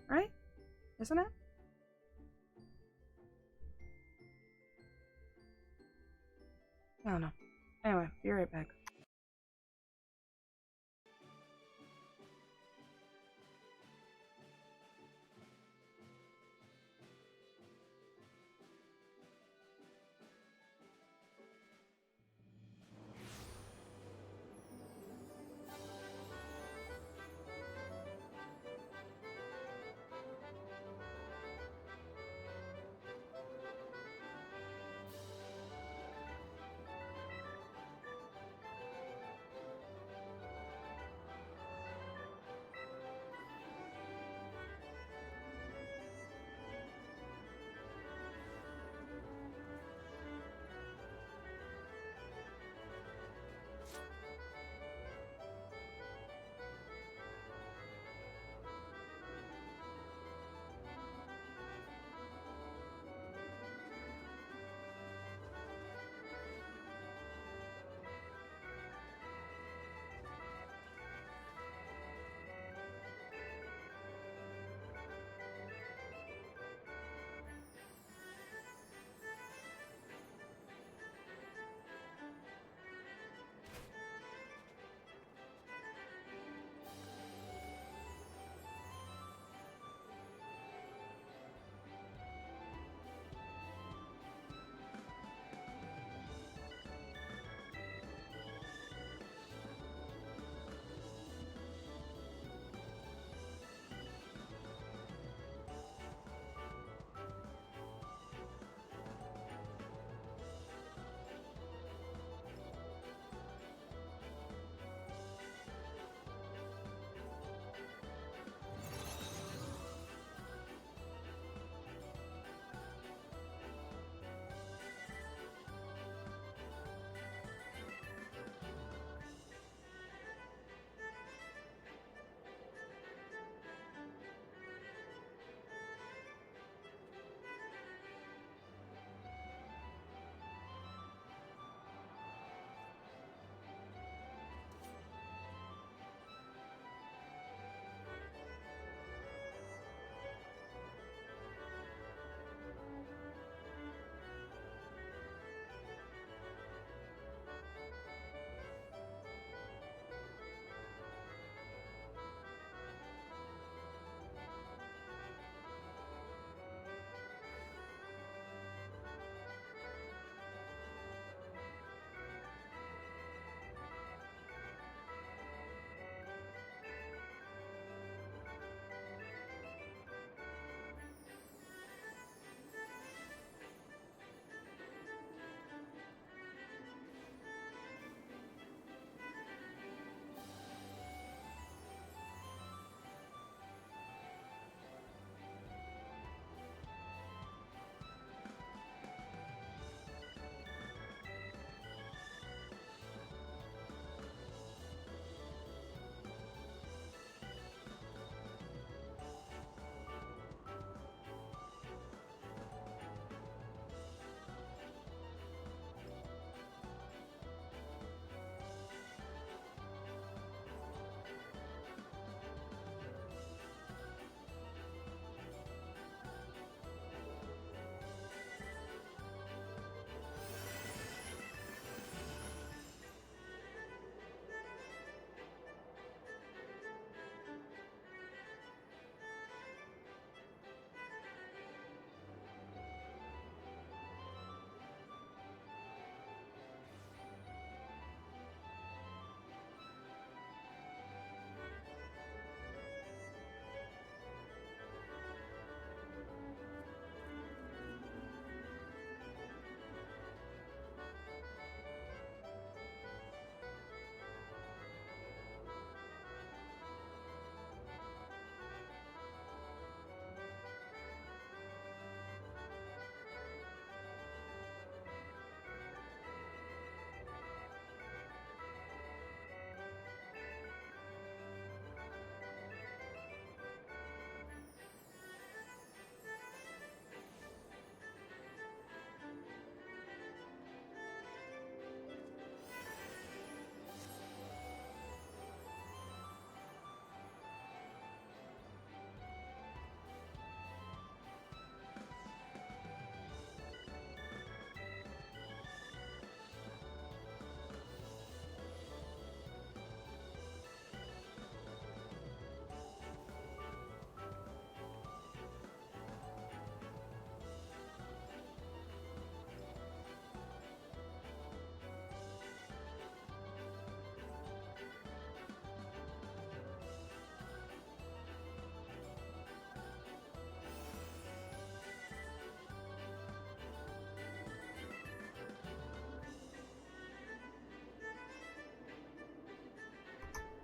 right? Isn't it? I don't know. Anyway, be right back.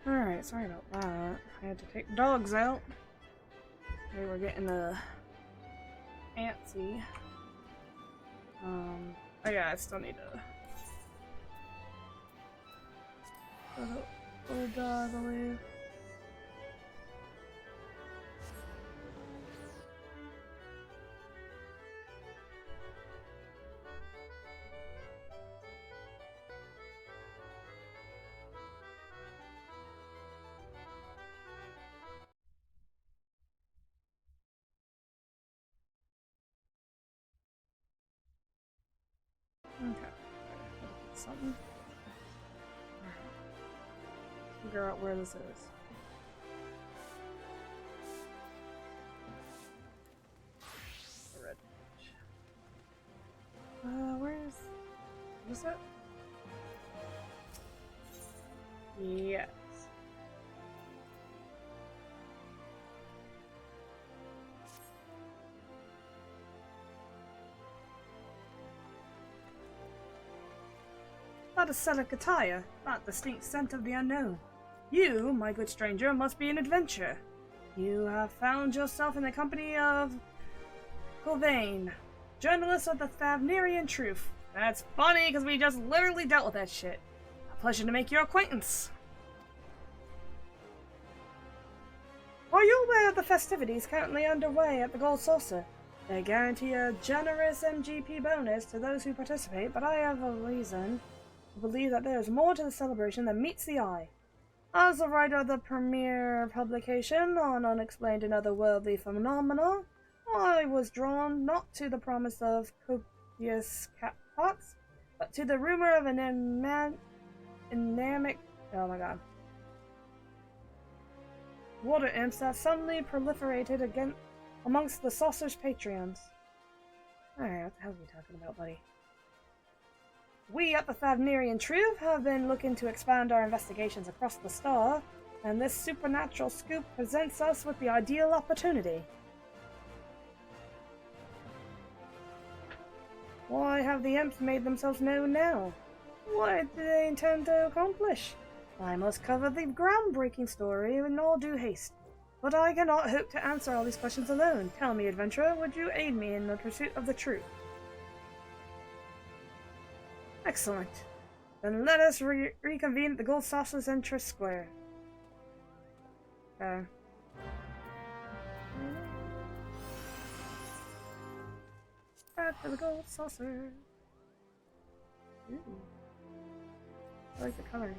Alright, sorry about that. I had to take the dogs out. They were getting antsy. Oh yeah, I still need to put a dog, I believe. Okay. Something. Alright. Figure out where this is. The red page. Where's... Is that? Yes. That is Selikataya, that distinct scent of the unknown. You, my good stranger, must be an adventurer. You have found yourself in the company of Gulvain, journalist of the Thavnerian Truth. That's funny, because we just literally dealt with that shit. A pleasure to make your acquaintance. Are you aware of the festivities currently underway at the Gold Saucer? They guarantee a generous MGP bonus to those who participate, but I have a reason to believe that there is more to the celebration than meets the eye. As the writer of the premier publication on unexplained and otherworldly phenomena, I was drawn not to the promise of copious catpots, but to the rumor of an water imps that suddenly proliferated again amongst the saucer's patrons. Alright, what the hell are we talking about, buddy? We at the Thavnerian Truth have been looking to expand our investigations across the star, and this supernatural scoop presents us with the ideal opportunity. Why have the imps made themselves known now? What do they intend to accomplish? I must cover the groundbreaking story in all due haste, but I cannot hope to answer all these questions alone. Tell me, adventurer, would you aid me in the pursuit of the truth? Excellent. Then let us reconvene at the Gold Saucer's entrance square. Okay. Back to the Gold Saucer. Ooh. I like the coloring.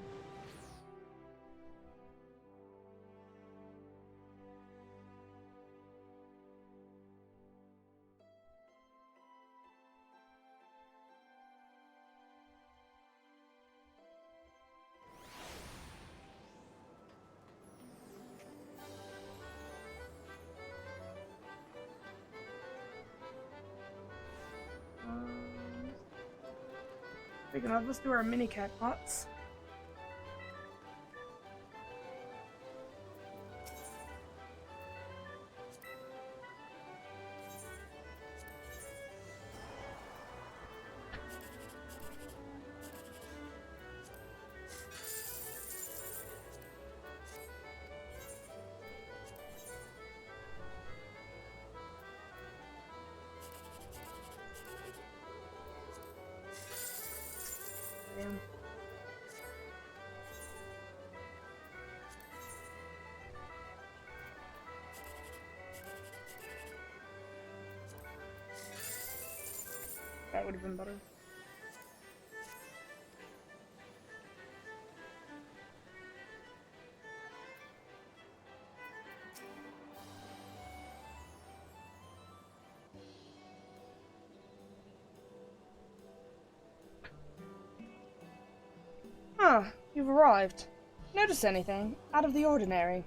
Speaking of, let's do our mini cat pots. That would have been better. Ah, you've arrived. Notice anything out of the ordinary?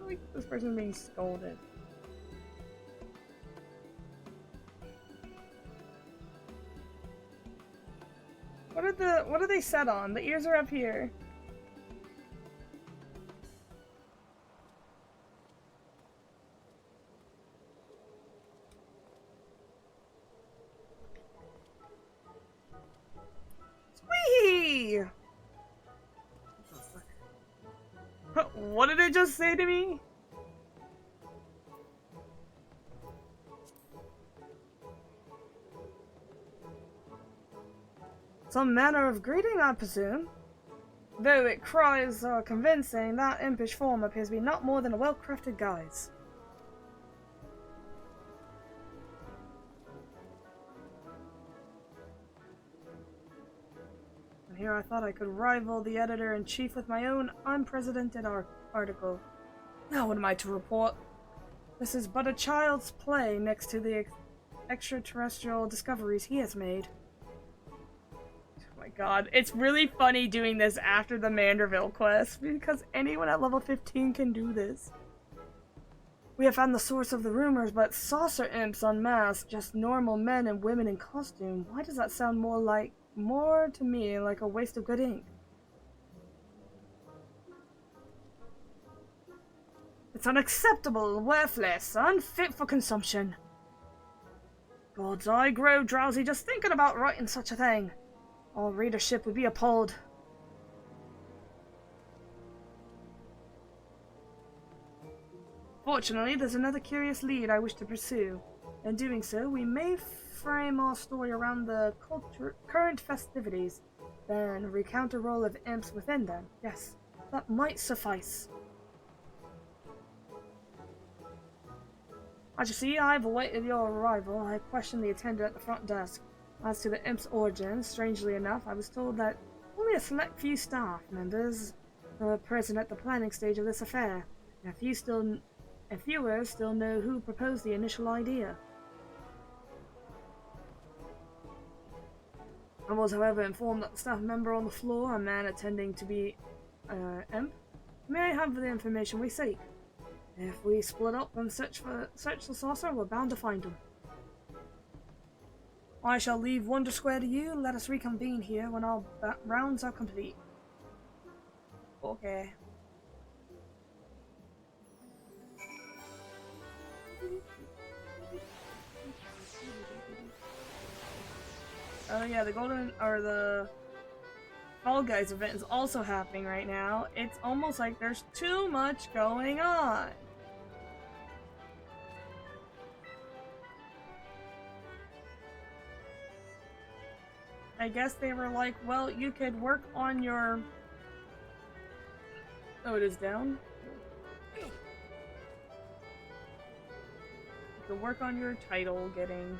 Like this person being scolded. What are they set on? The ears are up here. What did it just say to me? Some manner of greeting, I presume. Though it cries are convincing, that impish form appears to be not more than a well-crafted guise. And here I thought I could rival the editor-in-chief with my own unprecedented article. Now what am I to report? This is but a child's play next to the extraterrestrial discoveries he has made. Oh my god, it's really funny doing this after the Manderville quest, because anyone at level 15 can do this. We have found the source of the rumors, but saucer imps unmasked, just normal men and women in costume. Why does that sound more to me like a waste of good ink? It's unacceptable, worthless, unfit for consumption. Gods, I grow drowsy just thinking about writing such a thing. All readership would be appalled. Fortunately, there's another curious lead I wish to pursue. In doing so, we may frame our story around the current festivities, then recount a role of imps within them. Yes, that might suffice. As you see, I've awaited your arrival. I questioned the attendant at the front desk. As to the imp's origin, strangely enough, I was told that only a select few staff members were present at the planning stage of this affair, and fewer still know who proposed the initial idea. I was, however, informed that the staff member on the floor, a man attending to be imp, may I have the information we seek. If we split up and search the saucer, we're bound to find him. I shall leave Wonder Square to you. Let us reconvene here when our rounds are complete. Okay. Oh yeah, the Fall Guys event is also happening right now. It's almost like there's too much going on. I guess they were like, well, you could work on your... Oh, it is down? You could work on your title getting...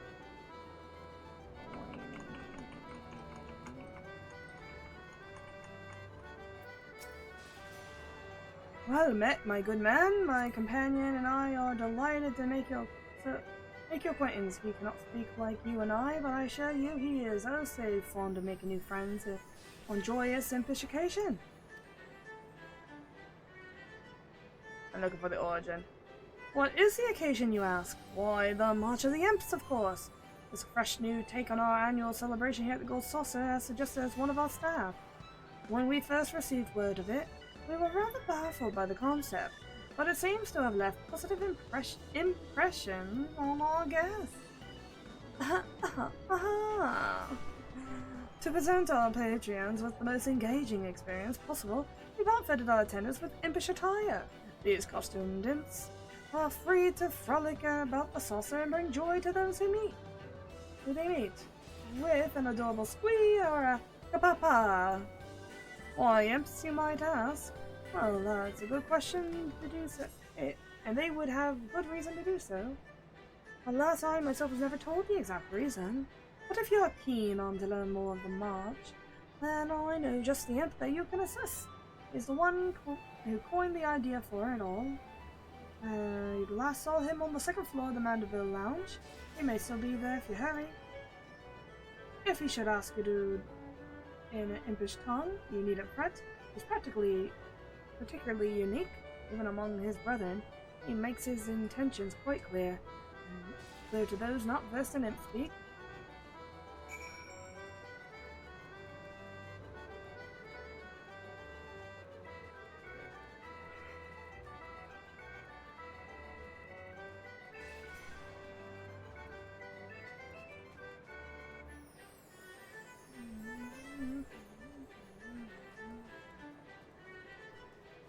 Well met, my good man. My companion and I are delighted to make your acquaintance. We cannot speak like you and I, but I assure you he is oh so fond of making new friends on joyous impish occasion. I'm looking for the origin. What is the occasion, you ask? Why, the March of the Imps, of course. It's a fresh new take on our annual celebration here at the Gold Saucer, as suggested as one of our staff. When we first received word of it, we were rather baffled by the concept, but it seems to have left positive impression on our guests. To present our patrons with the most engaging experience possible, we've outfitted our attendants with impish attire. These costumed imps are free to frolic about the saucer and bring joy to those who they meet, with an adorable squee or a kapapa. Why imps, you might ask? Well, that's a good question to do so, and they would have good reason to do so. Alas, I myself was never told the exact reason, but if you are keen on to learn more of the march, then I know just the imp that you can assist is the one who coined the idea for it all. You last saw him on the second floor of the Manderville Lounge. He may still be there if you hurry. If he should ask you to in an impish tongue, you needn't fret. He's particularly unique, even among his brethren. He makes his intentions quite clear to those not versed in imp speak.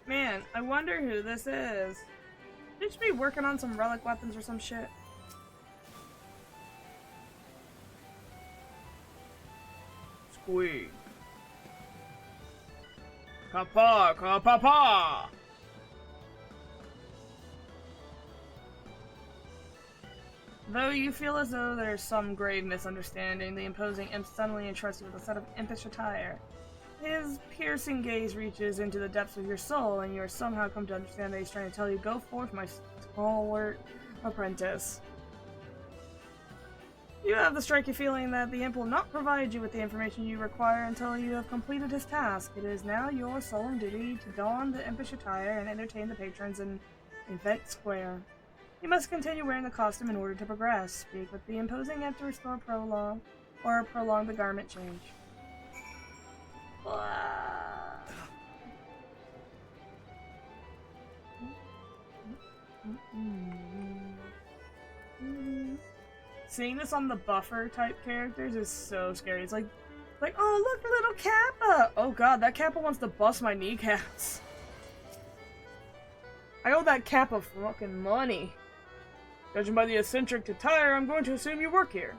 Man, I wonder who this is. They should be working on some relic weapons or some shit. Squeak. Kappa, kappa. Though you feel as though there's some grave misunderstanding, the imposing imp suddenly entrusts you with a set of impish attire. His piercing gaze reaches into the depths of your soul, and you are somehow come to understand that he's trying to tell you, "Go forth, my stalwart apprentice." You have the striking feeling that the imp will not provide you with the information you require until you have completed his task. It is now your solemn duty to don the impish attire and entertain the patrons in Event Square. You must continue wearing the costume in order to progress. Speak with the imposing imp to restore prolong the garment change. Seeing this on the buffer type characters is so scary. It's like, oh look, little Kappa! Oh god, that Kappa wants to bust my kneecaps. I owe that Kappa fucking money. Judging by the eccentric attire, I'm going to assume you work here.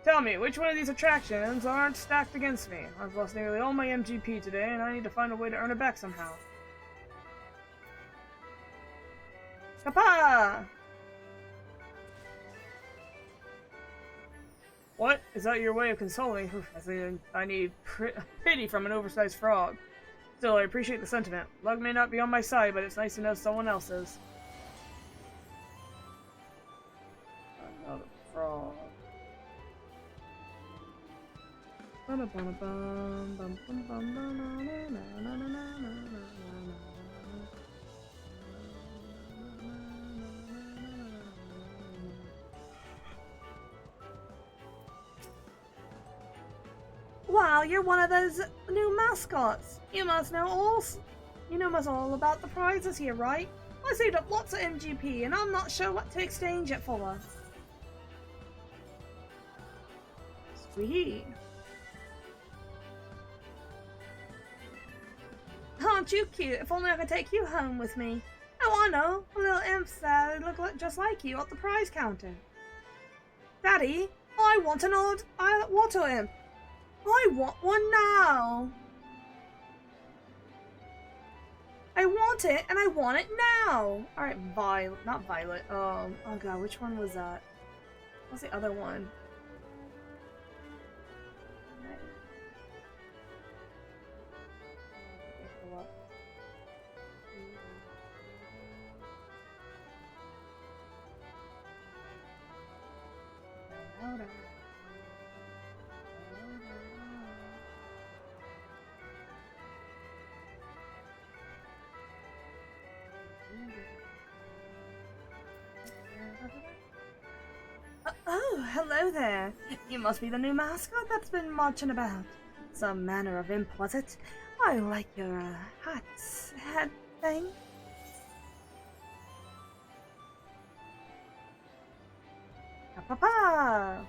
Tell me, which one of these attractions aren't stacked against me? I've lost nearly all my MGP today, and I need to find a way to earn it back somehow. Kappa! What? Is that your way of consoling? I need pity from an oversized frog. Still, I appreciate the sentiment. Luck may not be on my side, but it's nice to know someone else is. Another frog. Wow, you're one of those new mascots. You must know all about the prizes here, right? I saved up lots of MGP, and I'm not sure what to exchange it for. Sweet. Aren't you cute? If only I could take you home with me. Oh, I know. A little imps that look just like you at the prize counter. Daddy, I want an old water imp. I want one now. I want it, and I want it now. Alright, Violet. Not Violet. Oh god, which one was that? What's the other one? Oh, hello there. You must be the new mascot that's been marching about. Some manner of imp, was it? I like your hat thing. Papa!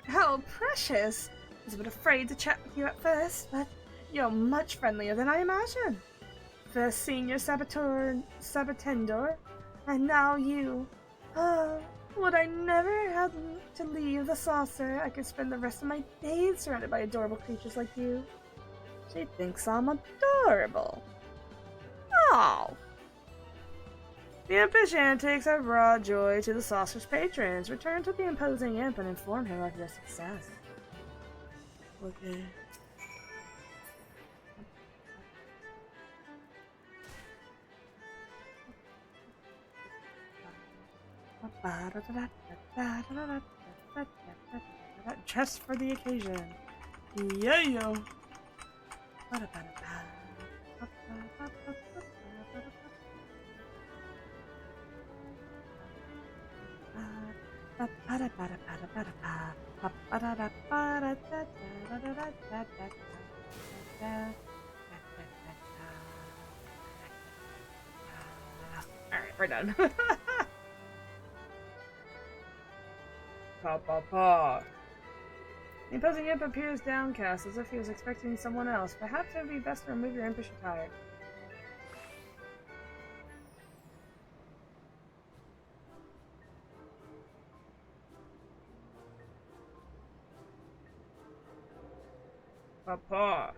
How precious! I was a bit afraid to chat with you at first, but you're much friendlier than I imagined. First senior sabotendor, and now you. Oh, would I never have to leave the saucer? I could spend the rest of my days surrounded by adorable creatures like you. She thinks I'm adorable. Oh! The impish antics have brought joy to the saucer's patrons. Return to the imposing imp and inform him of your success. Okay. Just for the occasion. Yeah, yo. Alright, we're done. Pa pa pa. The imposing imp appears downcast, as if he was expecting someone else. Perhaps it would be best to remove your impish attire. Papa.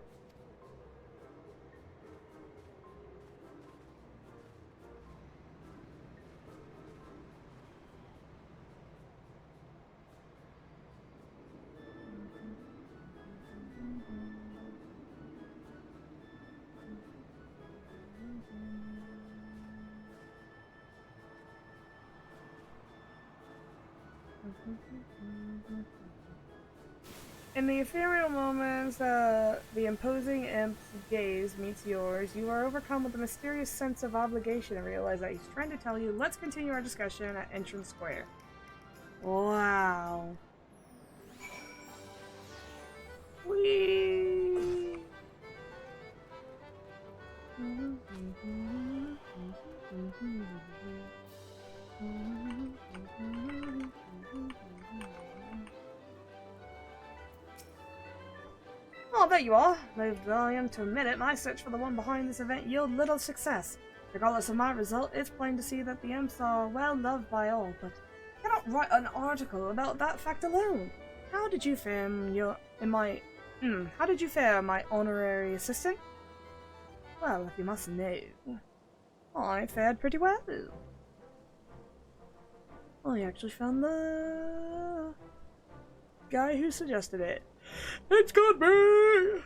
In the ethereal moments the imposing imp's gaze meets yours, you are overcome with a mysterious sense of obligation and realize that he's trying to tell you, let's continue our discussion at Entrance Square. Wow. Whee! Oh, there you are. Though I am to admit it, my search for the one behind this event yielded little success. Regardless of my result, it's plain to see that the imps are well loved by all, but I cannot write an article about that fact alone. How did you fare my honorary assistant? Well, if you must know, I fared pretty well. I actually found the guy who suggested it. It's got me!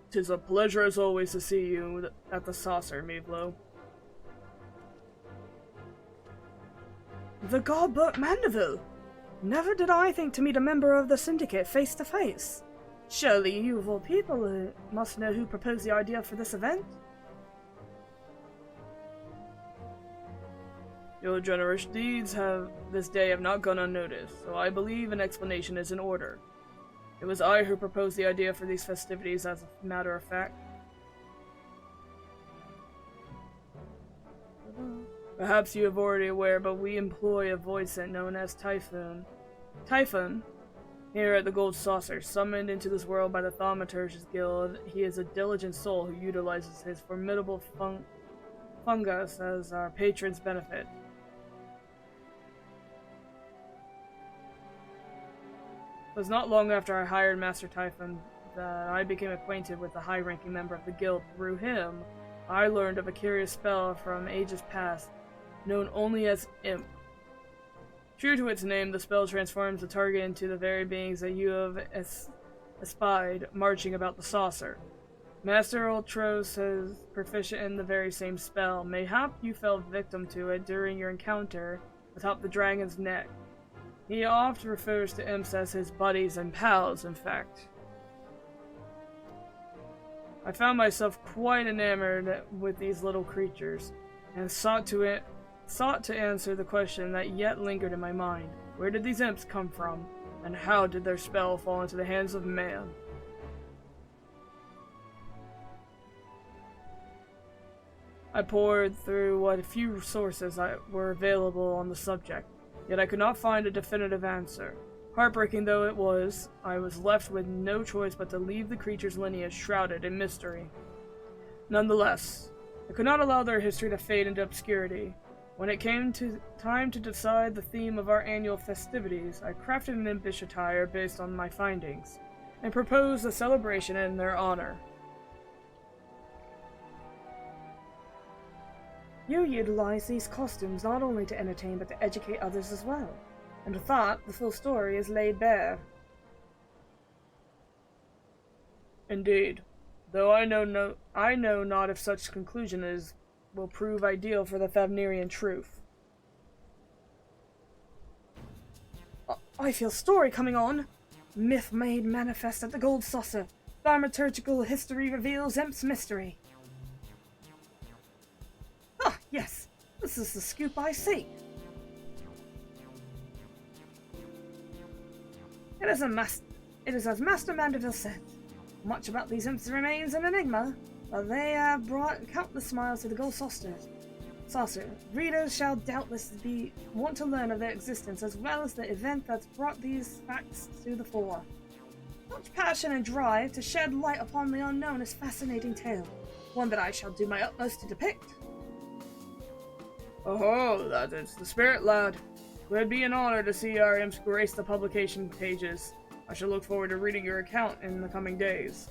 'Tis a pleasure as always to see you at the saucer, Mablo. The Godbert Mandeville! Never did I think to meet a member of the Syndicate face to face. Surely you of all people must know who proposed the idea for this event? Your generous deeds this day have not gone unnoticed, so I believe an explanation is in order. It was I who proposed the idea for these festivities, as a matter of fact. Perhaps you are already aware, but we employ a void scent known as Typhoon. Typhoon, here at the Gold Saucer, summoned into this world by the Thaumaturge's Guild, he is a diligent soul who utilizes his formidable fungus as our patron's benefit. It was not long after I hired Master Typhon that I became acquainted with the high-ranking member of the guild. Through him, I learned of a curious spell from ages past, known only as Imp. True to its name, the spell transforms the target into the very beings that you have espied marching about the saucer. Master Ultros is proficient in the very same spell. Mayhap you fell victim to it during your encounter atop the dragon's neck. He oft refers to imps as his buddies and pals, in fact. I found myself quite enamored with these little creatures, and sought to answer the question that yet lingered in my mind. Where did these imps come from, and how did their spell fall into the hands of man? I pored through what few sources were available on the subject, yet I could not find a definitive answer. Heartbreaking though it was, I was left with no choice but to leave the creature's lineage shrouded in mystery. Nonetheless, I could not allow their history to fade into obscurity. When it came to time to decide the theme of our annual festivities, I crafted an impish attire based on my findings, and proposed a celebration in their honor. You utilize these costumes not only to entertain but to educate others as well. And with that, the full story is laid bare. Indeed, though I know not if such conclusion will prove ideal for the Thavnerian truth. I feel story coming on. Myth made manifest at the Gold Saucer. Thaumaturgical history reveals Imp's mystery. Ah, yes, this is the scoop I seek. It is as Master Mandeville said. Much about these imps remains an enigma, but they have brought countless smiles to the Gold Saucers. Saucer, readers shall doubtless want to learn of their existence as well as the event that's brought these facts to the fore. Such passion and drive to shed light upon the unknown is fascinating tale, one that I shall do my utmost to depict. Oh, that is the spirit, lad. It would be an honor to see our imps grace the publication pages. I shall look forward to reading your account in the coming days.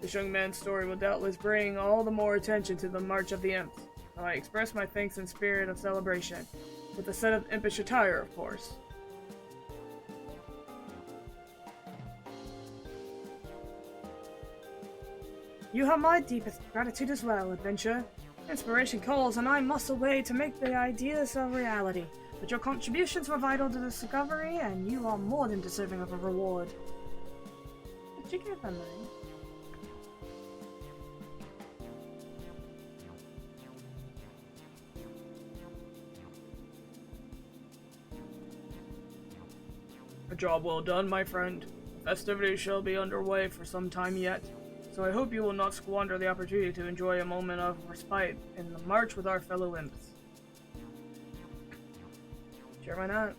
This young man's story will doubtless bring all the more attention to the March of the Imps. So I express my thanks in spirit of celebration, with a set of impish attire, of course. You have my deepest gratitude as well, adventurer. Inspiration calls, and I must away to make the ideas a reality. But your contributions were vital to the discovery, and you are more than deserving of a reward. Did you get that money? A job well done, my friend. Festivities shall be underway for some time yet, so I hope you will not squander the opportunity to enjoy a moment of respite in the march with our fellow imps. Sure, why not?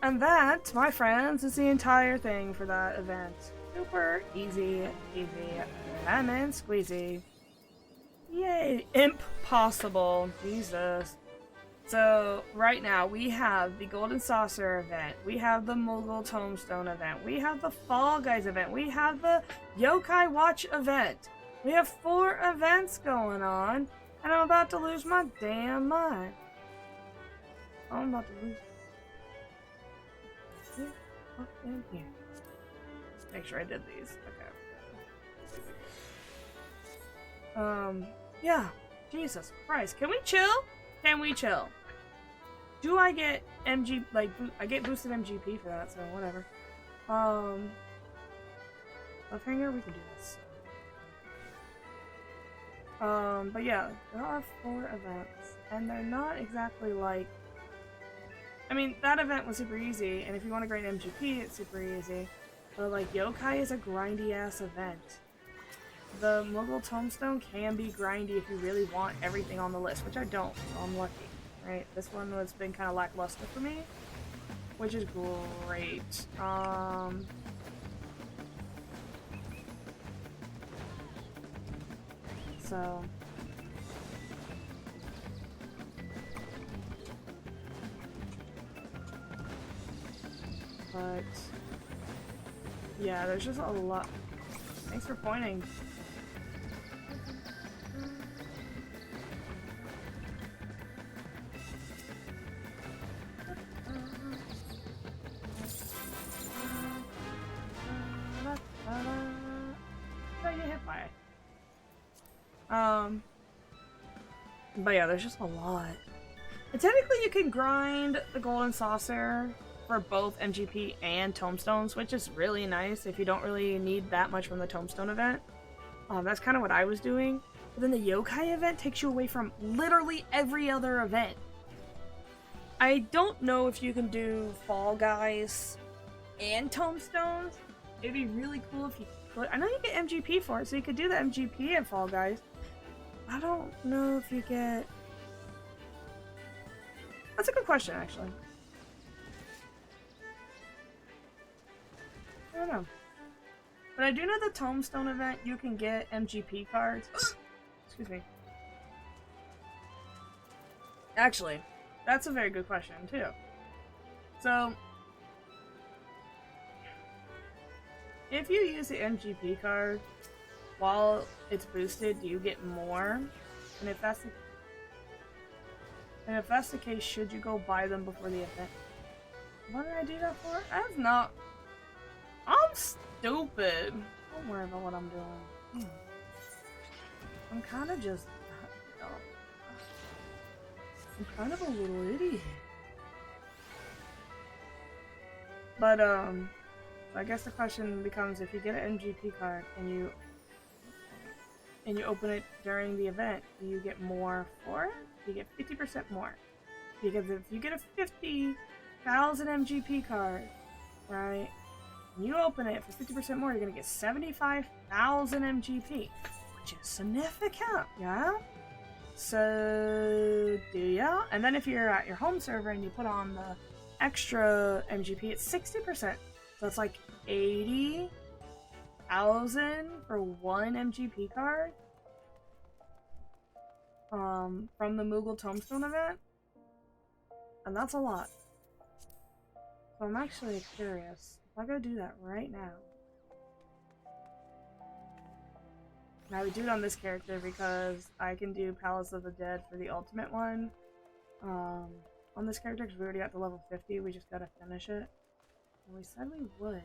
And that, my friends, is the entire thing for that event. Super easy, lemon squeezy. Yay, impossible, Jesus. So, right now, we have the Golden Saucer event, we have the Mogul Tombstone event, we have the Fall Guys event, we have the Yokai Watch event. We have 4 events going on, and I'm about to lose my damn mind. I'm about to lose. Up in here. Make sure I did these. Okay. Yeah. Jesus Christ. Can we chill? Can we chill? Do I get MG, like, I get boosted MGP for that, so whatever. Cliffhanger, we can do this. But yeah, there are 4 events, and they're not exactly like, I mean, that event was super easy, and if you want to grind MGP, it's super easy. But, like, Yokai is a grindy-ass event. The Mogul Tombstone can be grindy if you really want everything on the list, which I don't, so I'm lucky, right? This one has been kind of lackluster for me, which is great. So... But yeah, there's just a lot. Thanks for pointing. Don't get hit by it. But yeah, there's just a lot. And technically you can grind the Golden Saucer for both MGP and Tombstones, which is really nice if you don't really need that much from the Tombstone event. That's kind of what I was doing. But then the Yokai event takes you away from literally every other event. I don't know if you can do Fall Guys and Tombstones. It'd be really cool if you could. I know you get MGP for it, so you could do the MGP and Fall Guys. I don't know if you get... That's a good question, actually. I don't know. But I do know the Tombstone event, you can get MGP cards. Excuse me. Actually, that's a very good question, too. So, if you use the MGP card while it's boosted, do you get more? And if that's the case, should you go buy them before the event? What did I do that for? That's not... I'm stupid. Don't worry about what I'm doing. I'm kind of just... I'm kind of a little idiot. But, So I guess the question becomes, if you get an MGP card and you open it during the event, do you get more for it? You get 50% more. Because if you get a 50,000 MGP card, right, and you open it for 50% more, you're gonna get 75,000 MGP, which is significant, yeah? So, do ya? And then if you're at your home server and you put on the extra MGP, it's 60%. So it's like 80,000 for one MGP card. From the Moogle Tombstone event. And that's a lot. So I'm actually curious. If I go do that right now. And I would do it on this character because I can do Palace of the Dead for the ultimate one. On this character because we already got to level 50. We just gotta finish it. And we said we would,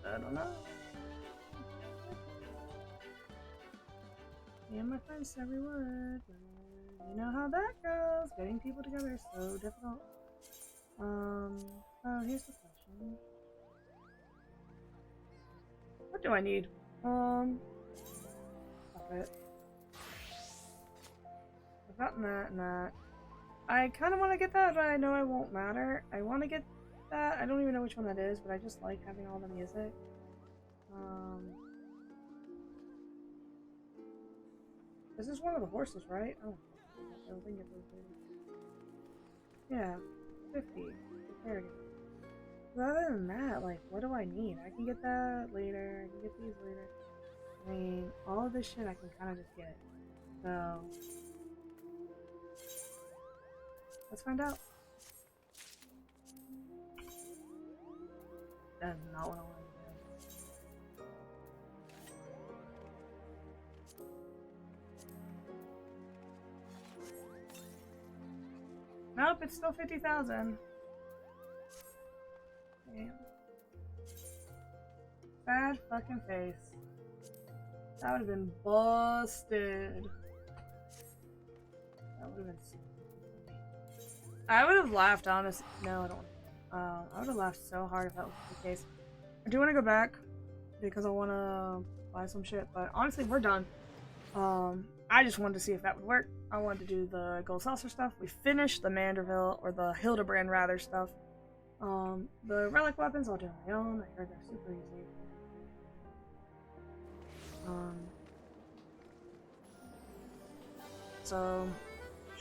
but I don't know. Me and my friends said we would, but you know how that goes. Getting people together is so difficult. Oh, here's the question. What do I need? Fuck it. I've gotten that and that. I kind of want to get that, but I know it won't matter. I want to get that. I don't even know which one that is, but I just like having all the music. This is one of the horses, right? Oh, I don't think it was. Yeah, 50. There it is. But other than that, like, what do I need? I can get that later. I can get these later. I mean, all of this shit I can kind of just get. So, let's find out. That is not what I want to do. Nope, it's still 50,000. Damn. Sad fucking face. That would have been busted. That would have been stupid. I would have laughed, honestly. No, I don't. I would have laughed so hard if that was the case. I do want to go back because I want to buy some shit, but honestly, we're done. I just wanted to see if that would work. I wanted to do the gold saucer stuff. We finished the Manderville, or the Hildibrand rather, stuff. The relic weapons I'll do on my own. I heard they're super easy. So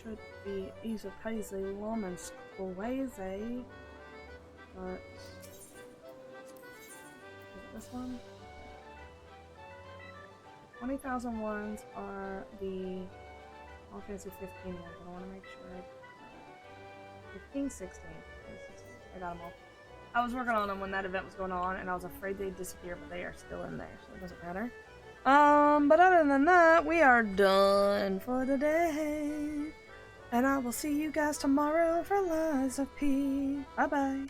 should be easy peasy lemon squeezy. But is it this one? 20,000 ones are the Final Fantasy 15 ones, but I want to make sure. 15, 16. I got them all. I was working on them when that event was going on, and I was afraid they'd disappear, but they are still in there, so it doesn't matter. But other than that, we are done for the day. And I will see you guys tomorrow for Lies of P. Bye-bye.